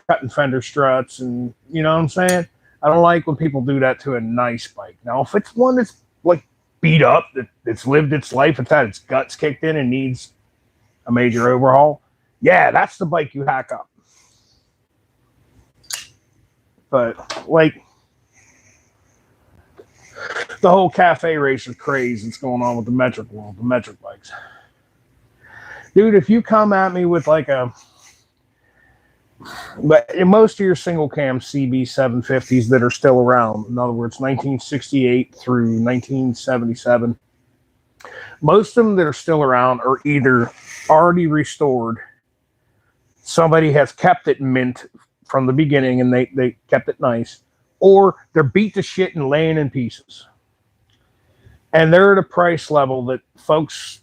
cutting fender struts, and you know what I'm saying? I don't like when people do that to a nice bike. Now, if it's one that's like beat up, that's lived its life, it's had its guts kicked in and needs a major overhaul, yeah, that's the bike you hack up. But like, the whole cafe racer craze that's going on with the metric world, the metric bikes. Dude, if you come at me with like but in most of your single cam CB 750s that are still around, in other words, 1968 through 1977, most of them that are still around are either already restored, somebody has kept it mint from the beginning and they kept it nice, or they're beat to shit and laying in pieces. And they're at a price level that folks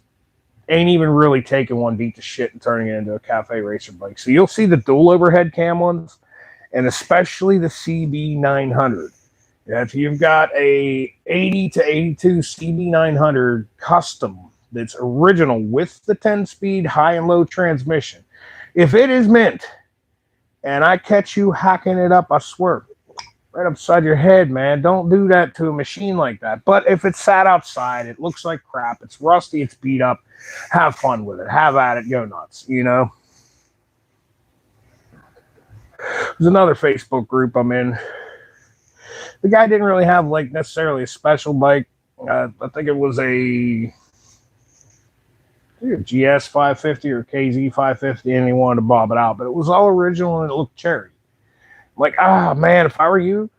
ain't even really taking one beat to shit and turning it into a cafe racer bike. So you'll see the dual overhead cam ones, and especially the CB 900. If you've got a 80 to 82 CB 900 custom that's original with the 10-speed high and low transmission, if it is mint and I catch you hacking it up, I swear, right upside your head, man. Don't do that to a machine like that. But if it's sat outside, it looks like crap, it's rusty, it's beat up, have fun with it. Have at it, go nuts, you know? There's another Facebook group I'm in. The guy didn't really have like necessarily a special bike. I think it was a GS 550 or KZ 550, and he wanted to bob it out, but it was all original and it looked cherry. Like, man, if I were you,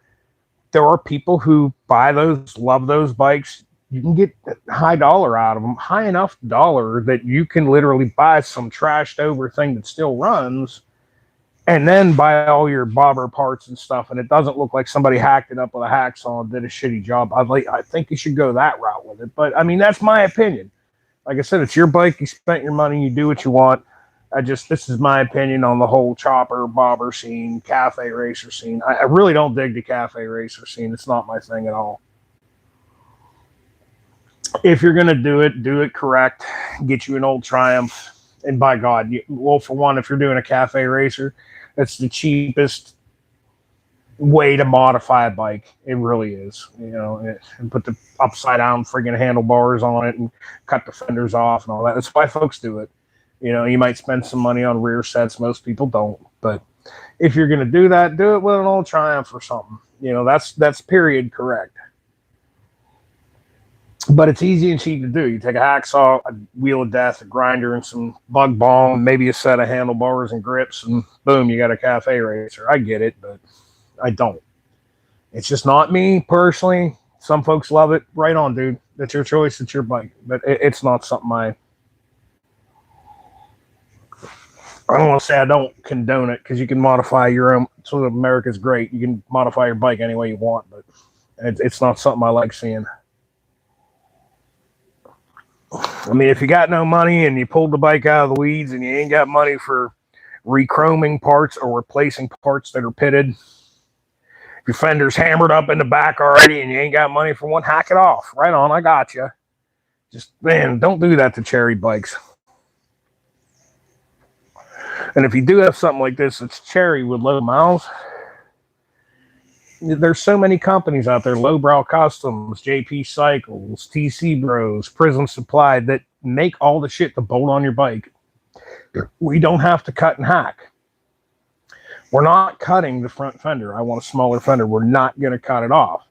there are people who buy those, love those bikes. You can get high dollar out of them, high enough dollar that you can literally buy some trashed over thing that still runs, and then buy all your bobber parts and stuff, and it doesn't look like somebody hacked it up with a hacksaw and did a shitty job. I think you should go that route with it. But I mean, that's my opinion. Like I said, it's your bike. You spent your money. You do what you want. This is my opinion on the whole chopper, bobber scene, cafe racer scene. I really don't dig the cafe racer scene. It's not my thing at all. If you're going to do it correct. Get you an old Triumph. And by God, well, for one, if you're doing a cafe racer, that's the cheapest way to modify a bike. It really is. You know, and put the upside down friggin' handlebars on it and cut the fenders off and all that. That's why folks do it. You know, you might spend some money on rear sets. Most people don't. But if you're going to do that, do it with an old Triumph or something. You know, that's period correct. But it's easy and cheap to do. You take a hacksaw, a wheel of death, a grinder, and some bug balm, maybe a set of handlebars and grips, and boom, you got a cafe racer. I get it, but I don't. It's just not me personally. Some folks love it. Right on, dude. That's your choice. It's your bike. But it's not something I don't want to say I don't condone it, because you can modify your own. So America's great. You can modify your bike any way you want, but it's not something I like seeing. I mean, if you got no money and you pulled the bike out of the weeds and you ain't got money for rechroming parts or replacing parts that are pitted, if your fender's hammered up in the back already and you ain't got money for one, hack it off. Right on, I got you. Just, man, don't do that to cherry bikes. And if you do have something like this, it's cherry with low miles. There's so many companies out there, Lowbrow Customs, JP Cycles, TC Bros, Prism Supply, that make all the shit to bolt on your bike. We don't have to cut and hack. We're not cutting the front fender. I want a smaller fender. We're not going to cut it off.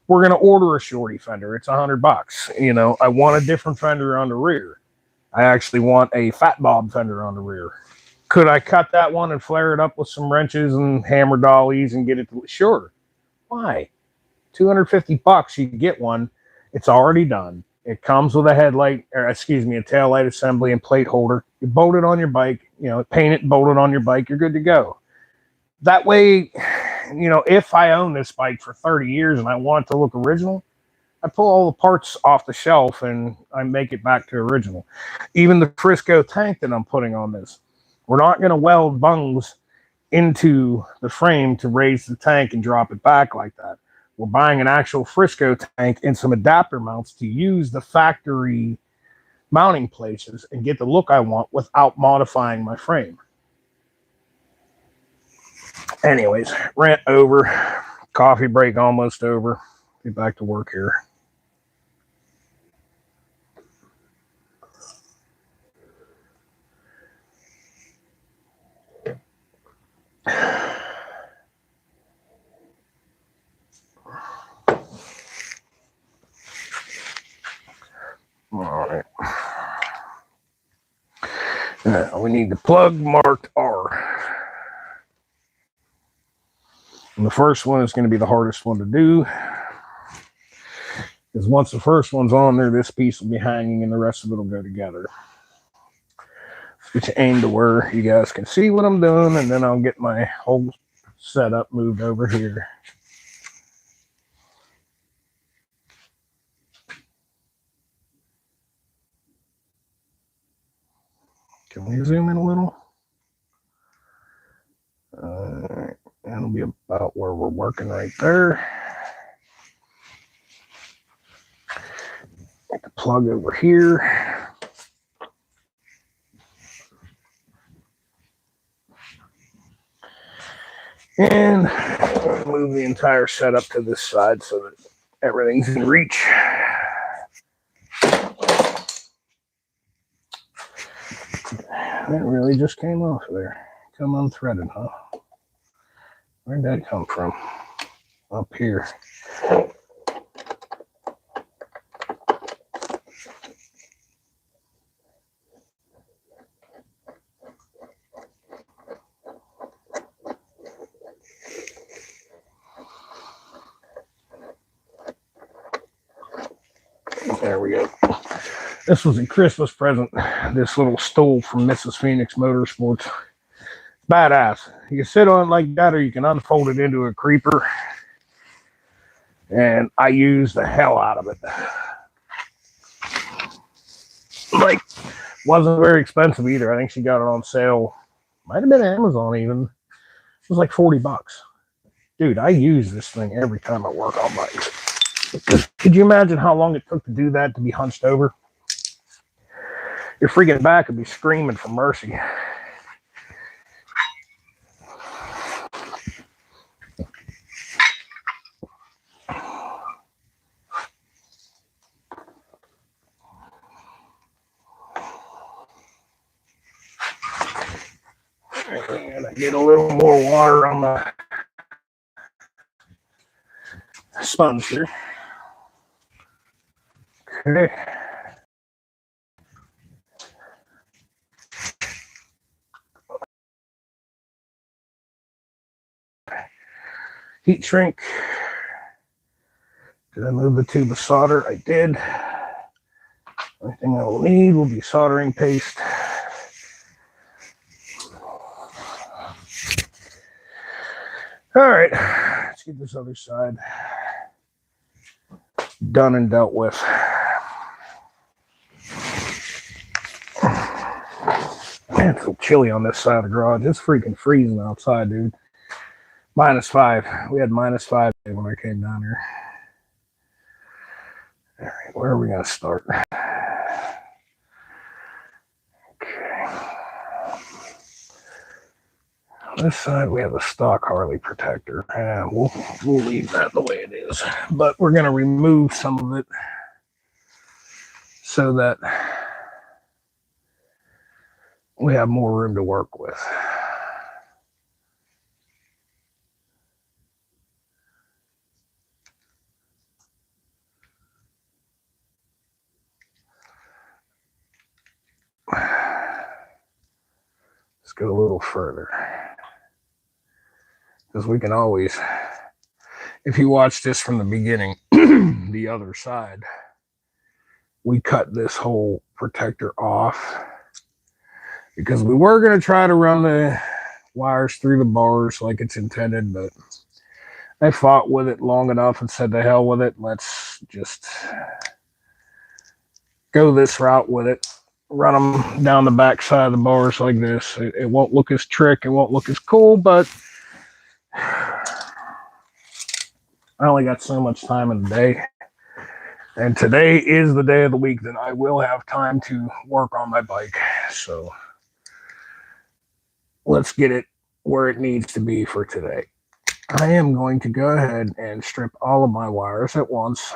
We're going to order a shorty fender. It's $100. You know, I want a different fender on the rear. I actually want a fat bob fender on the rear. Could I cut that one and flare it up with some wrenches and hammer dollies and get it to, sure. Why? $250, you can get one. It's already done. It comes with a headlight, or excuse me, a tail light assembly and plate holder. You bolt it on your bike, you know, paint it, bolt it on your bike, you're good to go. That way, you know, if I own this bike for 30 years and I want it to look original, I pull all the parts off the shelf and I make it back to original. Even the Frisco tank that I'm putting on this, we're not going to weld bungs into the frame to raise the tank and drop it back like that. We're buying an actual Frisco tank and some adapter mounts to use the factory mounting places and get the look I want without modifying my frame. Anyways, rant over. Coffee break almost over. Get back to work here. All right. Now we need the plug marked R. And the first one is going to be the hardest one to do. Because once the first one's on there, this piece will be hanging and the rest of it will go together. Switch aim to where you guys can see what I'm doing, and then I'll get my whole setup moved over here. Can we zoom in a little? That'll be about where we're working right there. Get the plug over here. And Move the entire setup to this side so that everything's in reach. That really just came off there. Come unthreaded, huh? Where'd that come from? Up here. There we go. This was a Christmas present. This little stool from Mrs. Phoenix Motorsports. Badass. You can sit on it like that, or you can unfold it into a creeper. And I use the hell out of it. Like, wasn't very expensive either. I think she got it on sale. Might have been Amazon even. It was like $40. Dude, I use this thing every time I work on bikes. Could you imagine how long it took to do that, to be hunched over? Your freaking back would be screaming for mercy. And I get a little more water on the sponge here. Okay. Heat shrink. Did I move the tube of solder? I did. Only thing I will need will be soldering paste. All right, let's get this other side done and dealt with. Man, it's so chilly on this side of the garage. It's freaking freezing outside, dude. -5. We had -5 when I came down here. All right, where are we going to start? Okay. On this side, we have a stock Harley protector. We'll leave that the way it is. But we're going to remove some of it so that we have more room to work with. Let's go a little further. Because we can always, if you watch this from the beginning, the other side, we cut this whole protector off because we were going to try to run the wires through the bars like it's intended, but I fought with it long enough and said to hell with it. Let's just go this route with it. Run them down the back side of the bars like this. It won't look as trick. It won't look as cool, but I only got so much time in the day. And today is the day of the week that I will have time to work on my bike. So let's get it where it needs to be for today. I am going to go ahead and strip all of my wires at once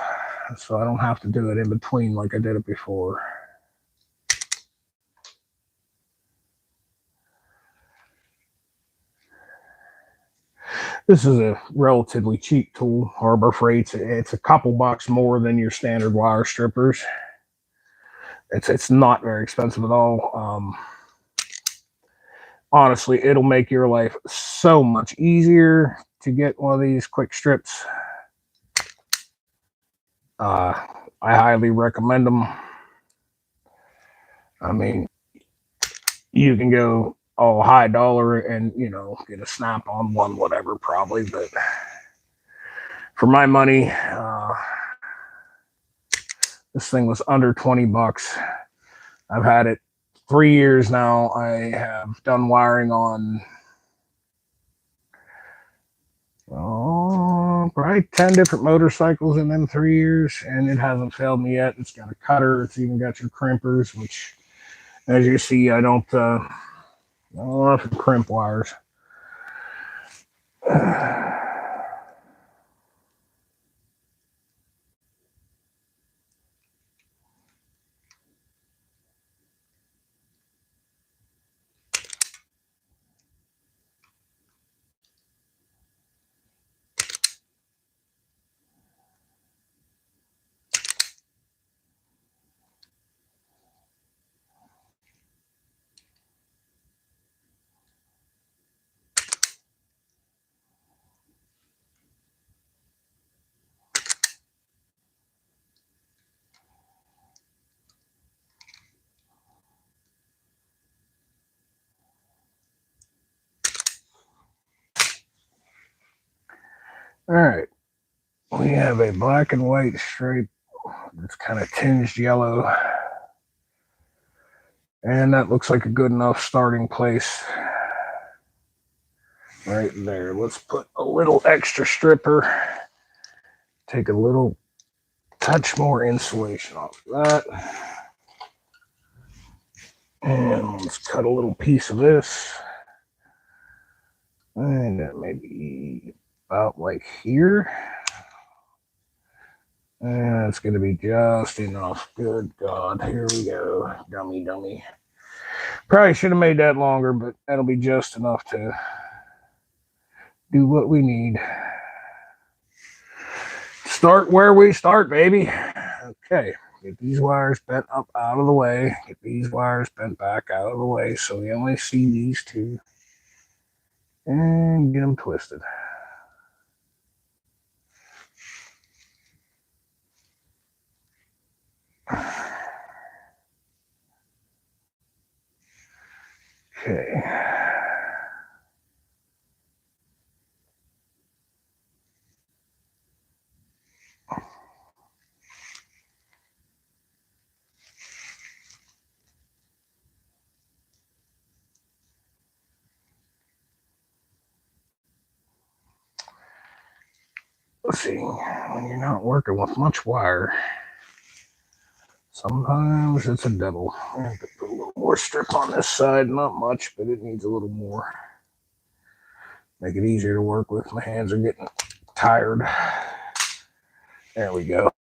so I don't have to do it in between like I did it before. This is a relatively cheap tool, Harbor Freight. It's a couple bucks more than your standard wire strippers. It's not very expensive at all. Honestly, it'll make your life so much easier to get one of these quick strips. I highly recommend them. I mean, you can go all high dollar and, you know, get a snap-on one, whatever, probably, but for my money, this thing was under 20 bucks. I've had it 3 years now. I have done wiring on probably 10 different motorcycles in them 3 years, and it hasn't failed me yet. It's got a cutter. It's even got your crimpers, which, as you see, I don't often crimp wires. All right, we have a black and white stripe that's kind of tinged yellow. And that looks like a good enough starting place right there. Let's put a little extra stripper. Take a little touch more insulation off of that. And let's cut a little piece of this. And that may be about like here. And it's going to be just enough. Good God. Here we go. Dummy. Probably should have made that longer, but that'll be just enough to do what we need. Start where we start, baby. Okay. Get these wires bent up out of the way. Get these wires bent back out of the way so we only see these two. And get them twisted. Okay. Let's see. When you're not working with much wire, sometimes it's a devil. I have to put a little more strip on this side. Not much, but it needs a little more. Make it easier to work with. My hands are getting tired. There we go.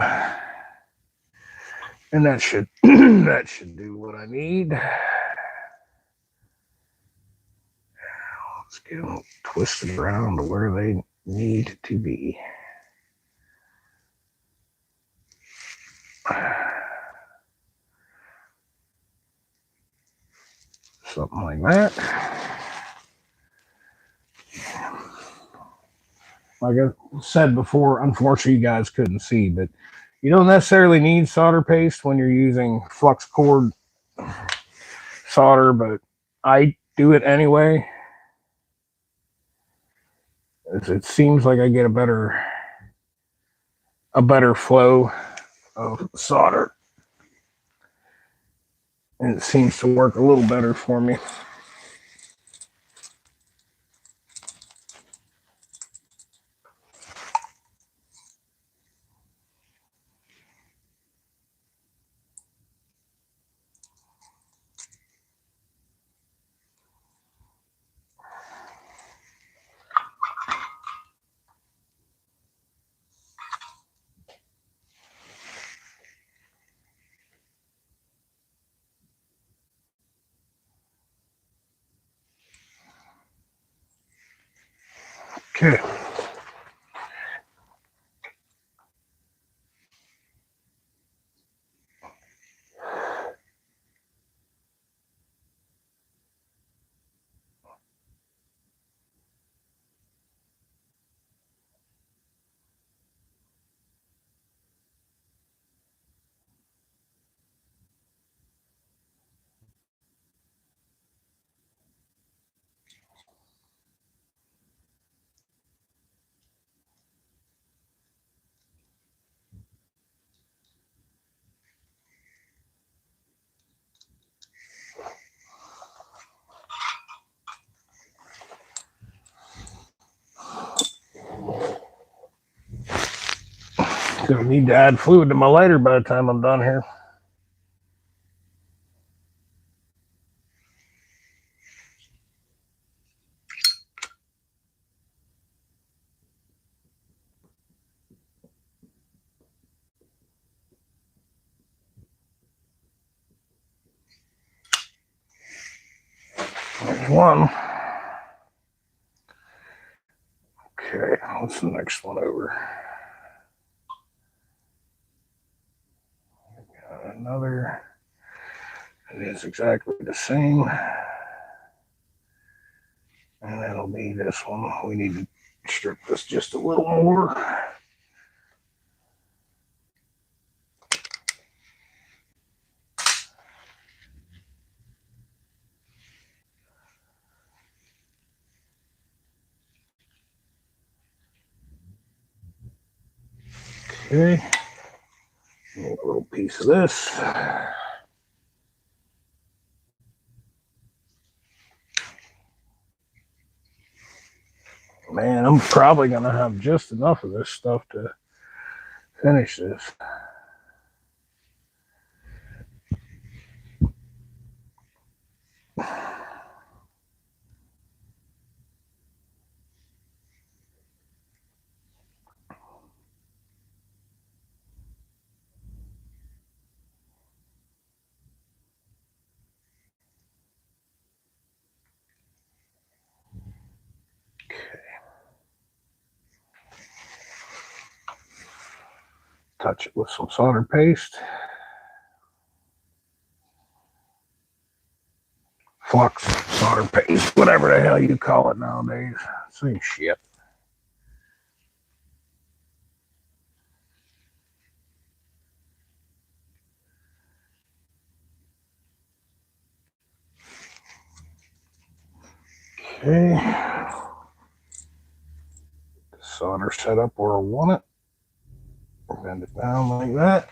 And that should that should do what I need. Let's get them twisted around to where they need to be. Something like that. Like I said before, unfortunately you guys couldn't see, but you don't necessarily need solder paste when you're using flux cord solder, but I do it anyway. It seems like I get a better flow of solder. And it seems to work a little better for me. Okay. Gonna need to add fluid to my lighter by the time I'm done here. There's one. Okay, what's the next one over? Got another. It is exactly the same. And that'll be this one. We need to strip this just a little more. Okay. A little piece of this. Man, I'm probably going to have just enough of this stuff to finish this. Touch it with some solder paste. Flux, solder paste, whatever the hell you call it nowadays. Same shit. Okay. Solder set up where I want it. Bend it down like that.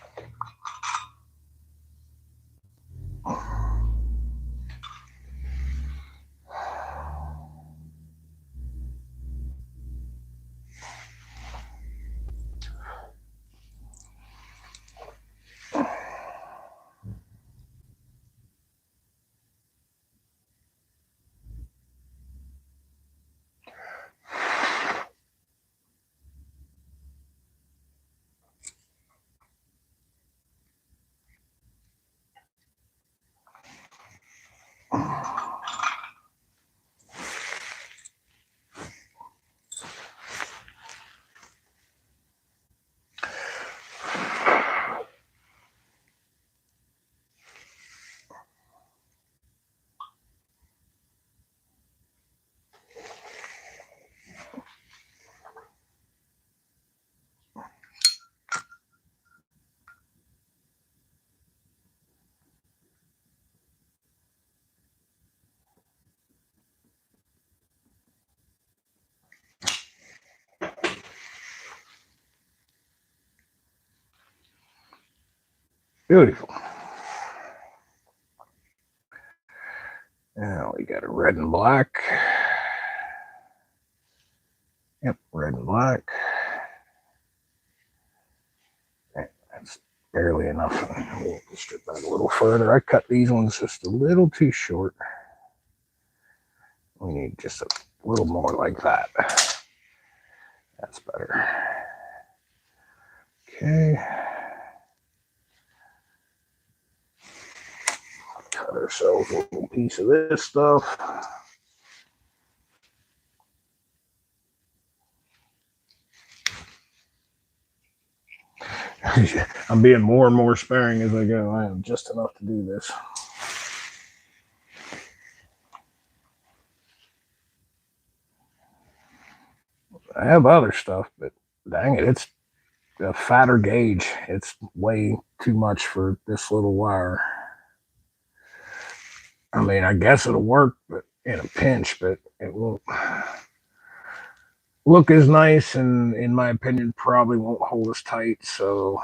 Beautiful. Now we got a red and black. Yep, red and black. That's barely enough. We'll strip that a little further. I cut these ones just a little too short. We need just a little more like that. That's better. Okay. Cut ourselves a little piece of this stuff. I'm being more and more sparing as I go. I have just enough to do this. I have other stuff, but dang it, it's a fatter gauge. It's way too much for this little wire. I mean, I guess it'll work, but in a pinch, but it won't look as nice, and in my opinion, probably won't hold as tight. So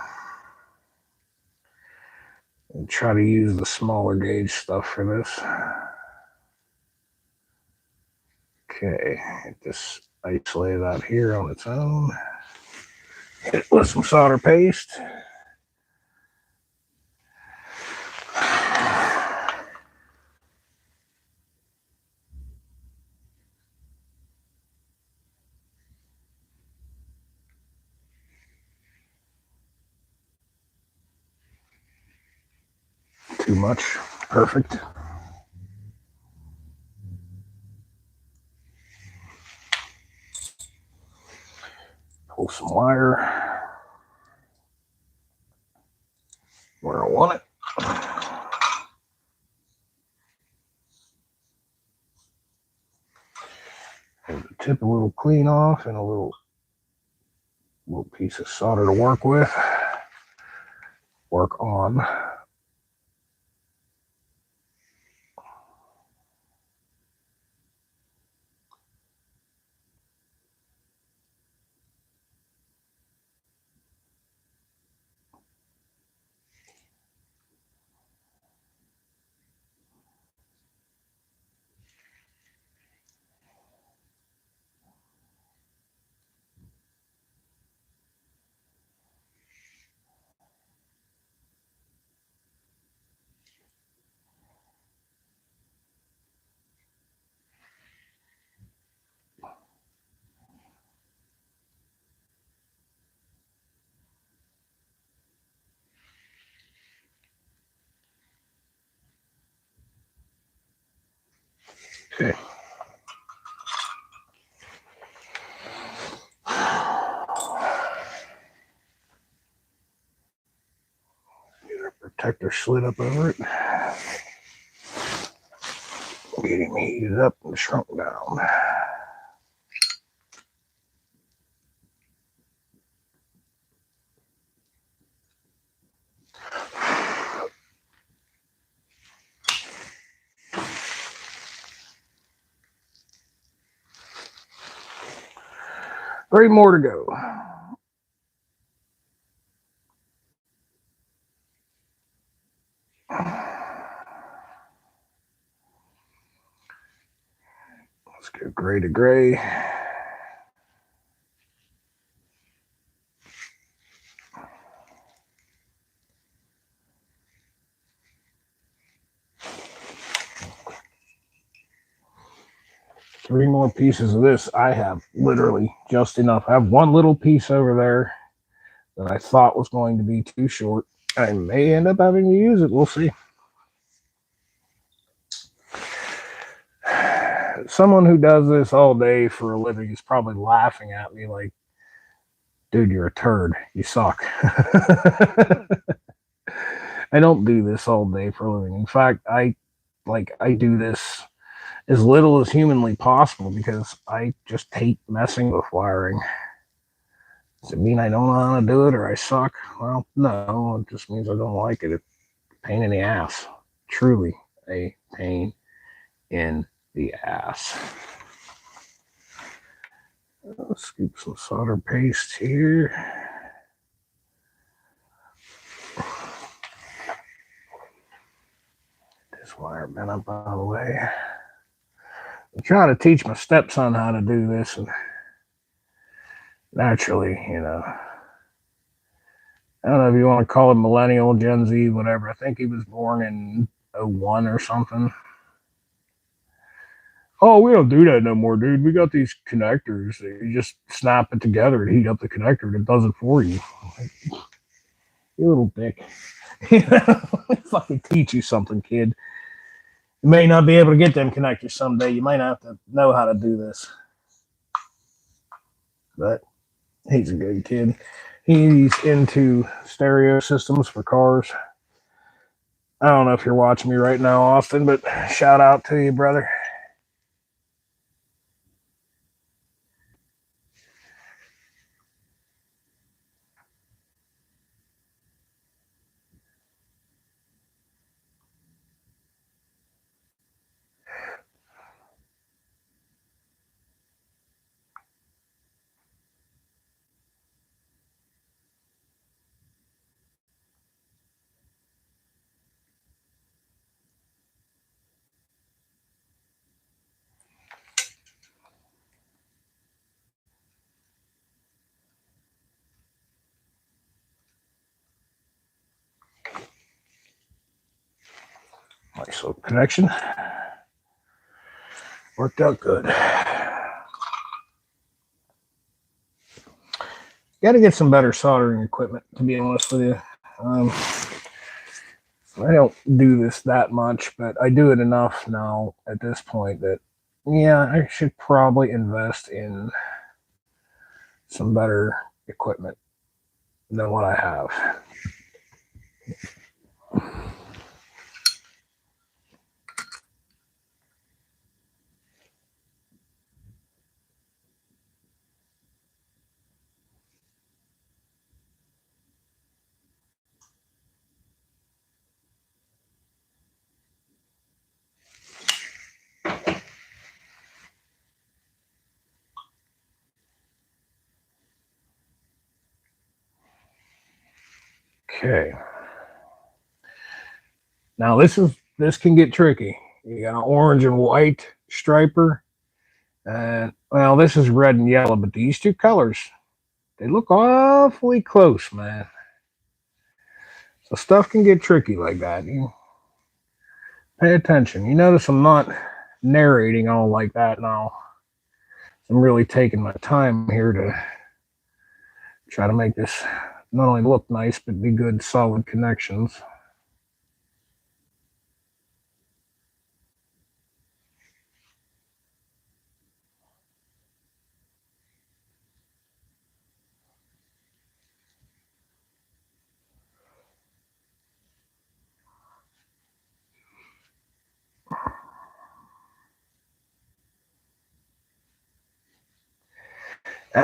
I'll try to use the smaller gauge stuff for this. Okay, just isolate it out here on its own. Hit it with some solder paste. Too much. Perfect. Pull some wire where I want it. Give the tip a little clean off and a little piece of solder to work with. Work on. Okay. Get our protector slid up over it. Get him heated up and shrunk down. 3 more to go. Let's go gray to gray. Three more pieces of this. I have literally just enough. I have one little piece over there that I thought was going to be too short. I may end up having to use it. We'll see. Someone who does this all day for a living is probably laughing at me like, dude, you're a turd. You suck. I don't do this all day for a living. In fact, I do this as little as humanly possible because I just hate messing with wiring. Does it mean I don't know how to do it or I suck? Well, no, it just means I don't like it. It's a pain in the ass. Truly a pain in the ass. Let's scoop some solder paste here. This wire bent up out of the way. I'm trying to teach my stepson how to do this, and naturally, I don't know if you want to call it millennial, Gen Z, whatever. I think he was born in 01 or something. Oh, we don't do that no more, dude. We got these connectors. You just snap it together to heat up the connector, and it does it for you. You little dick. Fucking teach you something, kid. You may not be able to get them connectors someday. You might have to know how to do this. But he's a good kid. He's into stereo systems for cars. I don't know if you're watching me right now, Austin, but shout out to you, brother. Nice little connection. Worked out good. Got to get some better soldering equipment, to be honest with you. I don't do this that much, but I do it enough now at this point that, yeah, I should probably invest in some better equipment than what I have. Okay. Now this can get tricky. You got an orange and white striper. And well, this is red and yellow, but these two colors, they look awfully close, man. So stuff can get tricky like that. You pay attention. You notice I'm not narrating all like that now. I'm really taking my time here to try to make this not only look nice, but be good, solid connections.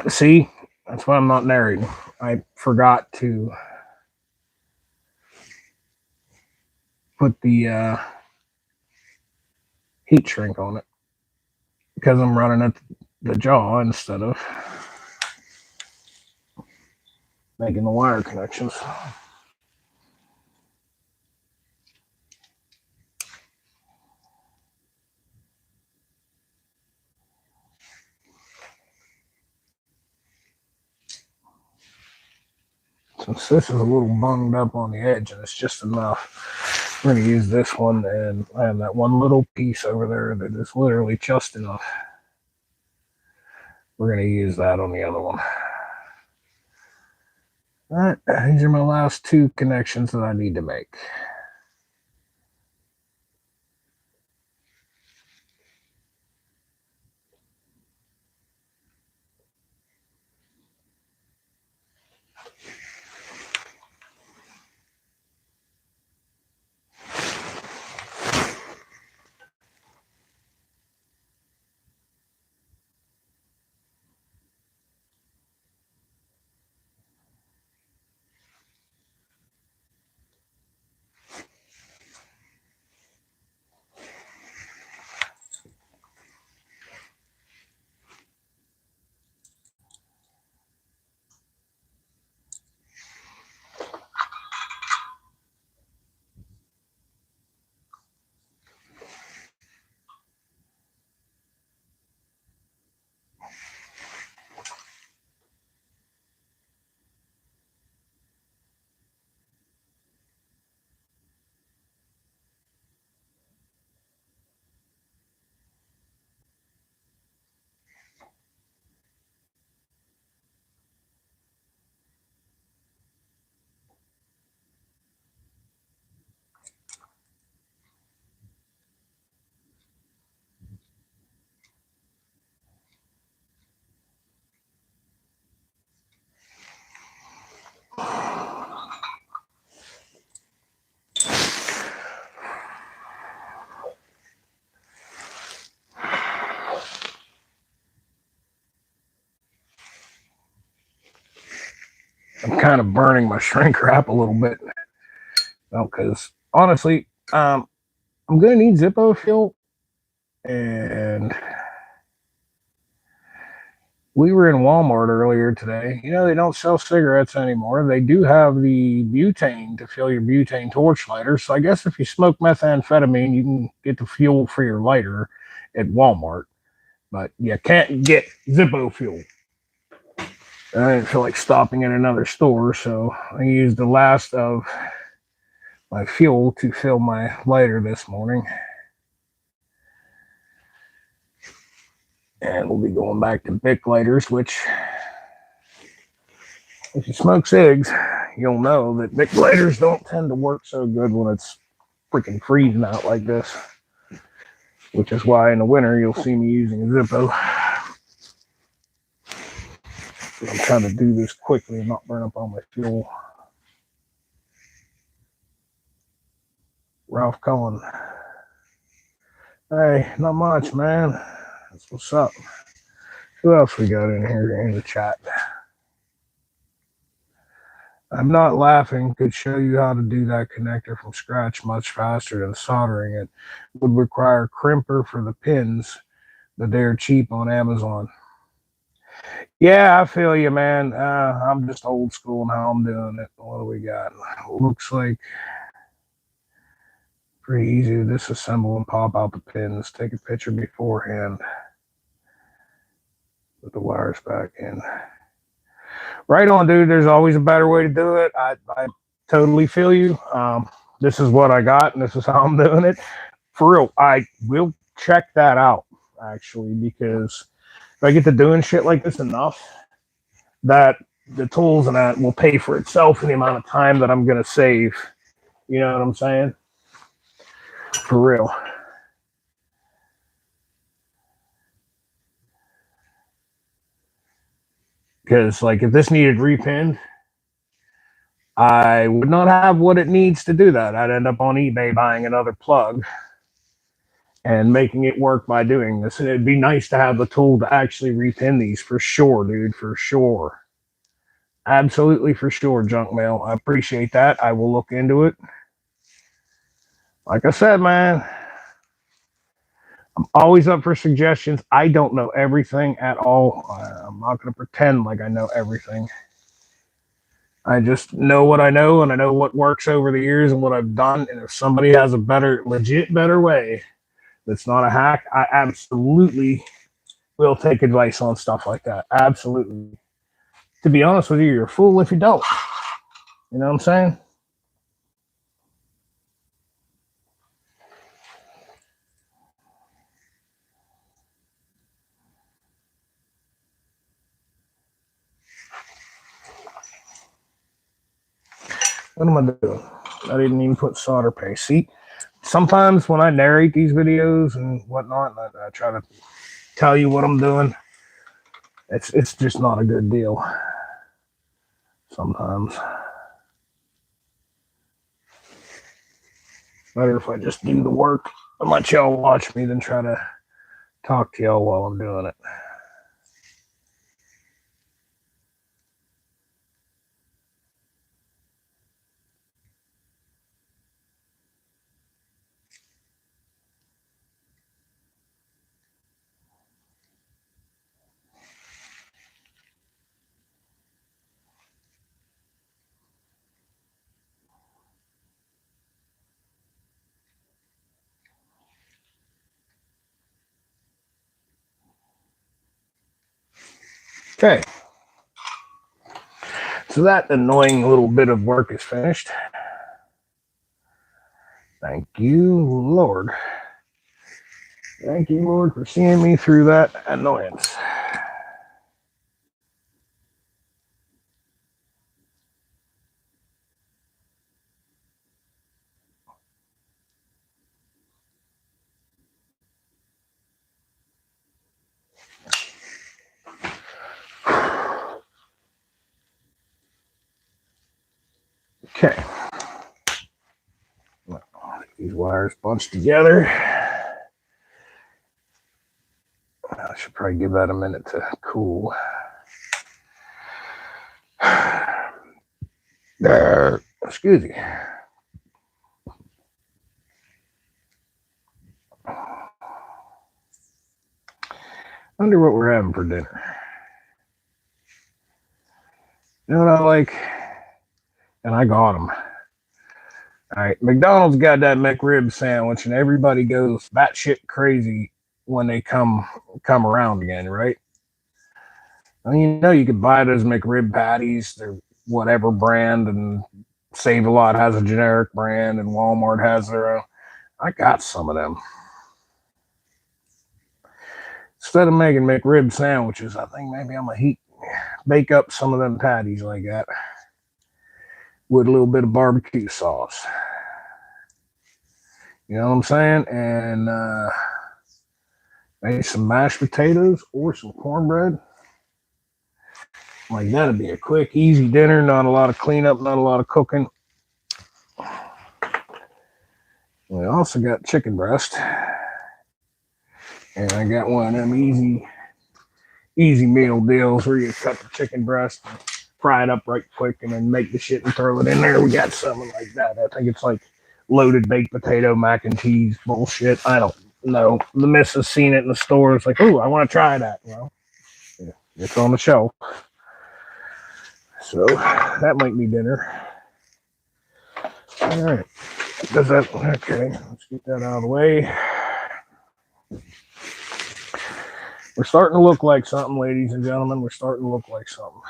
See, that's why I'm not narrating. I forgot to put the heat shrink on it because I'm running at the jaw instead of making the wire connections. Since this is a little bunged up on the edge and it's just enough, we're going to use this one, and I have that one little piece over there that is literally just enough. We're going to use that on the other one. All right, these are my last two connections that I need to make. I'm kind of burning my shrink wrap a little bit. Because honestly, I'm going to need Zippo fuel. And we were in Walmart earlier today. You know, they don't sell cigarettes anymore. They do have the butane to fill your butane torch lighter. So I guess if you smoke methamphetamine, you can get the fuel for your lighter at Walmart. But you can't get Zippo fuel. I didn't feel like stopping in another store, so I used the last of my fuel to fill my lighter this morning. And we'll be going back to Bic lighters, which, if you smoke cigs, you'll know that Bic lighters don't tend to work so good when it's freaking freezing out like this. Which is why in the winter you'll see me using a Zippo. I'm trying to do this quickly and not burn up all my fuel. Ralph Cullen. Hey, not much, man. That's what's up. Who else we got in here in the chat? I'm not laughing. Could show you how to do that connector from scratch much faster than soldering it. Would require crimper for the pins, but they're cheap on Amazon. Yeah, I feel you, man. I'm just old school in how I'm doing it. What do we got? Looks like pretty easy to disassemble and pop out the pins. Take a picture beforehand. Put the wires back in. Right on, dude. There's always a better way to do it. I totally feel you. This is what I got, and this is how I'm doing it. For real, I will check that out, actually, because if I get to doing shit like this enough, that the tools and that will pay for itself in the amount of time that I'm going to save. You know what I'm saying? For real. Because, like, if this needed repinned, I would not have what it needs to do that. I'd end up on eBay buying another plug and making it work by doing this. And it'd be nice to have the tool to actually repin these for sure, dude, for sure. Absolutely for sure, junk mail. I appreciate that. I will look into it. Like I said, man, I'm always up for suggestions. I don't know everything at all. I'm not going to pretend like I know everything. I just know what I know, and I know what works over the years and what I've done. And if somebody has a better, legit better way that's not a hack, I absolutely will take advice on stuff like that. Absolutely. To be honest with you, you're a fool if you don't. You know what I'm saying? What am I doing? I didn't even put solder paste. See, sometimes when I narrate these videos and whatnot, I try to tell you what I'm doing. It's just not a good deal. Sometimes. Better if I just do the work and let y'all watch me than try to talk to y'all while I'm doing it. Okay. So that annoying little bit of work is finished. Thank you, Lord. Thank you, Lord, for seeing me through that annoyance. Okay. These wires bunched together. I should probably give that a minute to cool. There. Excuse me. Wonder what we're having for dinner. You know what I like? And I got them. All right, McDonald's got that McRib sandwich, and everybody goes batshit crazy when they come around again, right? I mean, you know, you could buy those McRib patties, they're whatever brand, and Save a Lot has a generic brand, and Walmart has their own. I got some of them. Instead of making McRib sandwiches, I think maybe I'm gonna bake up some of them patties like that with a little bit of barbecue sauce. You know what I'm saying? And maybe some mashed potatoes or some cornbread. Like that'd be a quick, easy dinner. Not a lot of cleanup, not a lot of cooking. We also got chicken breast. And I got one of them easy meal deals where you cut the chicken breast and fry it up right quick and then make the shit and throw it in there. We got something like that. I think it's like loaded baked potato mac and cheese bullshit. I don't know. The missus seen it in the store. It's like, oh, I want to try that. Well, yeah, it's on the shelf. So that might be dinner. All right. Does that okay? Let's get that out of the way. We're starting to look like something, ladies and gentlemen. We're starting to look like something.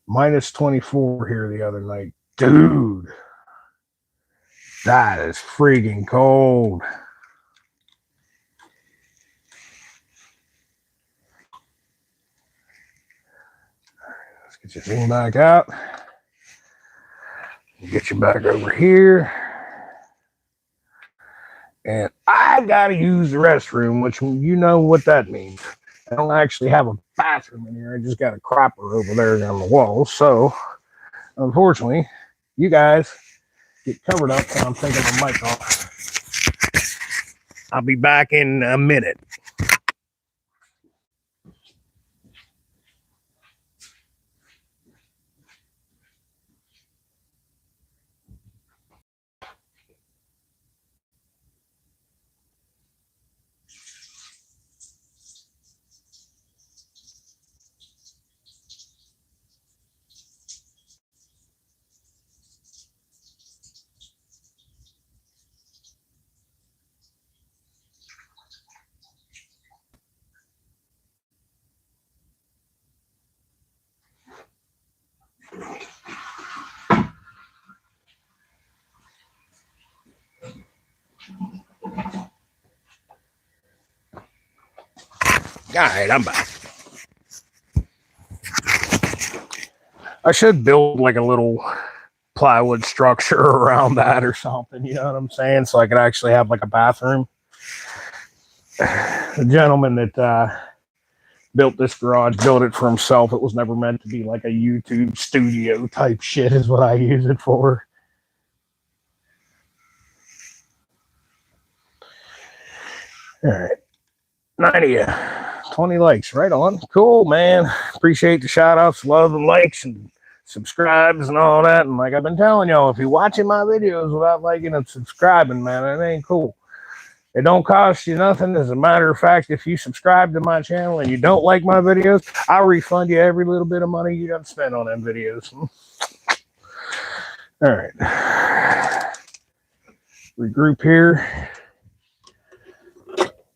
Minus 24 here the other night. Dude, that is freaking cold. Let's get your thing back out. Get you back over here. And I got to use the restroom, which you know what that means. I don't actually have a bathroom in here. I just got a cropper over there on the wall. So, unfortunately, you guys get covered up and I'm taking the mic off. I'll be back in a minute. All right, I'm back. I should build like a little plywood structure around that or something, you know what I'm saying? So I could actually have like a bathroom. The gentleman that built this garage built it for himself. It was never meant to be like a YouTube studio type shit is what I use it for. All right. 90, 20 likes. Right on. Cool, man. Appreciate the shout outs, love and likes and subscribes and all that. And like I've been telling y'all, if you're watching my videos without liking and subscribing, man, it ain't cool. It don't cost you nothing. As a matter of fact, if you subscribe to my channel and you don't like my videos, I'll refund you every little bit of money you got to spend on them videos. All right. Regroup here.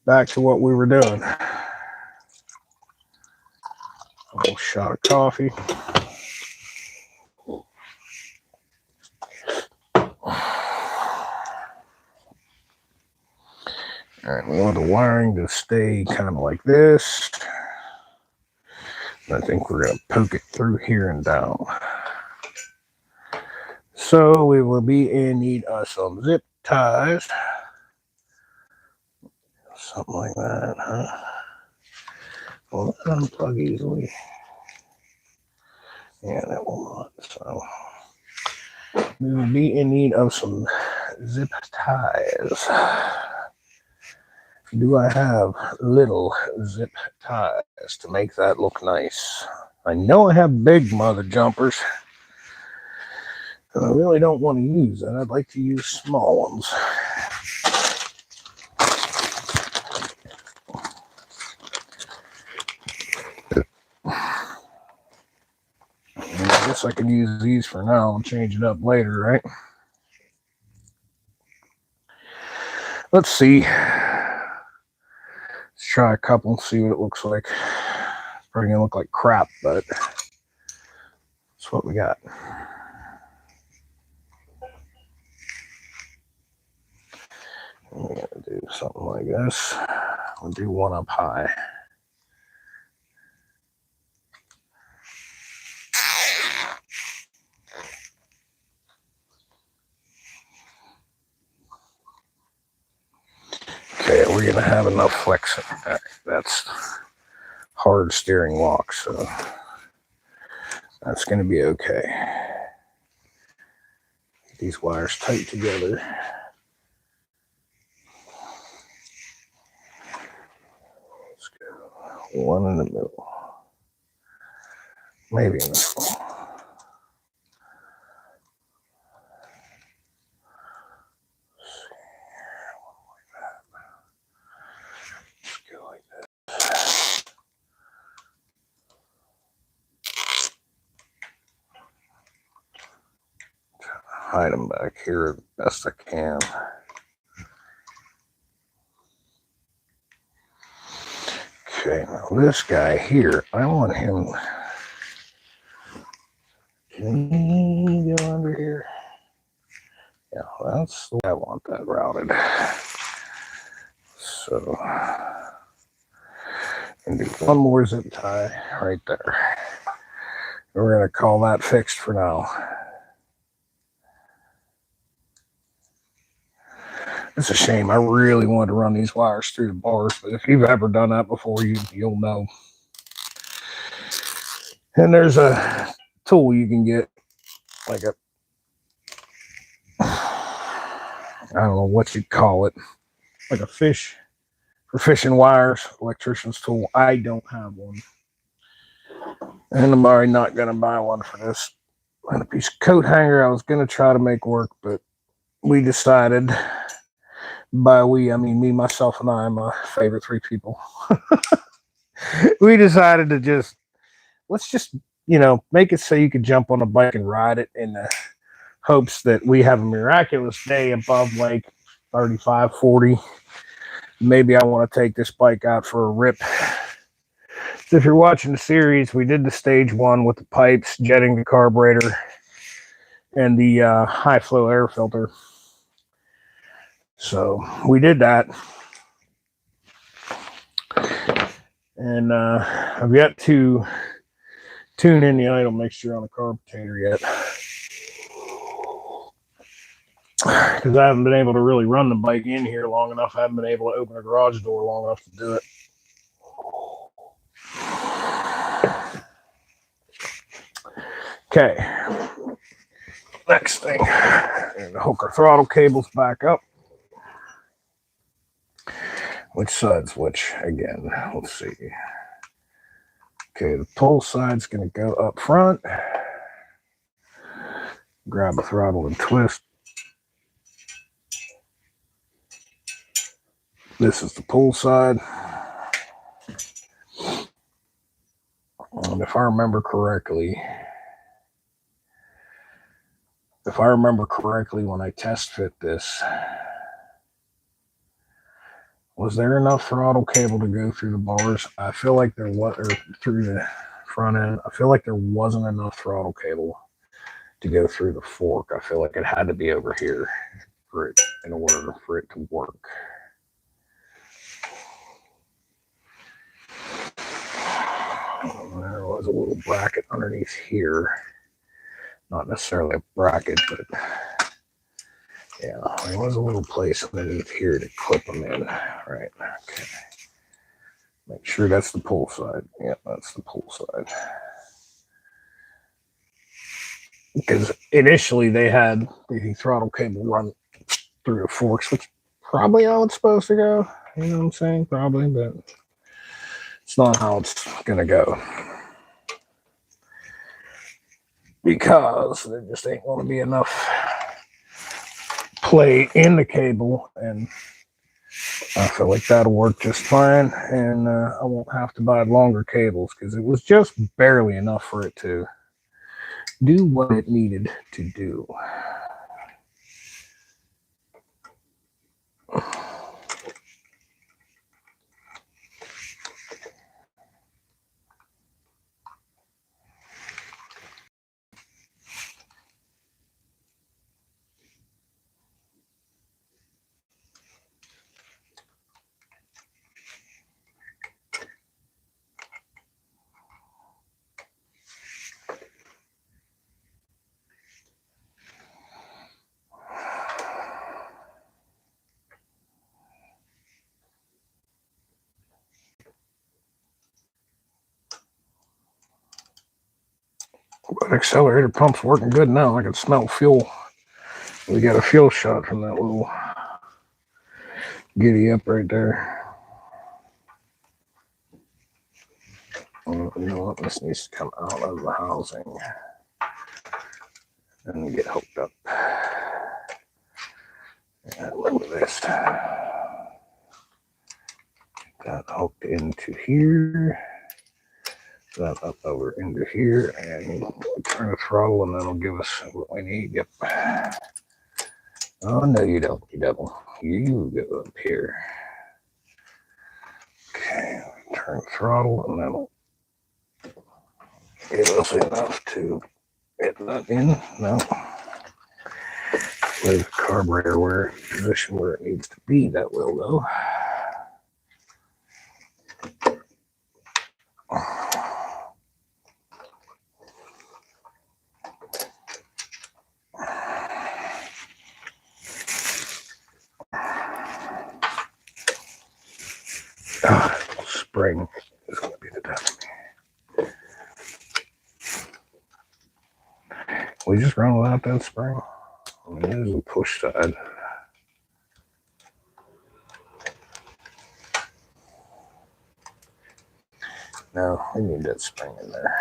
Back to what we were doing. A little shot of coffee. All right, we want the wiring to stay kind of like this. I think we're going to poke it through here and down. So we will be in need of some zip ties. Something like that, huh? Will that unplug easily? Yeah, that will not. So we will be in need of some zip ties. Do I have little zip ties to make that look nice? I know I have big mother jumpers. And I really don't want to use that. I'd like to use small ones. I guess I can use these for now and change it up later, right? Let's see. Let's try a couple and see what it looks like. It's probably gonna look like crap, but that's what we got. We're gonna do something like this. We'll do one up high. Okay, we're gonna have enough flex. That's hard steering lock, so that's gonna be okay. Get these wires tight together. Let's go one in the middle. Maybe in this one. Hide them back here as best I can. Okay, now this guy here, I want him. Can he go under here? Yeah, that's the way I want that routed. So, and do one more zip tie right there. We're going to call that fixed for now. It's a shame. I really wanted to run these wires through the bars, but if you've ever done that before, you'll know. And there's a tool you can get, like I don't know what you'd call it. like a fish for fishing wires, electrician's tool. I don't have one. And I'm already not going to buy one for this. And a piece of coat hanger I was going to try to make work, but we decided, by we, I mean me, myself, and I, my favorite three people. We decided to let's just, make it so you could jump on a bike and ride it in the hopes that we have a miraculous day above like 35, 40. Maybe I want to take this bike out for a rip. So if you're watching the series, we did the stage one with the pipes, jetting the carburetor, and the high flow air filter. So we did that. And I've yet to tune in the idle mixture on the carburetor yet. Because I haven't been able to really run the bike in here long enough. I haven't been able to open a garage door long enough to do it. Okay. Next thing, and hook our throttle cables back up. Which side's which again? Let's see. Okay, the pull side's going to go up front. Grab the throttle and twist. This is the pull side. And if I remember correctly, when I test fit this, was there enough throttle cable to go through the bars? I feel like there was, or through the front end. I feel like there wasn't enough throttle cable to go through the fork. I feel like it had to be over here for it, in order for it to work. There was a little bracket underneath here. Not necessarily a bracket, but yeah, there was a little place underneath here to clip them in. Right, okay. Make sure that's the pull side. Yeah, that's the pull side. Because initially they had the throttle cable run through the forks, which probably how it's supposed to go. You know what I'm saying? Probably, but it's not how it's going to go. Because there just ain't going to be enough play in the cable, and I feel like that'll work just fine, and I won't have to buy longer cables because it was just barely enough for it to do what it needed to do. But accelerator pump's working good now. I can smell fuel. We got a fuel shot from that little giddy up right there. You know what? This needs to come out of the housing and get hooked up. And look at this. That hooked into here. That up over into here, and turn the throttle, and that'll give us what we need. Yep. Oh no, you don't, you devil. You go up here. Okay, turn the throttle, and that'll give us enough to get that in. No. Leave the carburetor where position where it needs to be. That will though. Spring is going to be the death of me. We just run without that spring. I mean, it is a push side. No, we need that spring in there.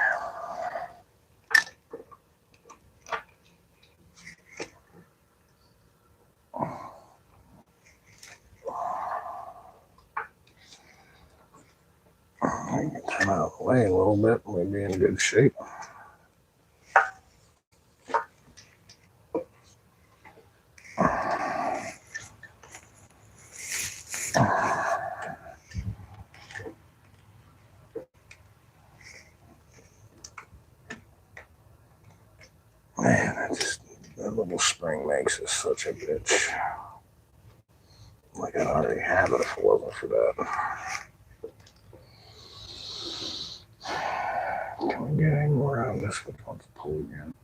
Come out of the way a little bit, we'll be in good shape. Man, that little spring makes us such a bitch. Like I'd already have it if it wasn't for that. Can we get any more out of this? Which one's the pull again?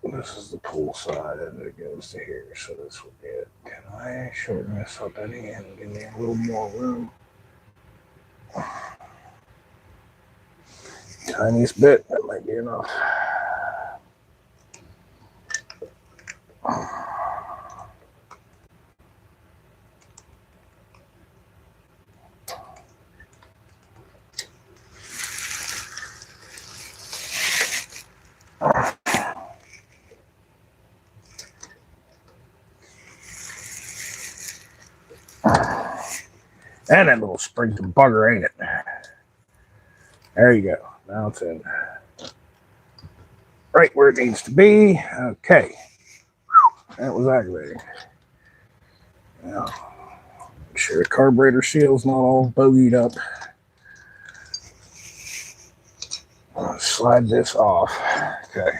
This is the pull side and it goes to here, so this will be it. Can I shorten this up any and give me a little more room? Tiniest bit, that might be enough. And that little spring's a bugger, ain't it? There you go. Now it's in. Right where it needs to be. Okay. That was aggravating. Now, make sure the carburetor seal's not all bogeyed up. I'll slide this off. Okay.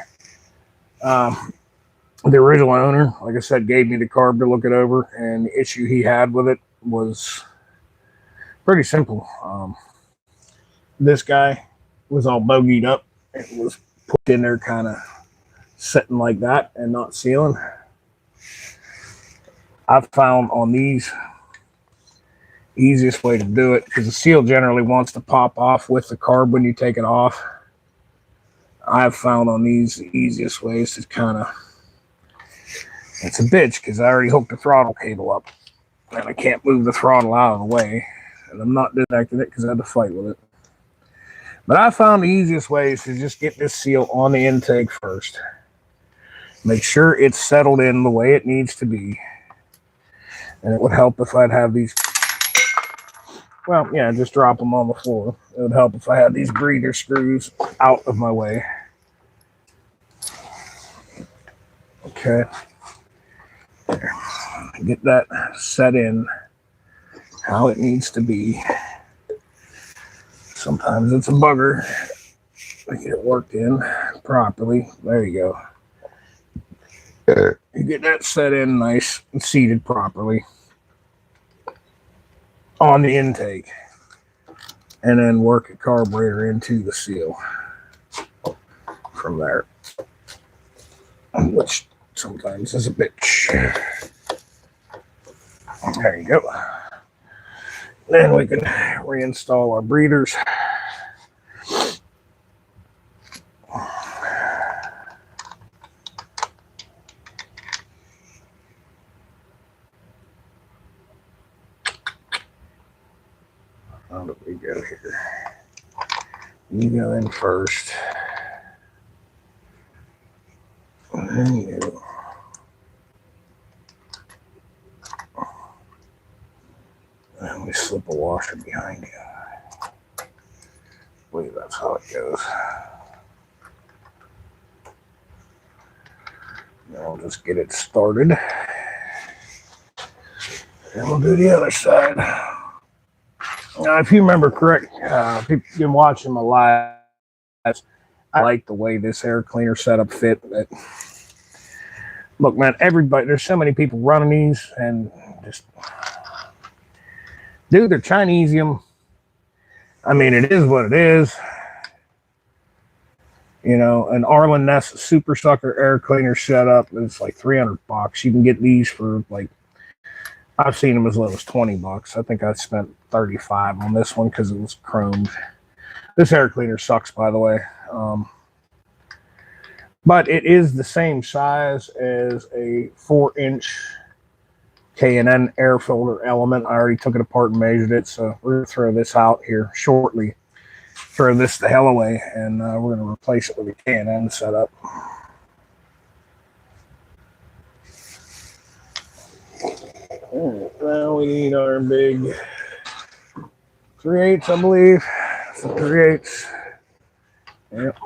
The original owner, like I said, gave me the carb to look it over, and the issue he had with it was pretty simple. This guy was all bogeyed up. It was put in there kind of sitting like that and not sealing. I've found on these, easiest way to do it, because the seal generally wants to pop off with the carb when you take it off. I've found on these the easiest ways to kind of, it's a bitch because I already hooked the throttle cable up and I can't move the throttle out of the way, and I'm not disconnecting it because I had to fight with it. But I found the easiest way is to just get this seal on the intake first. Make sure it's settled in the way it needs to be. And it would help if I'd have these, well, yeah, just drop them on the floor. It would help if I had these breather screws out of my way. Okay. There. Get that set in how it needs to be. Sometimes it's a bugger. I get it worked in properly. There you go. You get that set in nice and seated properly on the intake, and then work a carburetor into the seal from there, which sometimes is a bitch. There you go. Then we can reinstall our breathers. How do we go here? You go in first. And then you. And we slip a washer behind you. I believe that's how it goes. Then we'll just get it started. And we'll do the other side. Now, if you remember correct, if you've been watching my lives, I like the way this air cleaner setup fit. Look, man, everybody, there's so many people running these and just, dude, they're Chinesium. I mean, it is what it is. You know, an Arlen Ness Super Sucker air cleaner setup is like $300. You can get these for like, I've seen them as low as $20. I think I spent $35 on this one because it was chromed. This air cleaner sucks, by the way. But it is the same size as a 4-inch K&N air filter element. I already took it apart and measured it, so we're going to throw this out here shortly. throw this the hell away, and we're going to replace it with a K&N setup. All right, now we need our big 3/8, I believe. So 3/8. Yep.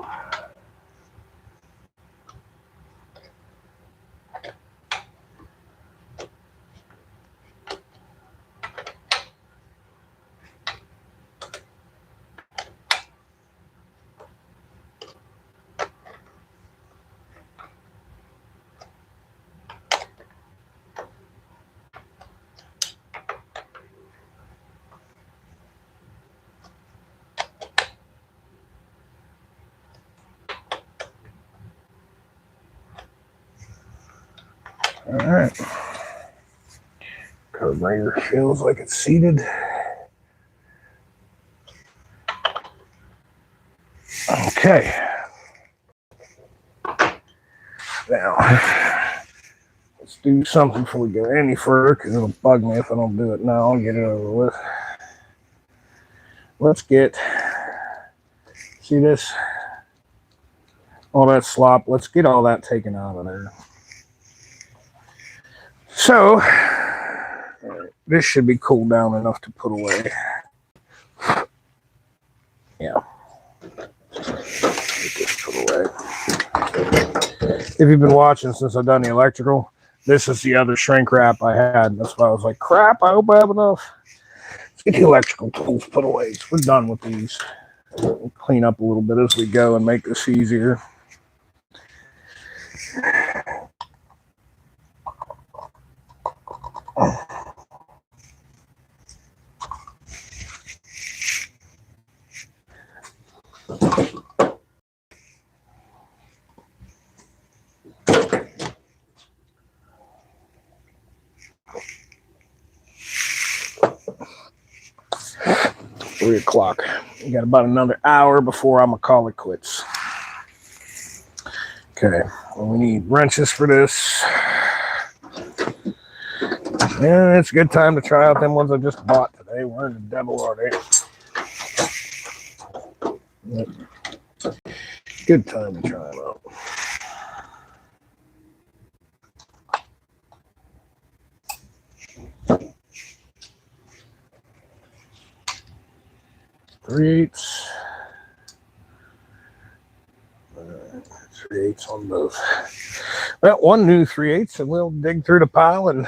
All right. Carburetor feels like it's seated. Okay. Now, let's do something before we go any further, because it'll bug me if I don't do it now. I'll get it over with. Let's get, see this? All that slop. Let's get all that taken out of there. So, this should be cooled down enough to put away. Yeah. Get this put away. If you've been watching since I've done the electrical, this is the other shrink wrap I had. That's why I was like, crap, I hope I have enough. Let's get the electrical tools put away. So we're done with these. We'll clean up a little bit as we go and make this easier. Three o'clock. We got about another hour before I'm gonna call it quits. Okay, well, we need wrenches for this. Yeah, it's a good time to try out them ones I just bought today. We're in the devil, are they? Yep. Good time to try them out. Three-eighths. 3/8 on both. Well, one new 3/8, and we'll dig through the pile and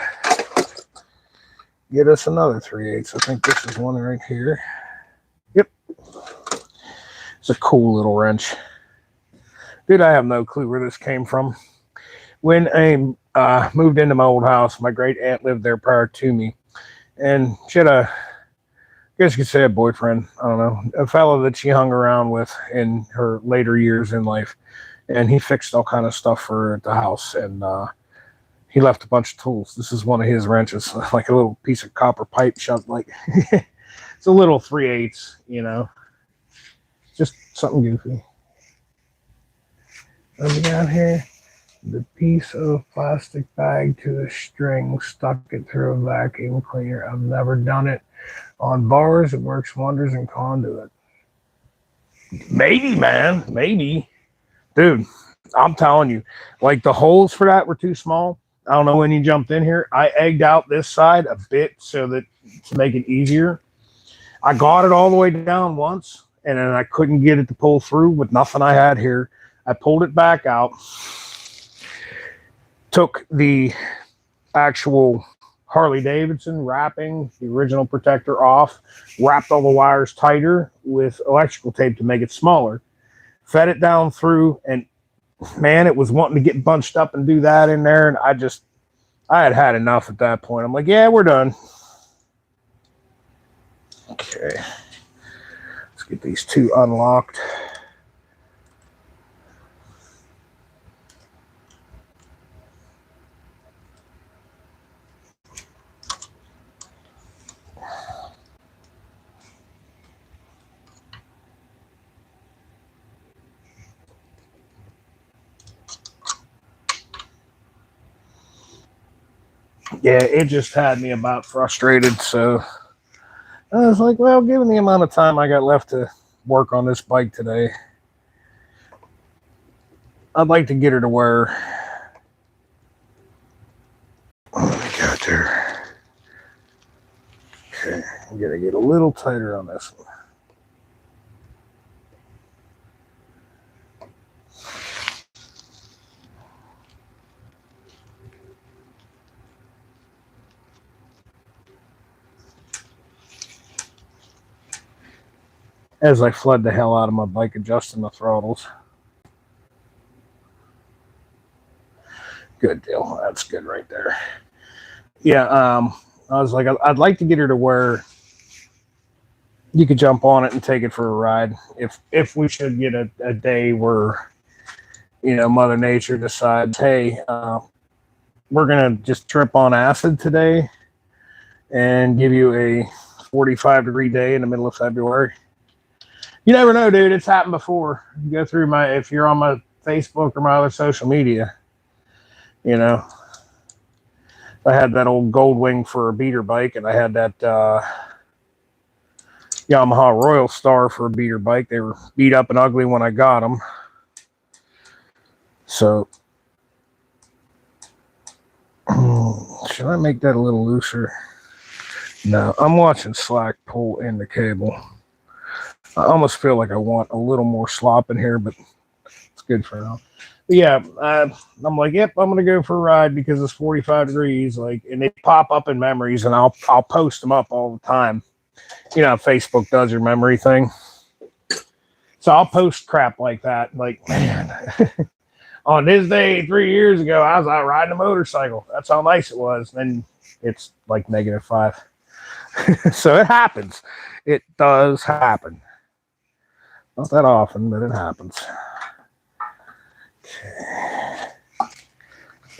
get us another 3/8. I think this is one right here. Yep. It's a cool little wrench. Dude, I have no clue where this came from. When I moved into my old house, my great aunt lived there prior to me. And she had I guess you could say a boyfriend, I don't know, a fellow that she hung around with in her later years in life. And he fixed all kind of stuff for her at the house. And he left a bunch of tools. This is one of his wrenches, like a little piece of copper pipe shoved, like it's a little 3/8, you know, just something goofy. What we got here? The piece of plastic bag to a string, stuck it through a vacuum cleaner. I've never done it on bars. It works wonders in conduit. Maybe, man, maybe. Dude, I'm telling you, like the holes for that were too small. I don't know when you jumped in here. I egged out this side a bit so that to make it easier. I got it all the way down once, and then I couldn't get it to pull through with nothing I had here. I pulled it back out, took the actual Harley Davidson wrapping, the original protector off, wrapped all the wires tighter with electrical tape to make it smaller, fed it down through, and man, it was wanting to get bunched up and do that in there, and I had had enough at that point. I'm like, yeah, we're done. Okay, let's get these two unlocked. Yeah, it just had me about frustrated, so I was like, well, given the amount of time I got left to work on this bike today. I'd like to get her to where, what do we got there? Okay, I'm gonna get a little tighter on this one. As I flood the hell out of my bike, adjusting the throttles. Good deal. That's good right there. Yeah, I was like, I'd like to get her to where you could jump on it and take it for a ride. If we should get a day where, you know, Mother Nature decides, hey, we're gonna just trip on acid today and give you a 45-degree day in the middle of February. You never know, dude. It's happened before. You go through if you're on my Facebook or my other social media, you know, I had that old Goldwing for a beater bike, and I had that Yamaha Royal Star for a beater bike. They were beat up and ugly when I got them. So, should I make that a little looser? No, I'm watching slack pull in the cable. I almost feel like I want a little more slop in here, but it's good for now. But yeah, I'm like, yep, I'm gonna go for a ride because it's 45 degrees. Like, and they pop up in memories, and I'll post them up all the time. You know, Facebook does your memory thing, so I'll post crap like that. Like, man, on this day 3 years ago, I was out riding a motorcycle. That's how nice it was. And it's like -5. So it happens. It does happen. Not that often, but it happens. Okay.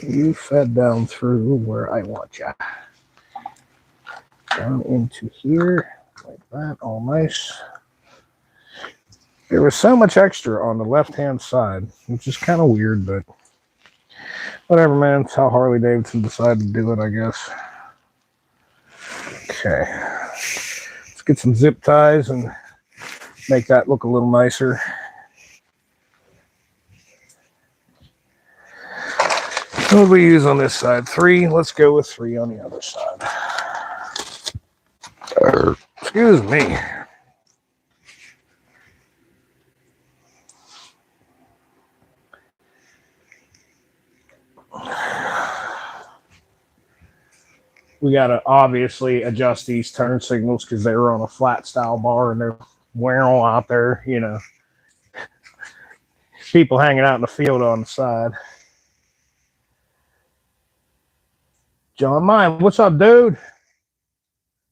You fed down through where I want you. Down into here, like that, all nice. There was so much extra on the left-hand side, which is kind of weird, but whatever, man. It's how Harley Davidson decided to do it, I guess. Okay. Let's get some zip ties and make that look a little nicer. What do we use on this side? 3. Let's go with 3 on the other side. Excuse me. We got to obviously adjust these turn signals because they were on a flat style bar and they're wearing all out there, you know. People hanging out in the field on the side. John Mine, what's up, dude?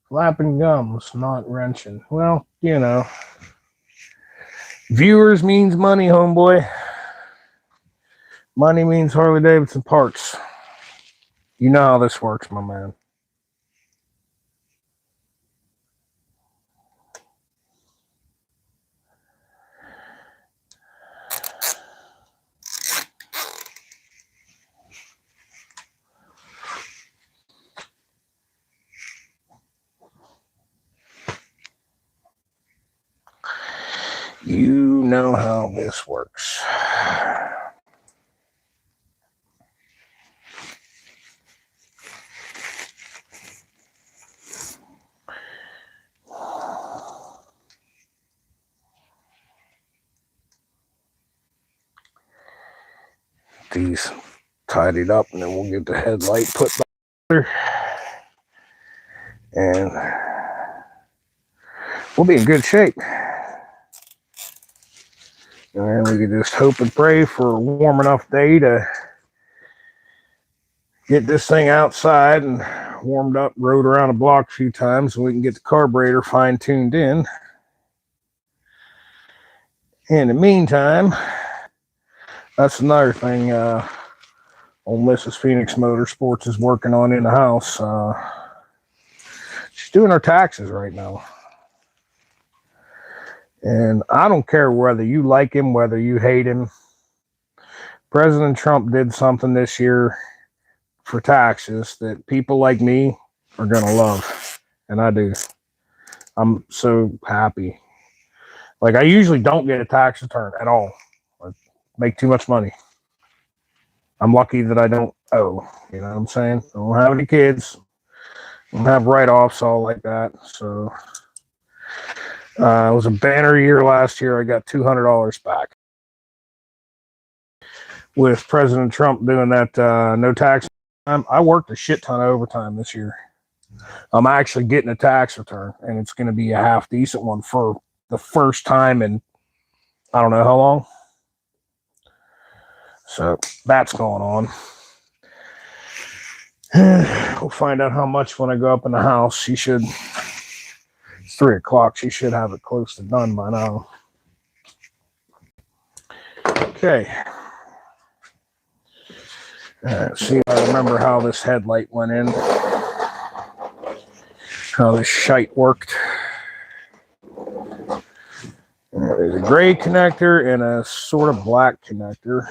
Flapping gums, not wrenching. Well, you know, viewers means money, homeboy. Money means Harley Davidson parts. You know how this works, my man. You know how this works. These tidied up, and then we'll get the headlight put back there. And we'll be in good shape. And we can just hope and pray for a warm enough day to get this thing outside and warmed up, rode around the block a few times so we can get the carburetor fine-tuned in. In the meantime, that's another thing old Mrs. Phoenix Motorsports is working on in the house. She's doing her taxes right now. And I don't care whether you like him, whether you hate him. President Trump did something this year for taxes that people like me are going to love. And I do. I'm so happy Like, I usually don't get a tax return at all. I make too much money. I'm lucky that I don't owe. You know what I'm saying? I don't have any kids. I don't have write-offs all like that. So it was a banner year last year. I got $200 back. With President Trump doing that no tax time, I worked a shit ton of overtime this year. I'm actually getting a tax return, and it's going to be a half decent one for the first time in I don't know how long. So that's going on. We'll find out how much when I go up in the house. She should. It's 3 o'clock. She should have it close to done by now. Okay. See if I remember how this headlight went in. How this shite worked. There's a gray connector and a sort of black connector.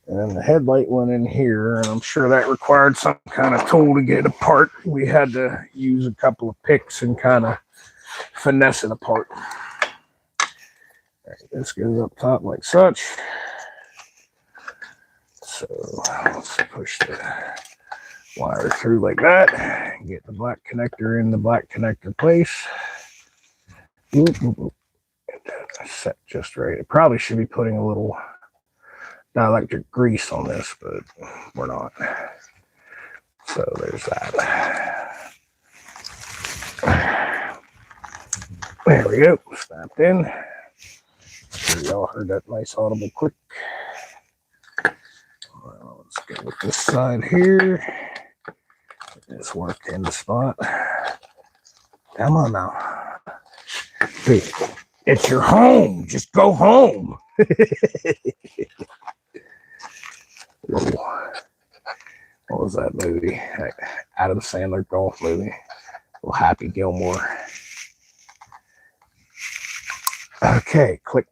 And then the headlight went in here, and I'm sure that required some kind of tool to get it apart. We had to use a couple of picks and kind of finesse it apart. Right, this goes up top like such. So let's push the wire through like that. Get the black connector in the black connector place. Set just right. It probably should be putting a little dielectric grease on this, but we're not. So there's that. There we go. Snapped in. Sure y'all heard that nice audible click. Well, let's go with this side here. This worked in the spot. Come on now. Hey, it's your home. Just go home. What was that movie? Adam Sandler golf movie. Little Happy Gilmore. Okay, click.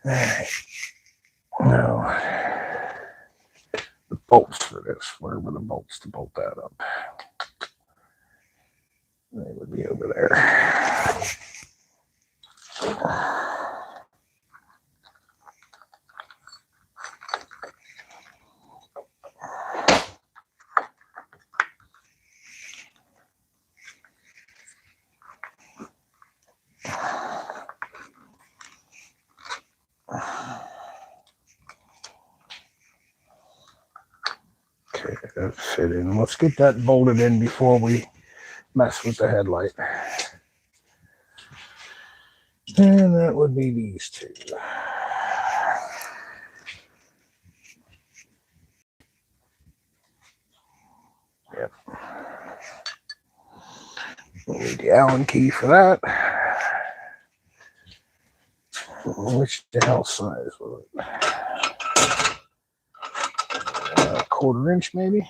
All right. Now, the bolts for this. Where were the bolts to bolt that up? They would be over there. Okay, that fit in. Let's get that bolted in before we mess with the headlight. And that would be these two. Yep. We'll need the Allen key for that. Which the hell size was it? 1/4 inch maybe?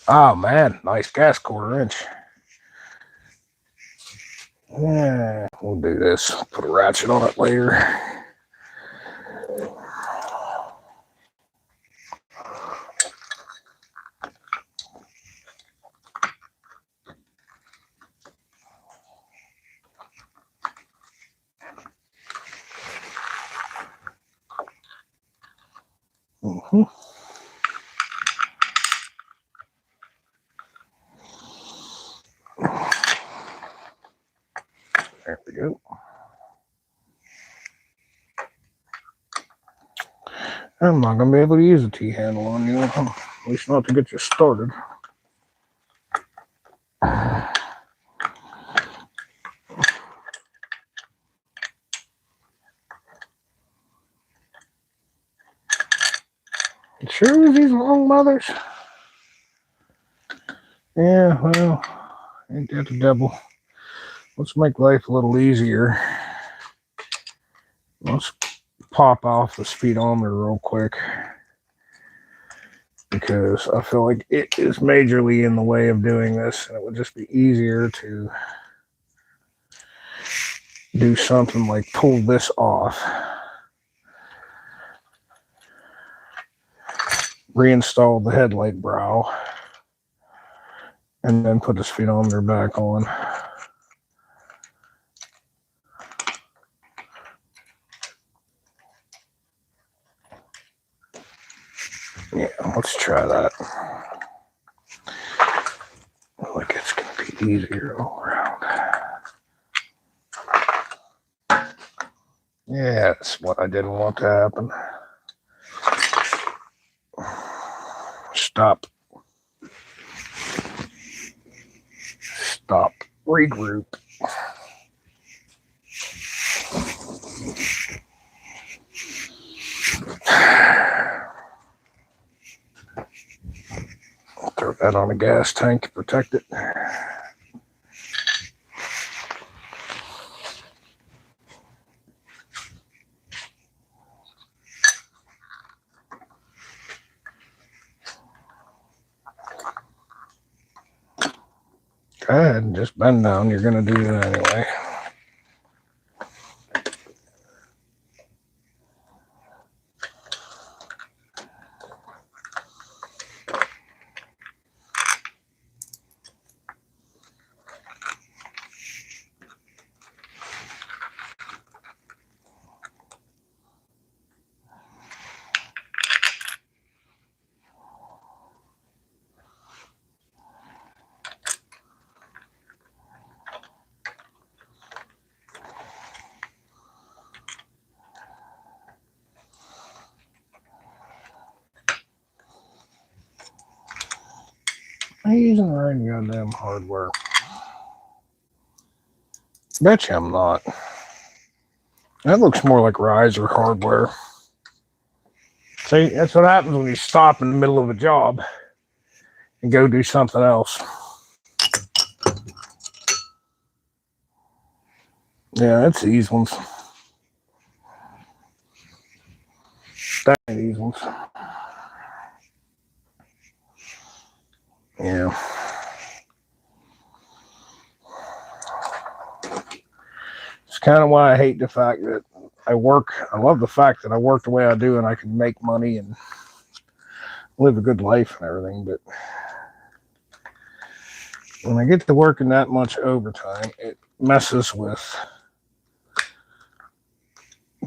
Oh man, nice gas 1/4 inch. Yeah, we'll do this. Put a ratchet on it later. Mm-hmm. There we go. I'm not going to be able to use a T-handle on you, at least not to get you started. It sure is these long mothers. Yeah, well, ain't that the devil? Let's make life a little easier. Let's pop off the speedometer real quick, because I feel like it is majorly in the way of doing this, and it would just be easier to do something like pull this off, reinstall the headlight brow, and then put the speedometer back on. Yeah, let's try that. Like it's going to be easier all around. Yeah, that's what I didn't want to happen. Stop. Stop. Regroup. Throw that on a gas tank to protect it. Go ahead and just bend down. You're going to do that anyway. I'm using the right goddamn hardware. Bet you I'm not. That looks more like riser hardware. See, that's what happens when you stop in the middle of a job and go do something else. Yeah, that's these ones. That ain't these ones. Yeah. It's kind of why I hate the fact that I love the fact that I work the way I do and I can make money and live a good life and everything, but when I get to working that much overtime, it messes with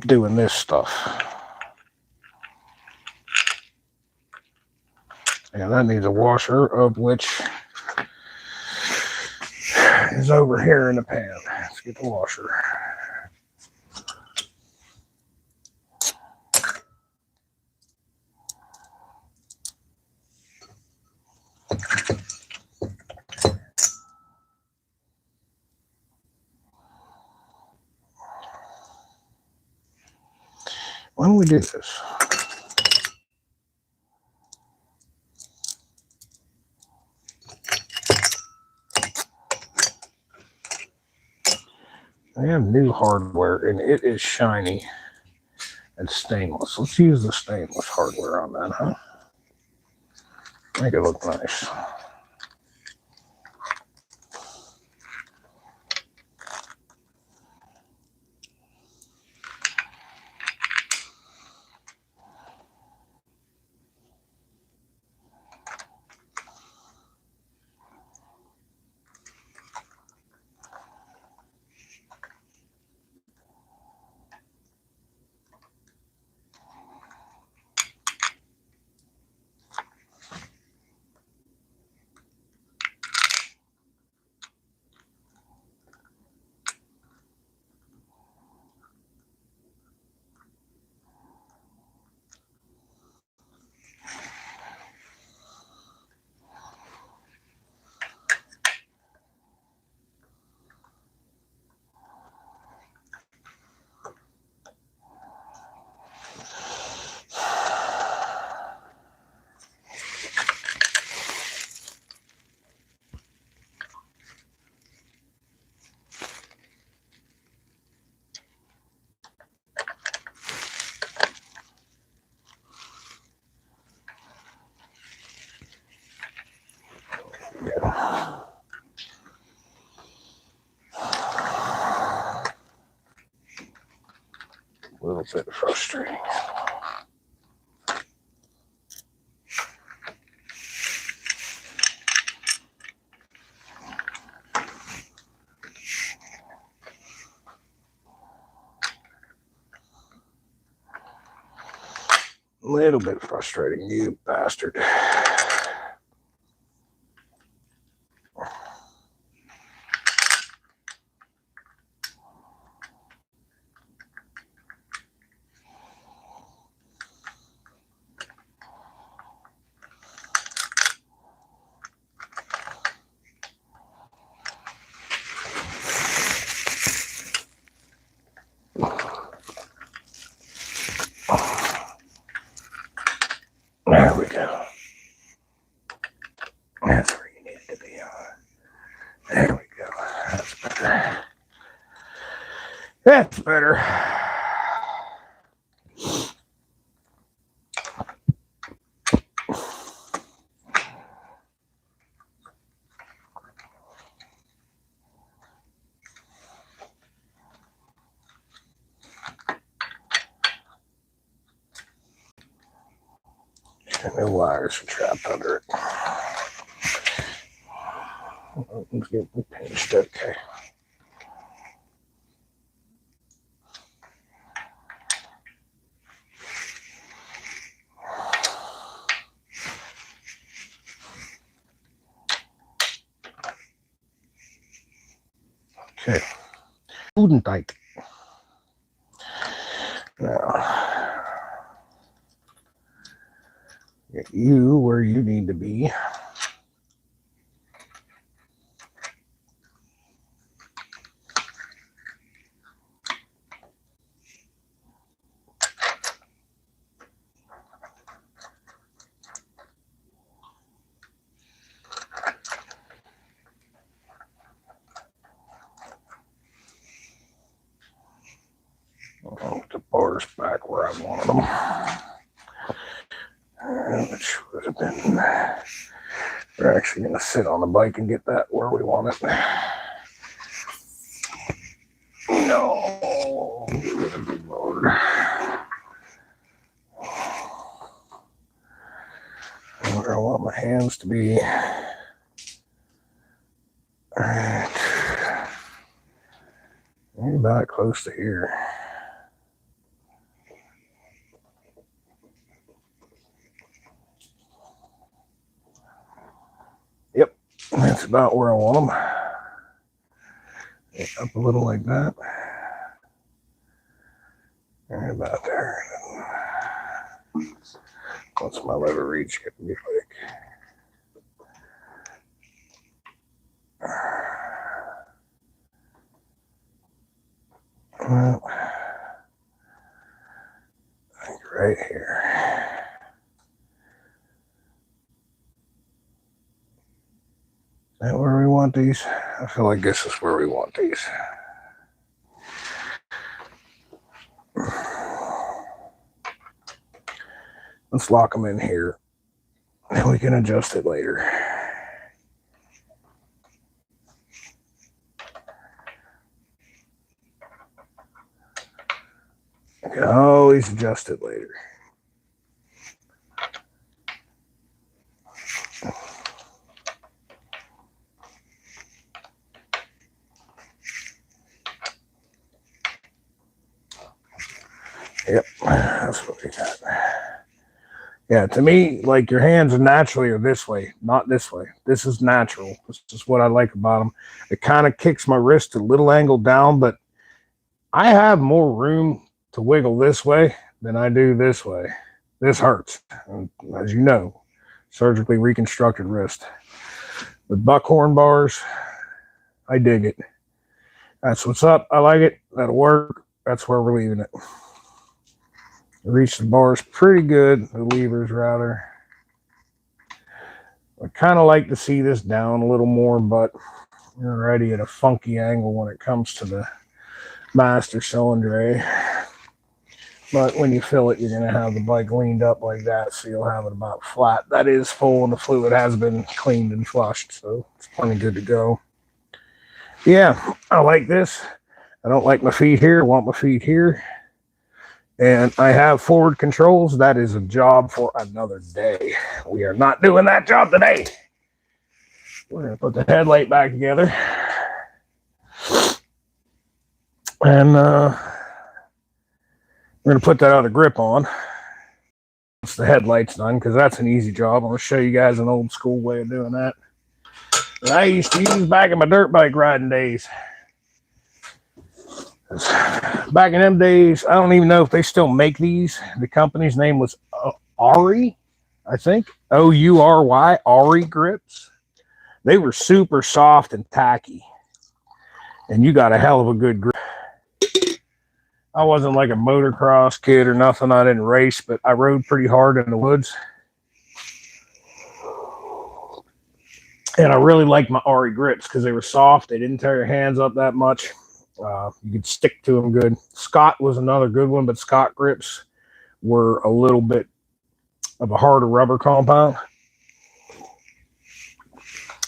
doing this stuff. And that needs a washer, of which is over here in the pan. Let's get the washer. Why don't we do this? I have new hardware and it is shiny and stainless. Let's use the stainless hardware on that, huh? Make it look nice. Yeah. A little bit frustrating. little bit frustrating, you bastard. There we go. That's where you need it to be on. There we go. That's better. That's better. The wires are trapped under it. Let's get it pinched. Okay. Okay. Food and tight. Now, get you where you need to be. I'll put the bars back where I wanted them. Which would have been, we're actually going to sit on the bike and get that where we want it. No, good Lord. Where I want my hands to be. All right. Maybe about close to here. Yep, that's about where I want them. Up a little like that. Right about there. What's my lever reach going to be like? Well, I think right here. Is that where we want these? I feel like this is where we want these. Let's lock them in here, and we can adjust it later. You can always adjust it later. Yep, that's what we got. Yeah, to me, like your hands naturally are this way, not this way. This is natural. This is what I like about them. It kind of kicks my wrist a little angle down, but I have more room to wiggle this way than I do this way. This hurts, as you know, surgically reconstructed wrist. With buckhorn bars, I dig it. That's what's up. I like it. That'll work. That's where we're leaving it. Reach the bars pretty good, the levers rather. I kind of like to see this down a little more, but you're already at a funky angle when it comes to the master cylinder, eh? But when you fill it, you're going to have the bike leaned up like that, so you'll have it about flat. That is full, and the fluid has been cleaned and flushed, so it's plenty good to go. Yeah, I like this. I don't like my feet here. I want my feet here. And I have forward controls. That is a job for another day. We are not doing that job today. We're going to put the headlight back together. And we're going to put that other grip on. the headlights done, because that's an easy job. I'm going to show you guys an old school way of doing that I used to use back in my dirt bike riding days. Back in them days, I don't even know if they still make these. The company's name was Ari, I think. O-U-R-Y, Ari grips. They were super soft and tacky. And you got a hell of a good grip. I wasn't like a motocross kid or nothing. I didn't race, but I rode pretty hard in the woods. And I really liked my Ari grips because they were soft. They didn't tear your hands up that much. You could stick to them good. Scott was another good one, but Scott grips were a little bit of a harder rubber compound.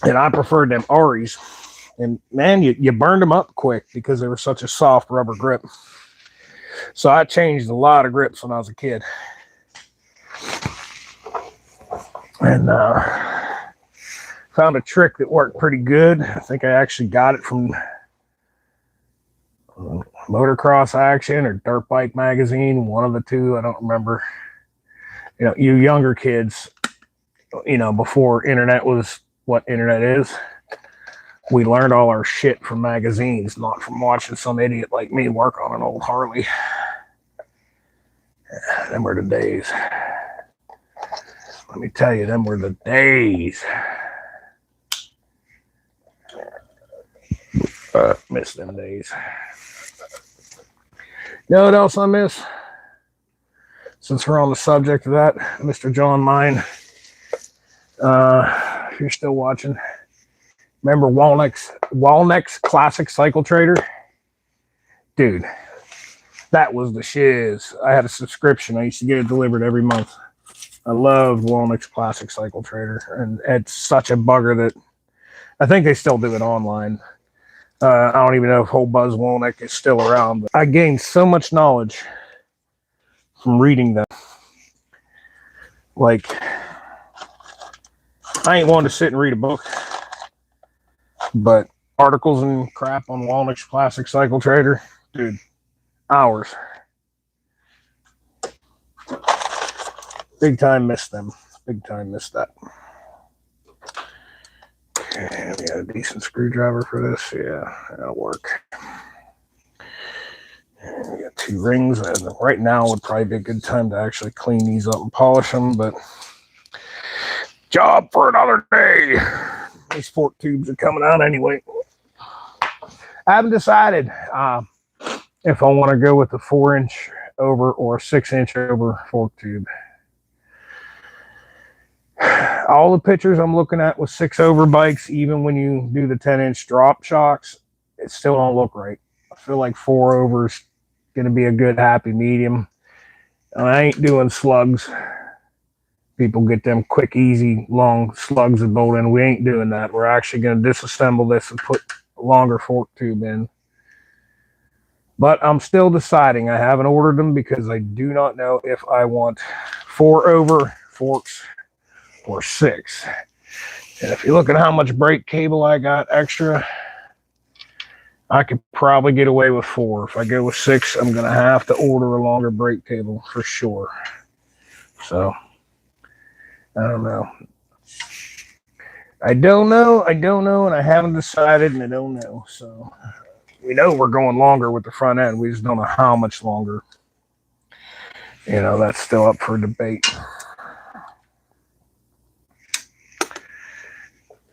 And I preferred them Aris. And man, you burned them up quick because they were such a soft rubber grip. So I changed a lot of grips when I was a kid. And found a trick that worked pretty good. I think I actually got it from Motocross Action or Dirt Bike Magazine, one of the two. I don't remember. You know, you younger kids, you know, before internet was what internet is, we learned all our shit from magazines, not from watching some idiot like me work on an old Harley. Them were the days. Let me tell you, them were the days. Miss them days. You know what else I miss? Since we're on the subject of that, Mr. John Mine, if you're still watching, remember Walneck's Classic Cycle Trader? Dude, that was the shiz. I had a subscription. I used to get it delivered every month. I loved Walneck's Classic Cycle Trader, and it's such a bugger that I think they still do it online. I don't even know if Whole Buzz Walneck is still around, but I gained so much knowledge from reading them. Like, I ain't one to sit and read a book, but articles and crap on Walneck's Classic Cycle Trader, dude, hours. Big time missed them. Big time missed that. Okay, we got a decent screwdriver for this. Yeah, that'll work. We got 2 rings, and right now would probably be a good time to actually clean these up and polish them, but job for another day. These fork tubes are coming out anyway. I haven't decided if I want to go with a 4-inch over or a 6-inch over fork tube. All the pictures I'm looking at with 6 over bikes, even when you do the 10-inch drop shocks, it still don't look right. I feel like 4 over is going to be a good happy medium. And I ain't doing slugs. People get them quick, easy, long slugs that bolt in. We ain't doing that. We're actually going to disassemble this and put a longer fork tube in. But I'm still deciding. I haven't ordered them because I do not know if I want 4 over forks or 6. And if you look at how much brake cable I got extra, I could probably get away with 4. If I go with 6, I'm going to have to order a longer brake cable for sure. So, I don't know. I don't know, and I haven't decided, and I don't know. So, we know we're going longer with the front end. We just don't know how much longer. You know, that's still up for debate.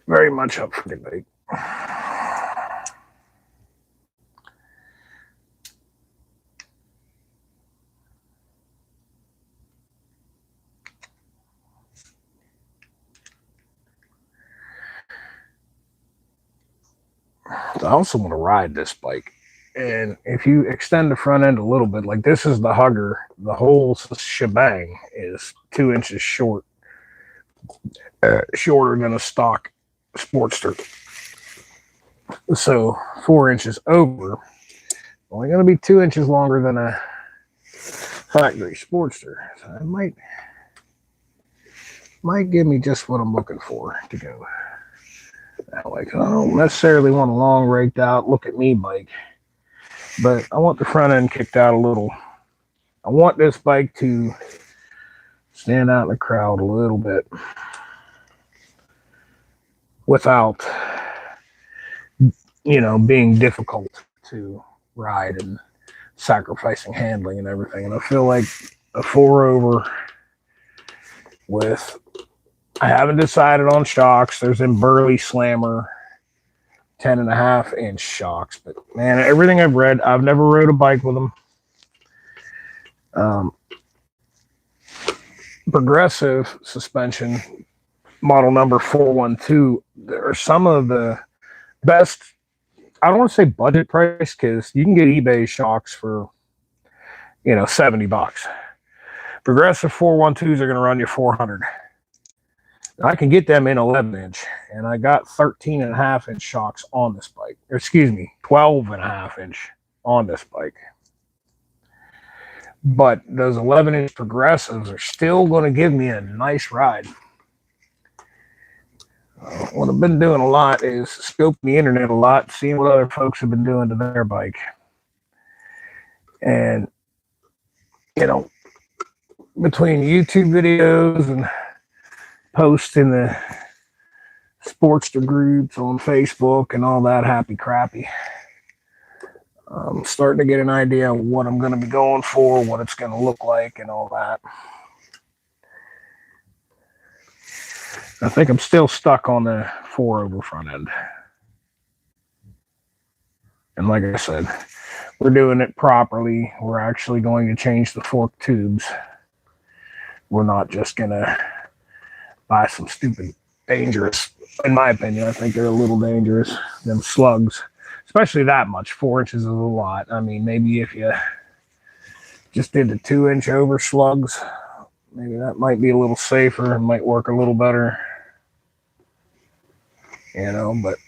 Very much up for debate. I also want to ride this bike. And if you extend the front end a little bit, like this is the hugger, the whole shebang is 2 inches short, shorter than a stock Sportster. So 4 inches over, only going to be 2 inches longer than a factory Sportster. So it might give me just what I'm looking for to go that way. I don't necessarily want a long raked out look at me bike, but I want the front end kicked out a little. I want this bike to stand out in the crowd a little bit without, being difficult to ride and sacrificing handling and everything. And I feel like a 4-over with, I haven't decided on shocks. There's them Burley Slammer 10.5-inch shocks, but man, everything I've read, I've never rode a bike with them. Progressive suspension, model number 412, are some of the best. I don't want to say budget price, because you can get eBay shocks for $70. Progressive 412s are going to run you $400. I can get them in 11-inch, and I got 13.5-inch shocks on this bike. Or excuse me, 12.5-inch on this bike. But those 11-inch progressives are still going to give me a nice ride. What I've been doing a lot is scoping the internet a lot, seeing what other folks have been doing to their bike. And, between YouTube videos and posts in the sportster groups on Facebook and all that happy crappy, I'm starting to get an idea of what I'm going to be going for, what it's going to look like, and all that. I think I'm still stuck on the 4-over front end. And like I said, we're doing it properly. We're actually going to change the fork tubes. We're not just going to buy some stupid, dangerous, in my opinion, I think they're a little dangerous, them slugs. Especially that much. 4 inches is a lot. I mean, maybe if you just did the 2-inch over slugs, maybe that might be a little safer and might work a little better. But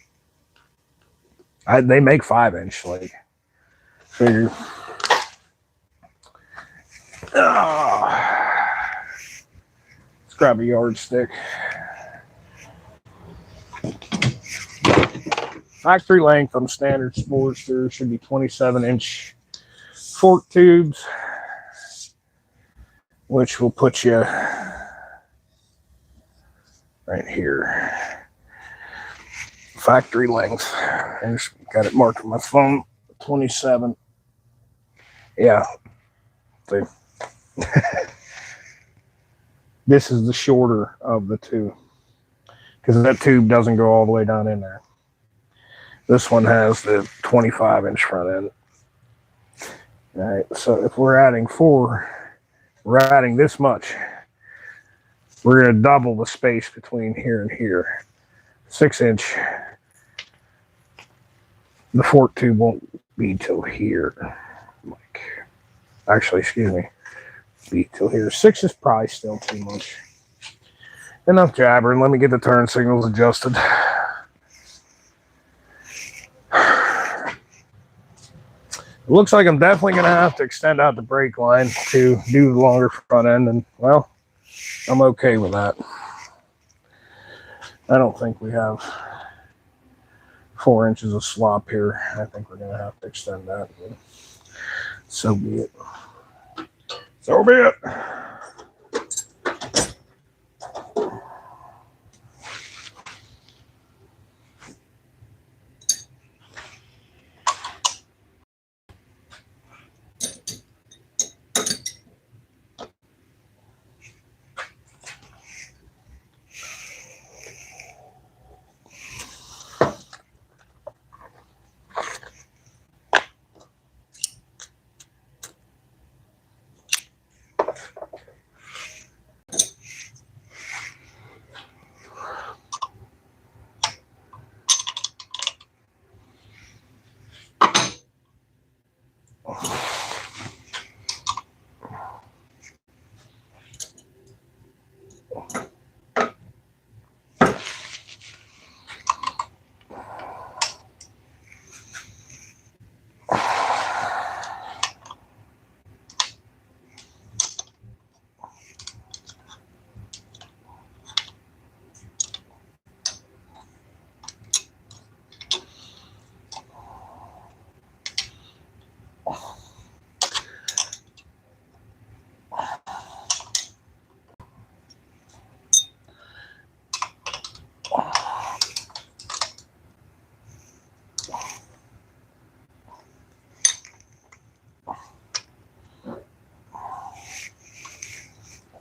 they make 5-inch, like, figure. Let's grab a yardstick. Factory length on standard Sportster should be 27-inch fork tubes, which will put you right here. Factory length. I just got it marked on my phone. 27. Yeah. See. This is the shorter of the two, because that tube doesn't go all the way down in there. This one has the 25-inch front end. All right, so if we're adding 4, we're adding this much. We're going to double the space between here and here. 6-inch. The fork tube won't be till here. Actually, excuse me. Be till here. 6 is probably still too much. Enough jabbering. Let me get the turn signals adjusted. It looks like I'm definitely going to have to extend out the brake line to do the longer front end, and, well, I'm okay with that. I don't think we have 4 inches of slop here. I think we're going to have to extend that. So be it. So be it.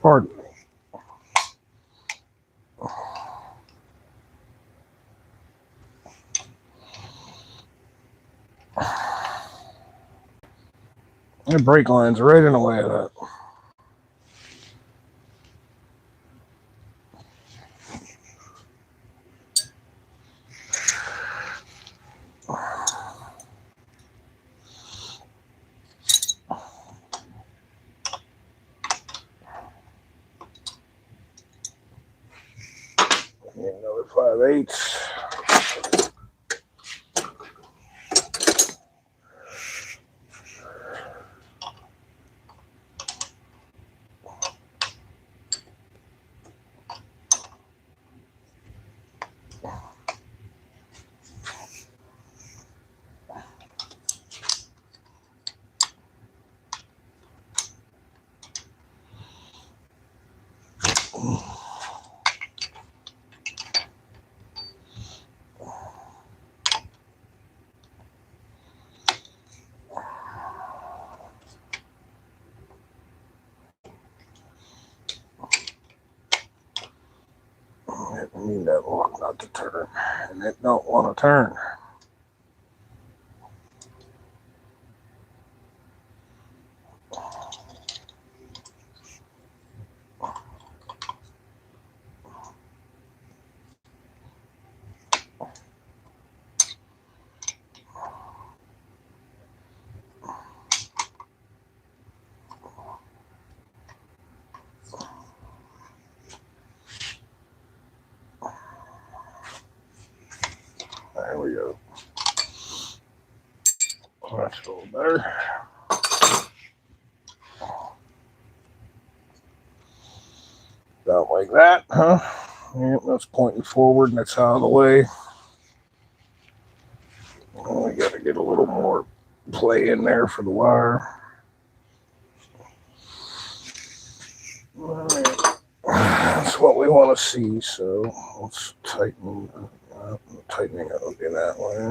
Pardon me. The brake line's right in the way of that. Another 5/8. I need that lock not to turn, and it don't want to turn. There we go. That's a little better. About like that, huh? Yep, that's pointing forward and that's out of the way. Oh, we got to get a little more play in there for the wire. All right. That's what we want to see, so let's tighten. Tightening it will be that way.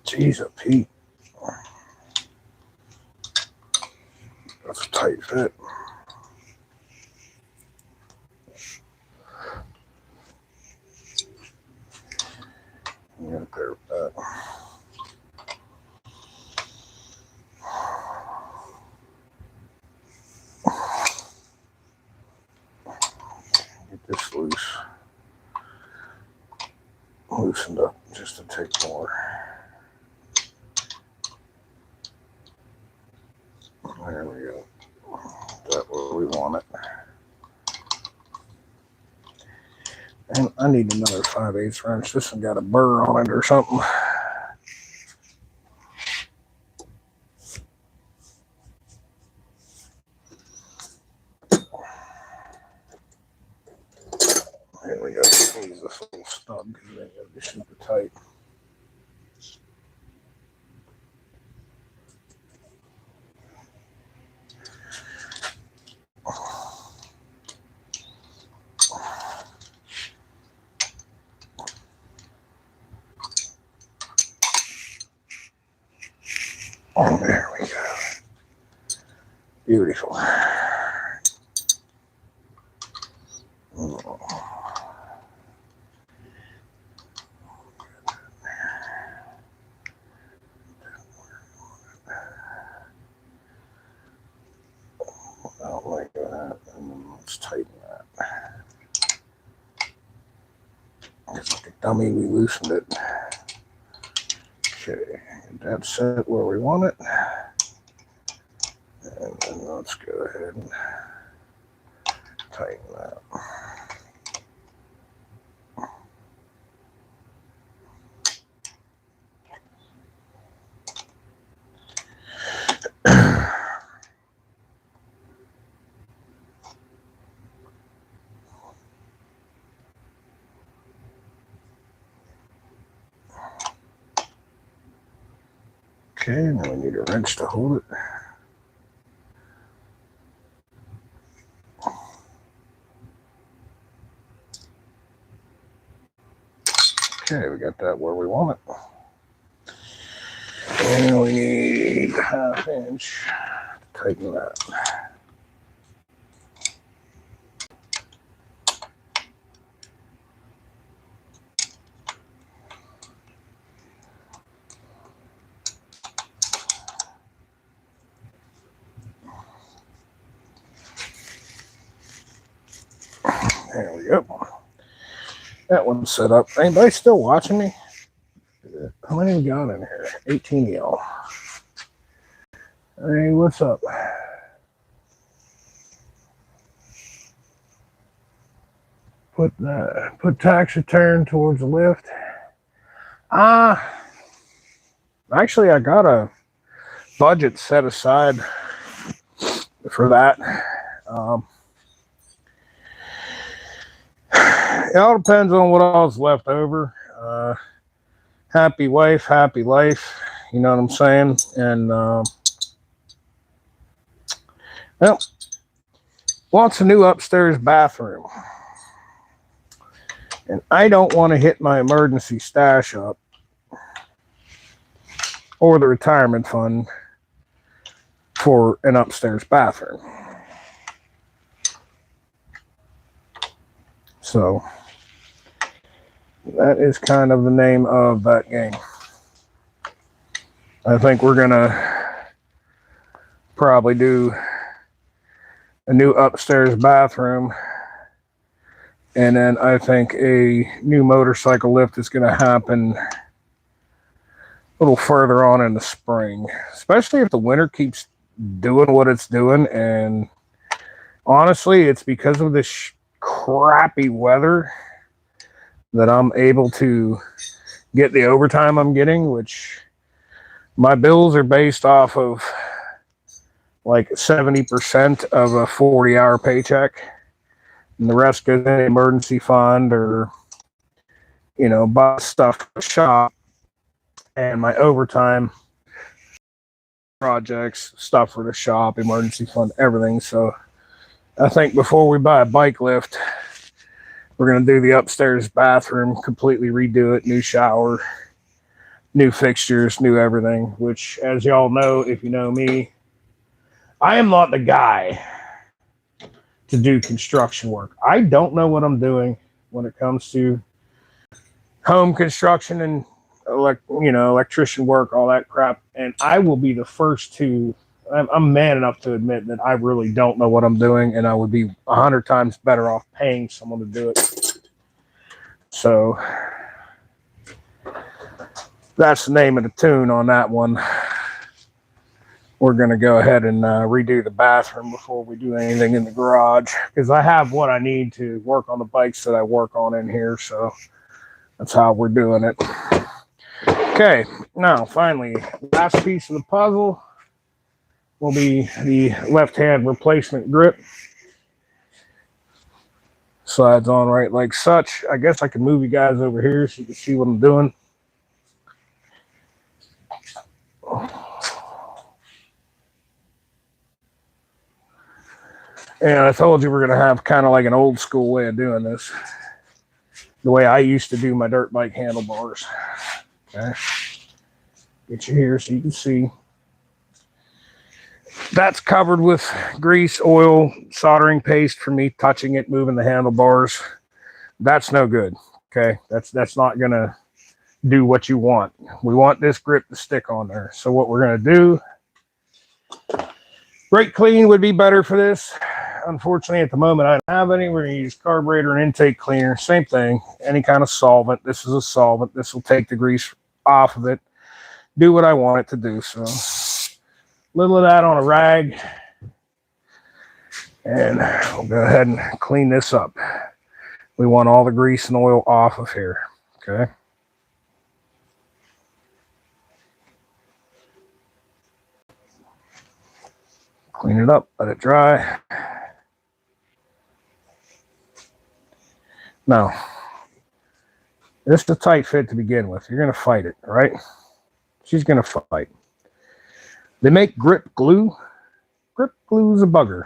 Jeez, a Pete. That's a tight fit. Yeah, pair with that. Get this loose. Loosened up just to take more. There we go. That's where we want it. And I need another 5/8 wrench. This one got a burr on it or something. There we go. Use this little stub because it ain't gonna be super tight. Oh, there we go. Beautiful. Like that, and then let's tighten that. Because like a dummy, we loosened it. Okay, that's set where we want it. And then let's go ahead and tighten that. Okay, and then we need a wrench to hold it. Okay, we got that where we want it. And we need a 1/2 inch to tighten that. There we go. That one's set up. Anybody still watching me? How many we got in here? 18 of y'all. Hey, what's up? Put tax return towards the lift. Actually, I got a budget set aside for that. It all depends on what all's left over. Happy wife, happy life. You know what I'm saying? And well, wants a new upstairs bathroom. And I don't want to hit my emergency stash up or the retirement fund for an upstairs bathroom. So that is kind of the name of that game. I think we're gonna probably do a new upstairs bathroom, and then I think a new motorcycle lift is gonna happen a little further on in the spring, especially if the winter keeps doing what it's doing. And honestly, it's because of this crappy weather that I'm able to get the overtime I'm getting, which my bills are based off of like 70% of a 40-hour paycheck, and the rest goes in an emergency fund or, you know, buy stuff for the shop, and my overtime projects, stuff for the shop, emergency fund, everything. So I think before we buy a bike lift, we're going to do the upstairs bathroom, completely redo it, new shower, new fixtures, new everything, which, as y'all know, if you know me, I am not the guy to do construction work. I don't know what I'm doing when it comes to home construction and electrician work, all that crap. And I will be the first to, I'm man enough to admit that I really don't know what I'm doing, and I would be 100 times better off paying someone to do it. So that's the name of the tune on that one. We're going to go ahead and redo the bathroom before we do anything in the garage, because I have what I need to work on the bikes that I work on in here. So that's how we're doing it. Okay, now finally, last piece of the puzzle will be the left-hand replacement grip. Slides on right like such. I guess I can move you guys over here so you can see what I'm doing. And I told you we're going to have kind of like an old school way of doing this. The way I used to do my dirt bike handlebars. Okay. Get you here so you can see. That's covered with grease, oil, soldering paste for me touching it, moving the handlebars. That's no good. Okay, that's not gonna do what you want. We want this grip to stick on there. So what we're gonna do, brake clean would be better for this. Unfortunately, at the moment, I don't have any. We're going to use carburetor and intake cleaner. Same thing. Any kind of solvent. This is a solvent. This will take the grease off of it. Do what I want it to do. So, a little of that on a rag. And we'll go ahead and clean this up. We want all the grease and oil off of here. Okay. Clean it up. Let it dry. Now, this is a tight fit to begin with. You're going to fight it, right? She's going to fight. They make grip glue. Grip glue is a bugger.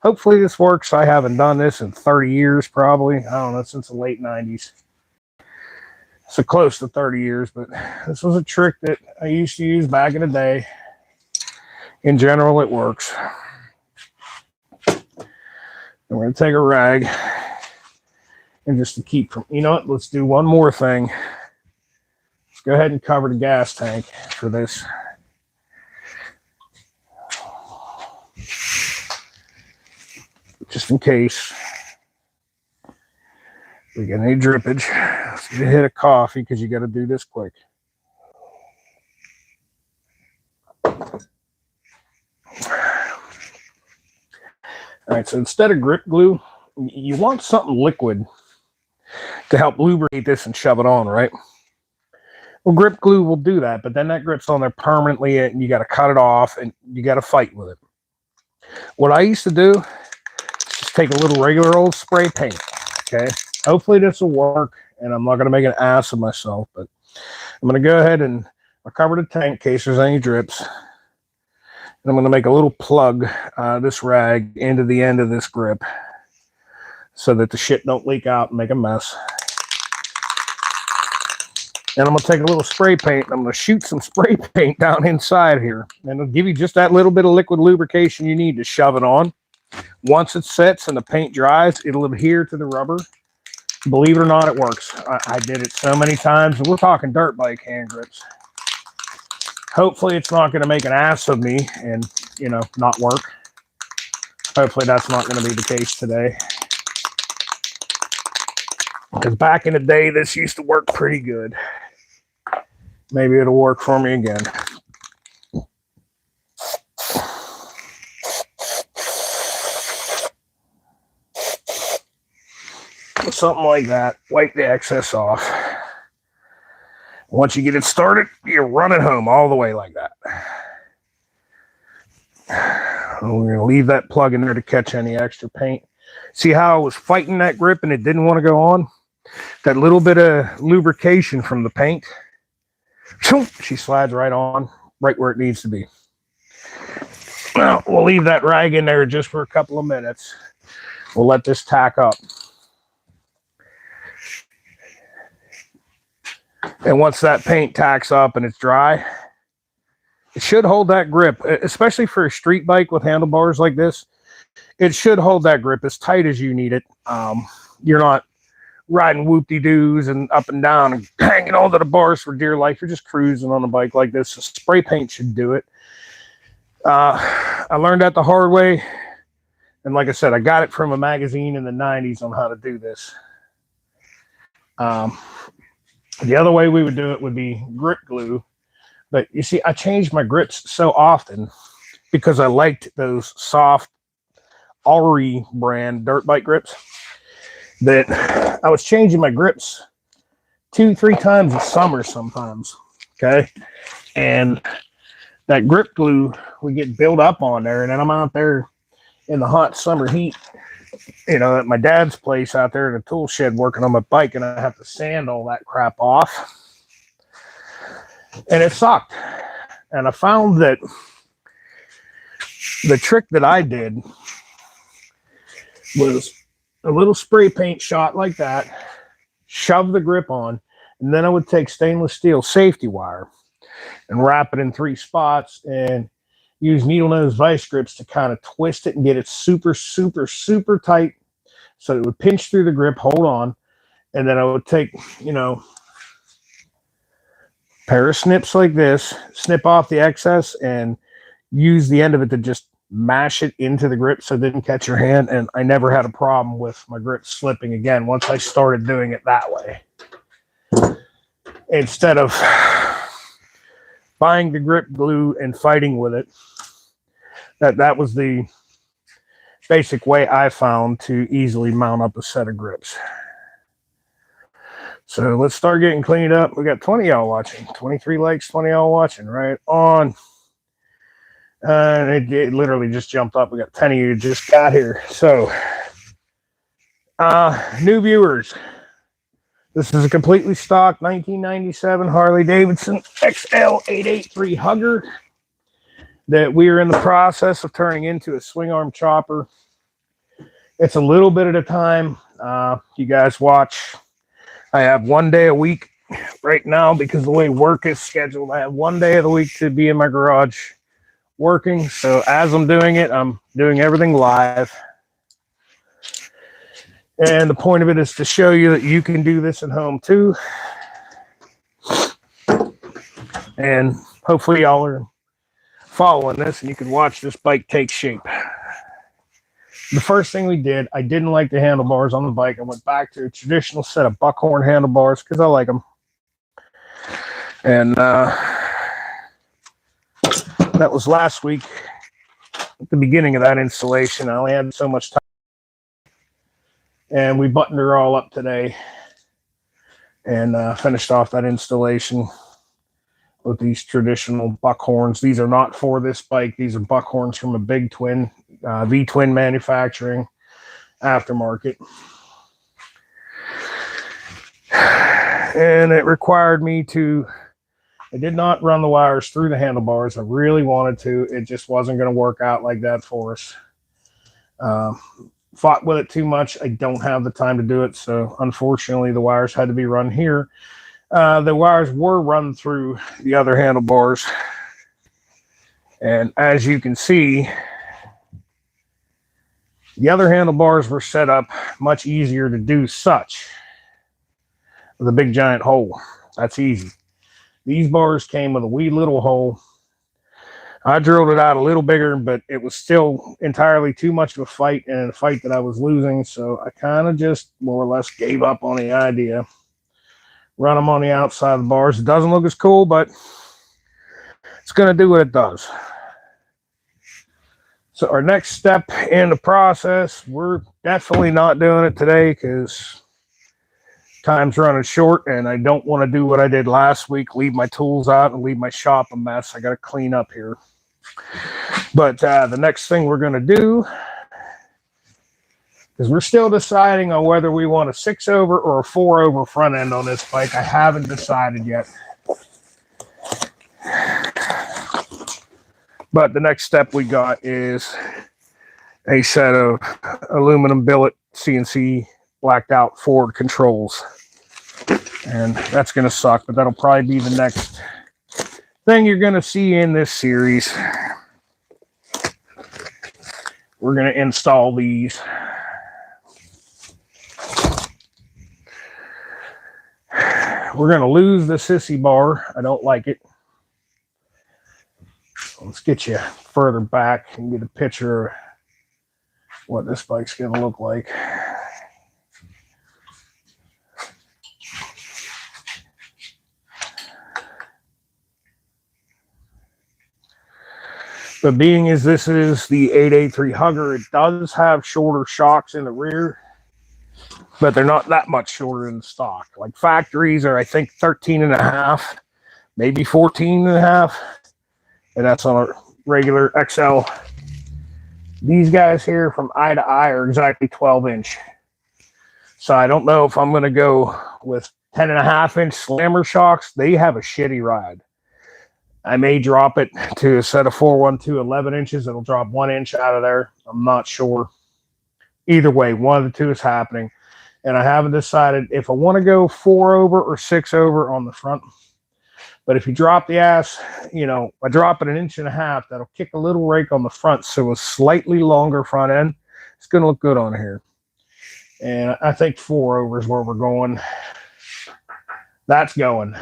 Hopefully this works. I haven't done this in 30 years probably. I don't know, since the late 90s. So close to 30 years, but this was a trick that I used to use back in the day. In general, it works. And we're going to take a rag. And just to keep from, you know what, let's do one more thing. Let's go ahead and cover the gas tank for this. Just in case we get any drippage. Let's get a hit of coffee because you got to do this quick. All right, so instead of grip glue, you want something liquid to help lubricate this and shove it on, right? Well, grip glue will do that, but then that grip's on there permanently and you got to cut it off and you got to fight with it. What I used to do is just take a little regular old spray paint, okay? Hopefully this will work and I'm not going to make an ass of myself, but I'm going to go ahead and I'll cover the tank in case there's any drips. And I'm going to make a little plug, this rag into the end of this grip so that the shit don't leak out and make a mess. And I'm going to take a little spray paint and I'm going to shoot some spray paint down inside here. And it'll give you just that little bit of liquid lubrication you need to shove it on. Once it sets and the paint dries, it'll adhere to the rubber. Believe it or not, it works. I did it so many times. And we're talking dirt bike hand grips. Hopefully it's not going to make an ass of me and, you know, not work. Hopefully that's not going to be the case today. Because back in the day, this used to work pretty good. Maybe it'll work for me again. Something like that. Wipe the excess off. Once you get it started, you're running home all the way like that. And we're going to leave that plug in there to catch any extra paint. See how I was fighting that grip and it didn't want to go on? That little bit of lubrication from the paint, she slides right on, right where it needs to be. Now, we'll leave that rag in there just for a couple of minutes. We'll let this tack up. And once that paint tacks up and it's dry, it should hold that grip, especially for a street bike with handlebars like this. It should hold that grip as tight as you need it. You're not riding whoop-de-doos and up and down and hanging onto the bars for dear life. You're just cruising on a bike like this. So spray paint should do it. I learned that the hard way. And like I said, I got it from a magazine in the 90s on how to do this. The other way we would do it would be grip glue. But you see, I changed my grips so often because I liked those soft Alri brand dirt bike grips that I was changing my grips 2-3 times a summer sometimes. Okay. And that grip glue would get built up on there. And then I'm out there in the hot summer heat, you know, at my dad's place out there in the tool shed working on my bike, and I have to sand all that crap off. And it sucked. And I found that the trick that I did was a little spray paint shot like that, shove the grip on, and then I would take stainless steel safety wire and wrap it in 3 spots. And use needle nose vice grips to kind of twist it and get it super, super, super tight so it would pinch through the grip, hold on, and then I would take, you know, a pair of snips like this, snip off the excess, and use the end of it to just mash it into the grip so it didn't catch your hand. And I never had a problem with my grip slipping again once I started doing it that way. Instead of buying the grip glue and fighting with it, that was the basic way I found to easily mount up a set of grips. So let's start getting cleaned up. We got 20 y'all watching, 23 likes, 20 y'all watching, right on. And it literally just jumped up. We got 10 of you just got here. So new viewers, this is a completely stock 1997 Harley Davidson XL883 Hugger that we are in the process of turning into a swing arm chopper. It's a little bit at a time. You guys watch. I have 1 day a week right now because the way work is scheduled. I have 1 day of the week to be in my garage working. So as I'm doing it, I'm doing everything live. And the point of it is to show you that you can do this at home too. And hopefully y'all are following this and you can watch this bike take shape. The first thing we did, I didn't like the handlebars on the bike. I went back to a traditional set of buckhorn handlebars because I like them. And that was last week at the beginning of that installation. I only had so much time. And we buttoned her all up today and finished off that installation with these traditional buckhorns. These are not for this bike. These are buckhorns from a Big Twin, V-Twin manufacturing aftermarket. And it required me to, I did not run the wires through the handlebars. I really wanted to. It just wasn't going to work out like that for us. Fought with it too much. I don't have the time to do it. So unfortunately, the wires had to be run here. The wires were run through the other handlebars. And as you can see, the other handlebars were set up much easier to do such. With a big giant hole. That's easy. These bars came with a wee little hole. I drilled it out a little bigger, but it was still entirely too much of a fight, and a fight that I was losing. So I kind of just more or less gave up on the idea. Run them on the outside of the bars. It doesn't look as cool, but it's going to do what it does. So our next step in the process, we're definitely not doing it today because time's running short, and I don't want to do what I did last week, leave my tools out and leave my shop a mess. I got to clean up here. But the next thing we're going to do, because we're still deciding on whether we want a 6-over or a 4-over front end on this bike. I haven't decided yet. But the next step we got is a set of aluminum billet CNC blacked out Ford controls. And that's going to suck, but that'll probably be the next thing you're going to see in this series. We're going to install these. We're going to lose the sissy bar. I don't like it. Let's get you further back and get a picture of what this bike's going to look like. But being as this is the 883 Hugger, it does have shorter shocks in the rear, but they're not that much shorter than stock. Like factories are, I think, 13.5, maybe 14.5, and that's on a regular XL. These guys here from eye to eye are exactly 12-inch. So I don't know if I'm going to go with 10.5-inch slammer shocks. They have a shitty ride. I may drop it to a set of 412 11 inches. It'll drop 1 inch out of there. I'm not sure. Either way, one of the two is happening. And I haven't decided if I want to go 4-over or 6-over on the front. But if you drop the ass, you know, I drop it 1.5 inches, that'll kick a little rake on the front, so a slightly longer front end. It's going to look good on here. And I think 4/0 is where we're going. That's going.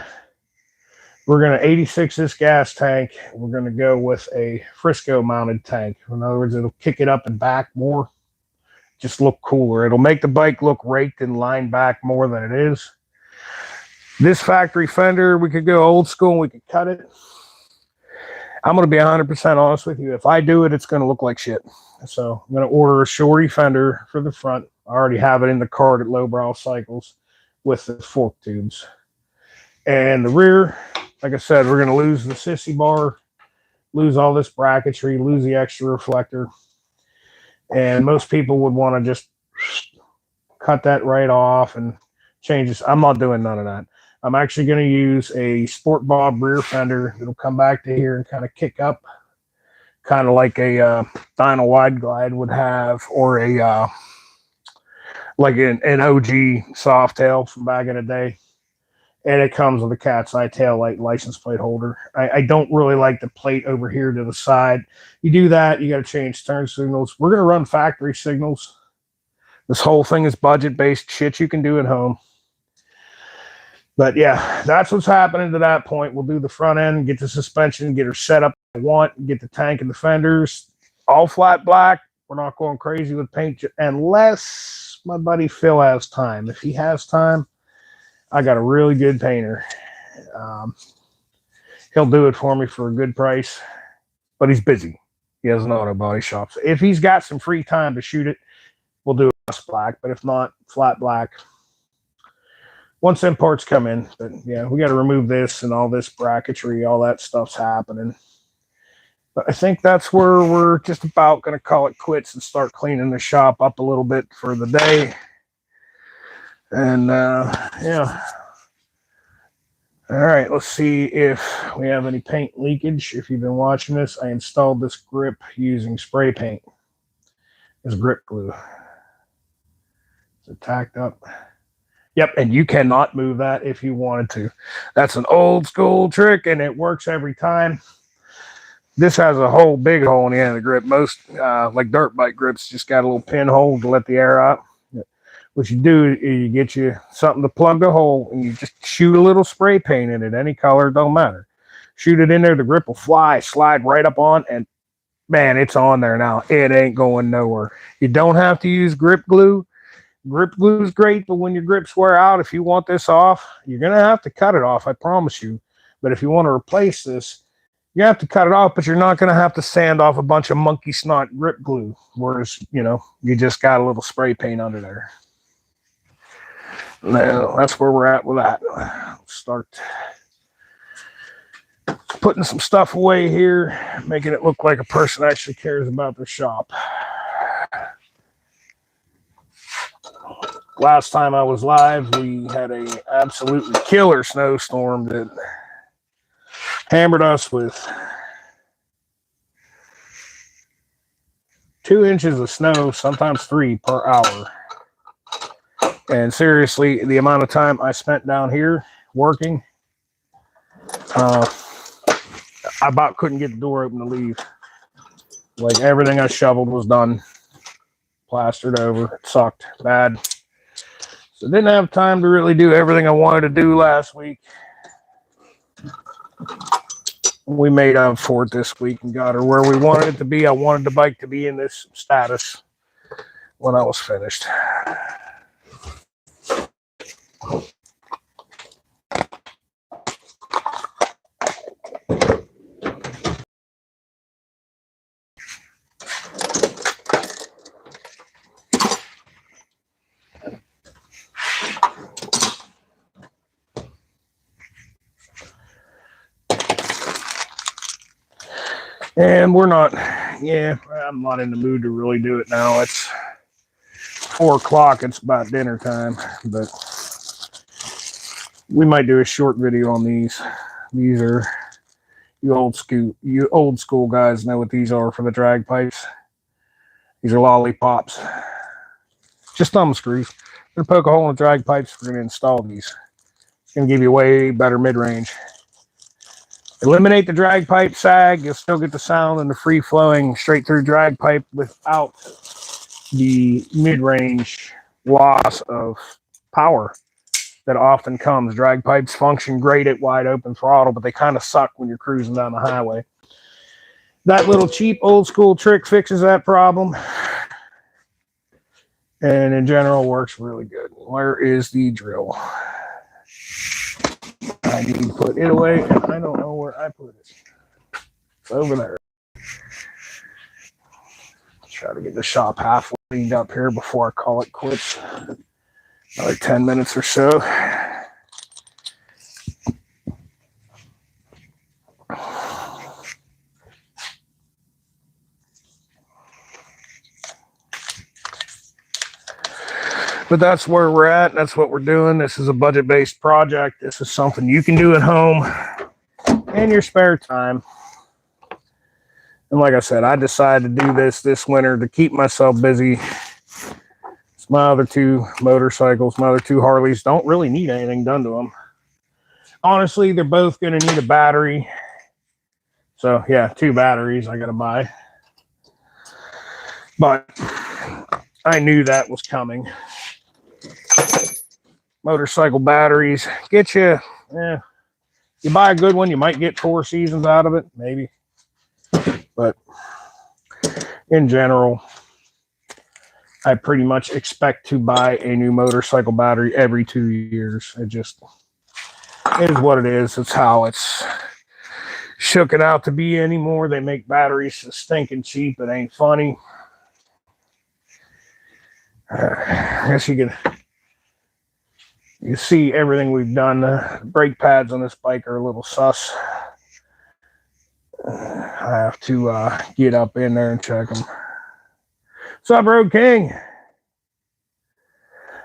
We're going to 86 this gas tank. We're going to go with a Frisco mounted tank. In other words, it'll kick it up and back more. Just look cooler. It'll make the bike look raked and lined back more than it is. This factory fender, we could go old school and we could cut it. I'm going to be 100% honest with you. If I do it, it's going to look like shit. So I'm going to order a shorty fender for the front. I already have it in the cart at Lowbrow Cycles with the fork tubes. And the rear, like I said, we're going to lose the sissy bar, lose all this bracketry, lose the extra reflector. And most people would want to just cut that right off and change this. I'm not doing none of that. I'm actually going to use a Sport Bob rear fender. It'll come back to here and kind of kick up, kind of like a Dyna Wide Glide would have, or a like an OG Softail from back in the day. And it comes with a cat's eye tail light license plate holder. I don't really like the plate over here to the side. You do that, you got to change turn signals. We're going to run factory signals. This whole thing is budget-based shit you can do at home. But yeah, that's what's happening to that point. We'll do the front end, get the suspension, get her set up I want, get the tank and the fenders all flat black. We're not going crazy with paint unless my buddy Phil has time. If he has time, I got a really good painter. He'll do it for me for a good price, but he's busy. He has an auto body shop. So if he's got some free time to shoot it, we'll do it black, but if not, flat black. Once them parts come in, but yeah, we got to remove this and all this bracketry, all that stuff's happening. But I think that's where we're just about going to call it quits and start cleaning the shop up a little bit for the day. And yeah. All right, let's see if we have any paint leakage. If you've been watching this, I installed this grip using spray paint. It's grip glue. Is it tacked up? Yep, and you cannot move that if you wanted to. That's an old school trick, and it works every time. This has a whole big hole in the end of the grip. Most like dirt bike grips just got a little pinhole to let the air out. What you do is you get you something to plug the hole, and you just shoot a little spray paint in it, any color, don't matter. Shoot it in there, the grip will fly, slide right up on, and man, it's on there now. It ain't going nowhere. You don't have to use grip glue. Grip glue is great, but when your grips wear out, if you want this off, you're going to have to cut it off, I promise you. But if you want to replace this, you have to cut it off, but you're not going to have to sand off a bunch of monkey snot grip glue, whereas, you know, you just got a little spray paint under there. Now, that's where we're at with that. Start putting some stuff away here, making it look like a person actually cares about their shop. Last time I was live, we had a absolutely killer snowstorm that hammered us with 2 inches of snow, sometimes 3 per hour. And seriously, the amount of time I spent down here working, I about couldn't get the door open to leave. Like everything I shoveled was done, plastered over. It sucked bad. So didn't have time to really do everything I wanted to do last week. We made up for it this week and got her where we wanted it to be. I wanted the bike to be in this status when I was finished. And we're not, yeah, I'm not in the mood to really do it now. It's 4 o'clock. It's about dinner time, but we might do a short video on these. These are, you old school guys know what these are for the drag pipes. These are lollipops. Just thumb screws. We're going to poke a hole in the drag pipes. We're going to install these. It's going to give you way better mid-range. Eliminate the drag pipe sag. You'll still get the sound and the free-flowing straight-through drag pipe without the mid-range loss of power that often comes. Drag pipes function great at wide open throttle, but they kind of suck when you're cruising down the highway. That little cheap old school trick fixes that problem, and in general works really good. Where is the drill? I need to put it away, and I don't know where I put it. It's over there. Try to get the shop halfway cleaned up here before I call it quits. Another 10 minutes or so. But that's where we're at. That's what we're doing. This is a budget-based project. This is something you can do at home in your spare time. And like I said, I decided to do this winter to keep myself busy. My other two motorcycles, my other two Harleys don't really need anything done to them. Honestly, they're both going to need a battery. So, yeah, 2 batteries I got to buy. But I knew that was coming. Motorcycle batteries get you, you buy a good one, you might get 4 seasons out of it, maybe. But in general, I pretty much expect to buy a new motorcycle battery every 2 years. It just is what it is. It's how it's shooken out to be anymore. They make batteries so stinking cheap. It ain't funny. I guess you see everything we've done. The brake pads on this bike are a little sus. I have to get up in there and check them. What's up, Road King?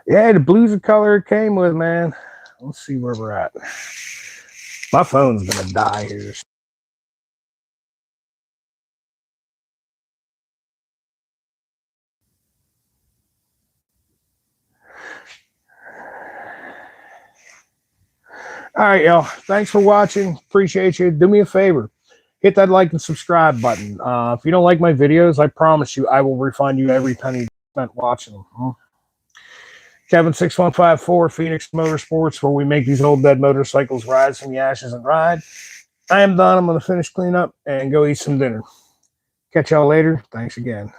Yeah, the blue's the color it came with, man. Let's see where we're at. My phone's gonna die here. All right, y'all. Thanks for watching. Appreciate you. Do me a favor. Hit that like and subscribe button. If you don't like my videos, I promise you I will refund you every penny spent watching them. Kevin6154, Phoenix Motorsports, where we make these old dead motorcycles rise from the ashes and ride. I am done. I'm going to finish cleaning up and go eat some dinner. Catch y'all later. Thanks again.